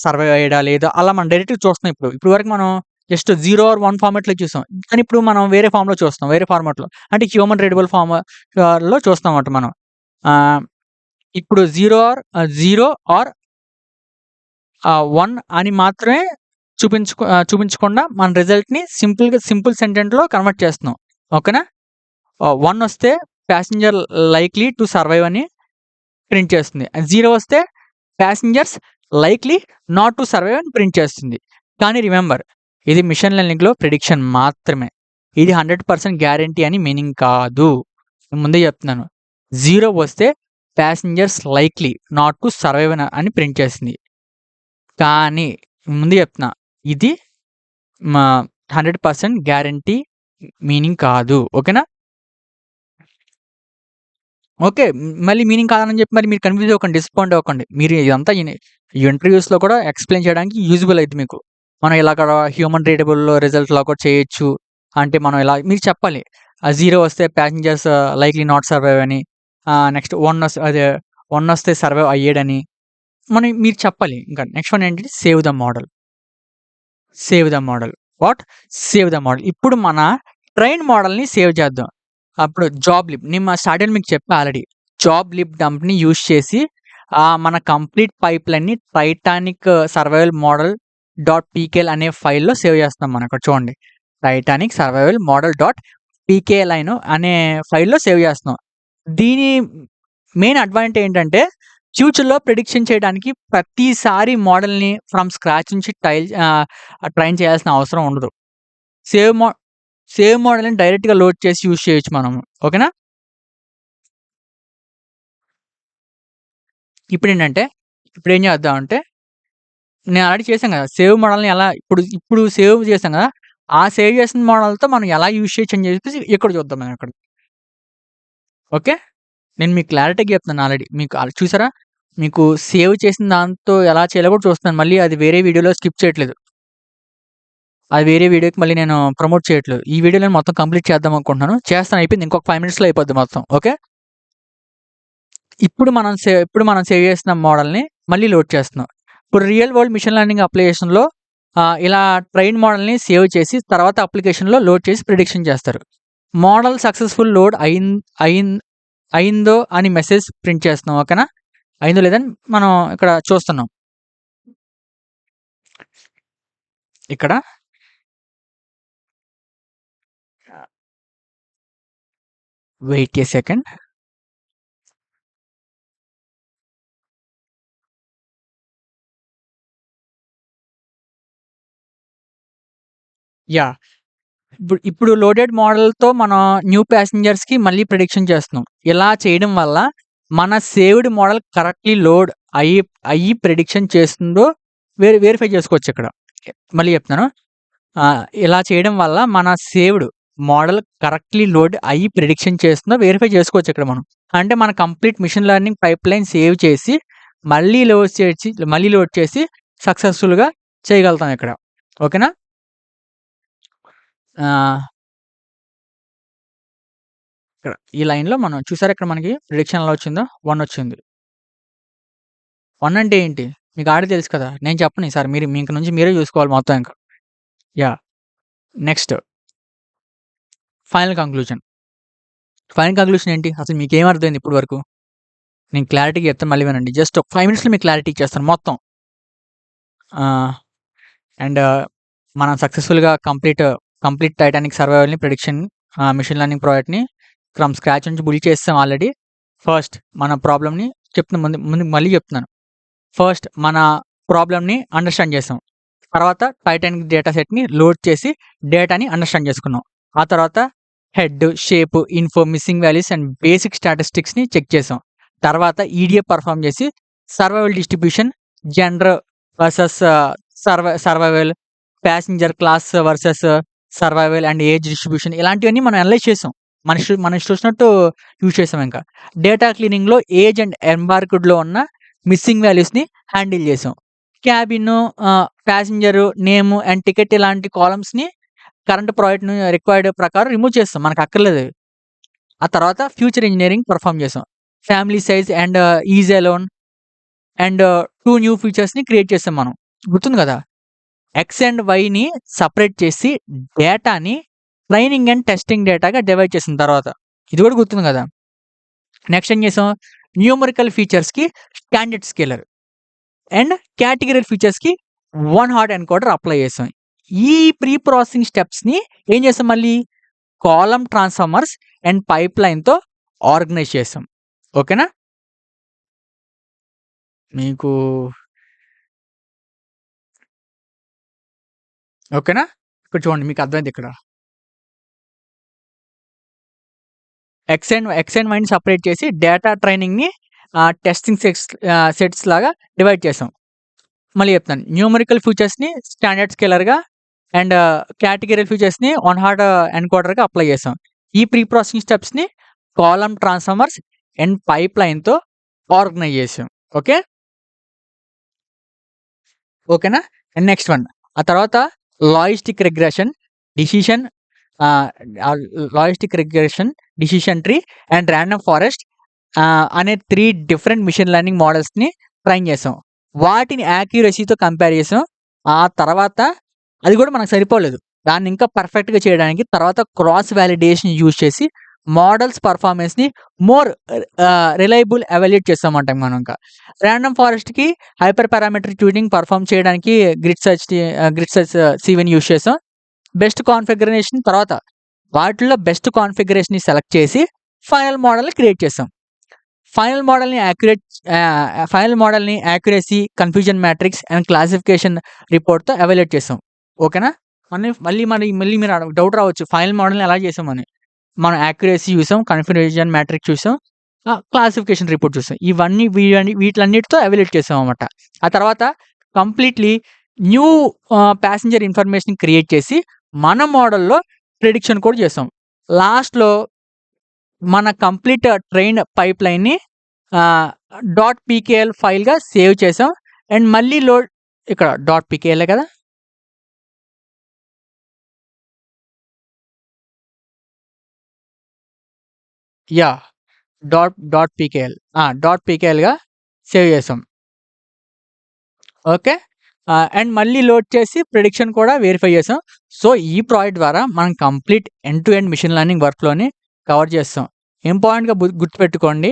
సర్వైవ్ అయ్యాడా? లేదా? అలా మనం డైరెక్ట్‌గా చూస్తున్నాం ఇప్పుడు. ఇప్పటి వరకు మనం జస్ట్ 0 ఆర్ 1 ఫార్మాట్‌లో చూసాం. కానీ ఇప్పుడు మనం వేరే ఫార్మ్‌లో చూస్తున్నాం. వేరే ఫార్మాట్‌లో. అంటే హ్యూమన్ రీడబుల్ లో చూస్తామన్నమాట మనం. ఆహ్, ఇప్పుడు 0 ఆర్ 1 అని మాత్రమే చూపించకుండా మన రిజల్ట్‌ని సింపుల్ సెంటెన్స్‌లో కన్వర్ట్ చేస్తున్నాం. ఓకేనా? 1 వస్తే ప్యాసింజర్ లైక్లీ టు సర్వైవ్ అని ప్రింట్ చేస్తుంది. 0 వస్తే passengers likely not to survive అని ప్రింట్ చేస్తుంది. కానీ రిమెంబర్, ఇది మెషిన్ లెర్నింగ్‌లో ప్రిడిక్షన్ మాత్రమే. ఇది 100% గ్యారంటీ అని మీనింగ్ కాదు. నేను ముందే చెప్తున్నాను. 0 వస్తే passengers likely not to survive అని ప్రింట్ చేస్తుంది. కానీ ముందే చెప్తున్నా. ఇది మా 100% గ్యారంటీ మీనింగ్ కాదు. ఓకేనా? ఓకే. మళ్ళీ మీనింగ్ కాదని చెప్పి మరి మీరు కన్‌ఫ్యూజ్ అవ్వకండి. డిసప్పాయింట్ అవ్వకండి. మీరు ఇదంతా ఇంటర్‌వ్యూస్‌లో కూడా ఎక్స్‌ప్లెయిన్ చేయడానికి యూజుబుల్ అయిద్ది మీకు. మనం ఇలాగ హ్యూమన్ రీడబుల్ రిజల్ట్‌లా కూడా చేయొచ్చు. అంటే మనం ఇలా మీరు చెప్పాలి. 0 వస్తే ప్యాసింజర్స్ లైక్లీ నాట్ సర్వైవ్ అని. నెక్స్ట్ 1 వస్తే సర్వైవ్ అయ్యాడని. మీరు చెప్పాలి. ఇంకా నెక్స్ట్ వన్ ఏంటంటే save the model. Save the model. What? Save the model. ఇప్పుడు మన ట్రైన్ మోడల్‌ని సేవ్ చేద్దాం. అప్పుడు జాబ్ లిబ్ నేను స్టార్టింగ్‌లో మీకు చెప్పా ఆల్రెడీ. జాబ్ లిబ్ డంప్‌ని యూజ్ చేసి మన కంప్లీట్ పైప్‌లైన్‌ని Titanic survival model dot PKL అనే ఫైల్‌లో సేవ్ చేస్తున్నాం మనం. ఇక్కడ చూడండి. టైటానిక్ సర్వైవల్ మోడల్ డాట్ పీకేఎల్ఐన్ అనే ఫైల్‌లో సేవ్ చేస్తున్నాం. దీని మెయిన్ అడ్వాంటేజ్ ఏంటంటే ఫ్యూచర్‌లో ప్రిడిక్షన్ చేయడానికి ప్రతిసారి మోడల్‌ని ఫ్రమ్ స్క్రాచ్ నుంచి ట్రైన్ చేయాల్సిన అవసరం ఉండదు. సేవ్ మో సేవ్ మోడల్‌ని డైరెక్ట్‌గా లోడ్ చేసి యూజ్ చేయొచ్చు మనము. ఓకేనా? ఇప్పుడేంటంటే ఇప్పుడేం చేద్దామంటే నేను ఆల్రెడీ చేశాను కదా! సేవ్ మోడల్‌ని ఎలా ఇప్పుడు సేవ్ చేశాం కదా! ఆ సేవ్ చేసిన మోడల్‌తో మనం ఎలా యూజ్ చేయొచ్చు అని చెప్పేసి ఇక్కడ చూద్దాం మనం ఇక్కడ. ఓకే. నేను మీకు క్లారిటీగా చెప్తున్నాను ఆల్రెడీ. మీకు చూసారా? మీకు సేవ్ చేసిన దాంతో ఎలా చేయాలో కూడా చూస్తున్నాను. మళ్ళీ అది వేరే వీడియోలో స్కిప్ చేయట్లేదు. అది వేరే వీడియోకి మళ్ళీ నేను ప్రమోట్ చేయట్లేదు. ఈ వీడియోలో నేను మొత్తం కంప్లీట్ చేద్దాం అనుకుంటున్నాను. చేస్తాను, అయిపోయింది. ఇంకొక 5 మినిట్స్‌లో అయిపోద్ది మొత్తం. ఓకే. ఇప్పుడు మనం సేవ్ చేసిన మోడల్‌ని మళ్ళీ లోడ్ చేస్తున్నాం. ఇప్పుడు రియల్ వరల్డ్ మిషన్ లెర్నింగ్ అప్లికేషన్‌లో ఇలా ట్రైన్ మోడల్‌ని సేవ్ చేసి తర్వాత అప్లికేషన్‌లో లోడ్ చేసి ప్రిడిక్షన్ చేస్తారు. మోడల్ సక్సెస్‌ఫుల్ లోడ్ అయిందో అని మెసేజ్ ప్రింట్ చేస్తున్నాం. ఓకేనా? అయిందో లేదని మనం ఇక్కడ చూస్తున్నాం. ఇక్కడ వెయిట్ ఎ సెకండ్. యాహ్! ఇప్పుడు లోడెడ్ మోడల్‌తో మనం న్యూ ప్యాసింజర్స్‌కి మళ్ళీ ప్రిడిక్షన్ చేస్తున్నాం. ఇలా చేయడం వల్ల మన సేవ్డ్ మోడల్ కరెక్ట్‌లీ లోడ్ అయ్యి ప్రిడిక్షన్ చేస్తుందో వెరిఫై చేసుకోవచ్చు ఇక్కడ. మళ్ళీ చెప్తున్నాను. ఇలా చేయడం వల్ల మన సేవ్డ్ మోడల్ కరెక్ట్‌లీ లోడ్ అయ్యి ప్రిడిక్షన్ చేస్తుందో వెరిఫై చేసుకోవచ్చు ఇక్కడ మనం. అంటే మన complete machine learning pipeline save చేసి మళ్ళీ లోడ్ చేసి సక్సెస్‌ఫుల్‌గా చేయగలుగుతాం ఇక్కడ. ఓకేనా? ఇక్కడ ఈ లైన్‌లో మనం చూసారా, ఇక్కడ మనకి ప్రిడిక్షన్ ఎలా వచ్చిందో 1 వచ్చింది. 1 అంటే ఏంటి? మీకు ఆల్రెడీ తెలుసు కదా! నేను చెప్పను ఈసారి ఇంక నుంచి మీరే చూసుకోవాలి మొత్తం ఇంక. Yeah! Next final conclusion. Final conclusion ఏంటి? అసలు మీకేం అర్థమైంది ఇప్పటి వరకు? నేను క్లారిటీగా చెప్తాను, మళ్ళీ వినండి. జస్ట్ ఒక 5 మినిట్స్‌లో మీకు క్లారిటీ ఇచ్చేస్తాను మొత్తం. అండ్ మనం సక్సెస్‌ఫుల్‌గా కంప్లీట్ టైటానిక్ సర్వైవల్‌ని ప్రిడిక్షన్ మిషన్ లెర్నింగ్ ప్రాజెక్ట్‌ని ఫ్రమ్ స్క్రాచ్ నుంచి బిల్డ్ చేసేసాం ఆల్రెడీ. ఫస్ట్ మన ప్రాబ్లమ్‌ని ముందు మళ్ళీ చెప్తున్నాను. ఫస్ట్ మన ప్రాబ్లమ్‌ని అండర్‌స్టాండ్ చేసాం. తర్వాత టైటానిక్ డేటా సెట్‌ని లోడ్ చేసి డేటాని అండర్‌స్టాండ్ చేసుకున్నాం. ఆ తర్వాత head, shape, info, missing values and basic స్టాటిస్టిక్స్‌ని చెక్ చేసాం. తర్వాత ఈడీఎఫ్ పెర్ఫార్మ్ చేసి survival distribution, gender versus survival, passenger class versus survival and age distribution ఇలాంటివన్నీ మనం అనలైజ్ చేసాం. మన ఇష్టం వచ్చినట్టు యూజ్ చేసాం ఇంకా. డేటా క్లీనింగ్‌లో ఏజ్ అండ్ ఎంబార్క్డ్‌లో ఉన్న మిస్సింగ్ వాల్యూస్‌ని హ్యాండిల్ చేసాం. Cabin, passenger, name and ticket ఇలాంటి కాలమ్స్‌ని కరెంట్ ప్రాజెక్ట్‌ని రిక్వైర్డ్ ప్రకారం రిమూవ్ చేస్తాం. మనకు అక్కర్లేదు అవి. ఆ తర్వాత ఫ్యూచర్ ఇంజినీరింగ్ పెర్ఫార్మ్ చేసాం. Family size and is alone and 2 new ఫీచర్స్‌ని క్రియేట్ చేసాం మనం. గుర్తుంది కదా! ఎక్స్ అండ్ వైని సెపరేట్ చేసి డేటాని ట్రైనింగ్ అండ్ టెస్టింగ్ డేటాగా డివైడ్ చేసిన తర్వాత. ఇది కూడా గుర్తుంది కదా! నెక్స్ట్ ఏం చేసాం? న్యూమరికల్ ఫీచర్స్‌కి స్టాండర్డ్ స్కేలర్ అండ్ కేటగిరల్ ఫీచర్స్‌కి 1 హాట్ ఎన్కోడర్ అప్లై చేసాం. ఈ ప్రీ ప్రాసెసింగ్ స్టెప్స్‌ని ఏం చేసాం మళ్ళీ? కాలమ్ ట్రాన్స్‌ఫార్మర్స్ అండ్ పైప్‌లైన్‌తో ఆర్గనైజ్ చేసాం. ఓకేనా? మీకు ఓకేనా? ఇక్కడ చూడండి, మీకు అర్థమైంది ఇక్కడ. ఎక్స్ అండ్ వైని సెపరేట్ చేసి డేటా ట్రైనింగ్‌ని టెస్టింగ్ సెట్స్ లాగా డివైడ్ చేసాం. మళ్ళీ చెప్తాను. న్యూమరికల్ ఫీచర్స్‌ని స్టాండర్డ్ స్కేలర్‌గా అండ్ కేటగిరల్ ఫీచర్స్‌ని 1 హాట్ ఎన్కోడర్‌గా అప్లై చేసాం. ఈ ప్రీ ప్రాసెసింగ్ స్టెప్స్‌ని కాలమ్ ట్రాన్స్‌ఫార్మర్స్ అండ్ పైప్‌లైన్‌తో ఆర్గనైజ్ చేసాం. ఓకేనా? And next one. ఆ తర్వాత logistic regression, decision ah, logistic regression, decision tree and random forest అనే 3 డిఫరెంట్ మిషన్ లెర్నింగ్ మోడల్స్‌ని ట్రైన్ చేసాం. వాటిని యాక్యురసీతో కంపేర్ చేసాం. ఆ తర్వాత అది కూడా మనకు సరిపోలేదు. దాన్ని ఇంకా పర్ఫెక్ట్‌గా చేయడానికి తర్వాత క్రాస్ వాలిడేషన్ యూజ్ చేసి మోడల్స్ పెర్ఫార్మన్స్‌ని మోర్ రిలయబుల్ ఎవాల్యుయేట్ చేసామంట మనం ఇంకా. రాండమ్ ఫారెస్ట్‌కి హైపర్ పారామెట్రిక్ ట్యూనింగ్ పెర్ఫార్మ్ చేయడానికి గ్రిడ్ సెర్చ్ సీవీని యూజ్ చేసాం. బెస్ట్ కాన్ఫిగరేషన్ తర్వాత వాటిల్లో బెస్ట్ కాన్ఫిగరేషన్‌ని సెలెక్ట్ చేసి ఫైనల్ మోడల్‌ని క్రియేట్ చేసాం. ఫైనల్ మోడల్‌ని accuracy, confusion matrix and classification రిపోర్ట్‌తో ఎవాల్యుయేట్ చేసాం. ఓకేనా? మళ్ళీ మీరు డౌట్ రావచ్చు, ఫైనల్ మోడల్‌ని ఎలా చేసామని. మనం యాక్యురసీ చూసాం, కన్‌ఫ్యూజన్ మ్యాట్రిక్స్ చూసాం, క్లాసిఫికేషన్ రిపోర్ట్ చూసాం. వీటిలన్నిటితో ఎవాల్యుయేట్ చేసామన్నమాట. ఆ తర్వాత completely new passenger information create చేసి మన మోడల్‌లో ప్రిడిక్షన్ కూడా చేసాం. లాస్ట్‌లో మన కంప్లీట్ ట్రైన్ పైప్‌లైన్‌ని .pkl ఫైల్‌గా సేవ్ చేసాం. అండ్ మళ్ళీ ఇక్కడ .pklే కదా! యాహ్! .pkl .pklగా సేవ్ చేసాం. ఓకే. అండ్ మళ్ళీ లోడ్ చేసి ప్రిడిక్షన్ కూడా వెరిఫై చేసాం. సో, ఈ ప్రాజెక్ట్ ద్వారా మనం complete end to end machine learning వర్క్‌ఫ్లోని కవర్ చేస్తాం. ఇంపార్టెంట్‌గా గుర్తుపెట్టుకోండి.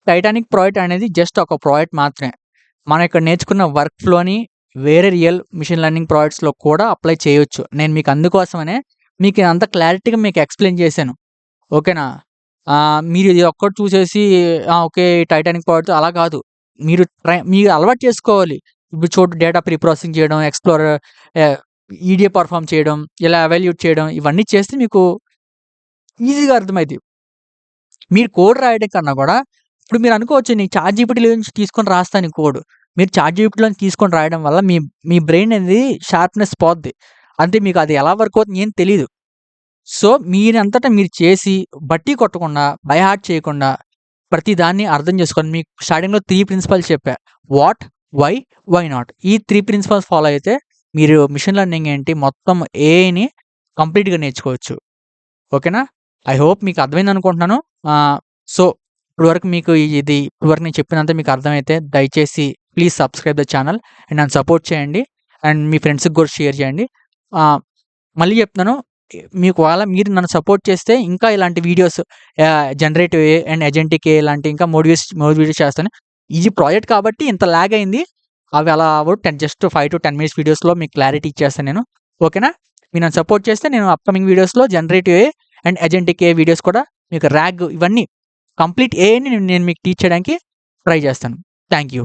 టైటానిక్ ప్రాజెక్ట్ అనేది జస్ట్ ఒక ప్రాజెక్ట్ మాత్రమే. మనం ఇక్కడ నేర్చుకున్న వర్క్‌ఫ్లోని వేరే రియల్ మెషిన్ లెర్నింగ్ ప్రాజెక్ట్స్‌లో కూడా అప్లై చేయొచ్చు. నేను మీకు అందుకోసమనే మీకు అంత క్లారిటీగా మీకు ఎక్స్‌ప్లెయిన్ చేశాను. ఓకేనా? మీరు ఇది ఒక్కటి చూసేసి ఓకే. టైటానిక్ ప్రాజెక్ట్ అలా కాదు. మీరు అలవాటు చేసుకోవాలి. ఇప్పుడు చూడు డేటా ప్రీ ప్రాసెసింగ్ చేయడం, ఎక్స్‌ప్లోరర్ ఈడీఏ పెర్ఫార్మ్ చేయడం, ఇలా ఎవాల్యూట్ చేయడం ఇవన్నీ చేస్తే మీకు ఈజీగా అర్థమైద్ది. మీరు కోడ్ రాయడం కన్నా కూడా ఇప్పుడు మీరు అనుకోవచ్చు నేను చాట్‌జీపీటీలో నుంచి తీసుకొని రాస్తాను ఈ కోడ్. మీరు చాట్‌జీపీటీలో నుంచి తీసుకొని రాయడం వల్ల మీ బ్రెయిన్ అనేది షార్ప్‌నెస్ పోద్ది. అంటే మీకు అది ఎలా వర్క్ అవుతుంది ఏం తెలీదు. సో, మీరంతట మీరు చేసి బట్టి కొట్టకుండా, బై హార్ట్ చేయకుండా ప్రతి దాన్ని అర్థం చేసుకోండి. మీకు స్టార్టింగ్‌లో 3 ప్రిన్సిపల్స్ చెప్పా. What, why, why not. ఈ 3 ప్రిన్సిపల్స్ ఫాలో అయితే మీరు మెషిన్ లెర్నింగ్ ఏంటి మొత్తం ఏఐని కంప్లీట్‌గా నేర్చుకోవచ్చు. ఓకేనా? ఐ హోప్ మీకు అర్థమైందనుకుంటున్నాను. సో, ఇప్పటివరకు నేను చెప్పినంత మీకు అర్థమైతే దయచేసి please subscribe the channel and నన్ను సపోర్ట్ చేయండి. అండ్ మీ ఫ్రెండ్స్‌కి కూడా షేర్ చేయండి. మళ్ళీ చెప్తున్నాను. మీకు మీరు నన్ను సపోర్ట్ చేస్తే ఇంకా ఇలాంటి videos generative AI and agentic AI ఇలాంటి ఇంకా మోర్ వీడియోస్ చేస్తాను. ఇది ప్రాజెక్ట్ కాబట్టి ఇంత లాగ్ అయింది. అవి అలా అవ్వవు. జస్ట్ 5-10 మినిట్స్ వీడియోస్‌లో మీకు క్లారిటీ ఇచ్చేస్తాను నేను. ఓకేనా? మీరు నన్ను సపోర్ట్ చేస్తే నేను అప్‌కమింగ్ వీడియోస్‌లో generative AI and agentic AI videos కూడా మీకు ఇవన్నీ కంప్లీట్ ఏఐని నేను మీకు టీచ్ చేయడానికి ట్రై చేస్తాను. Thank you.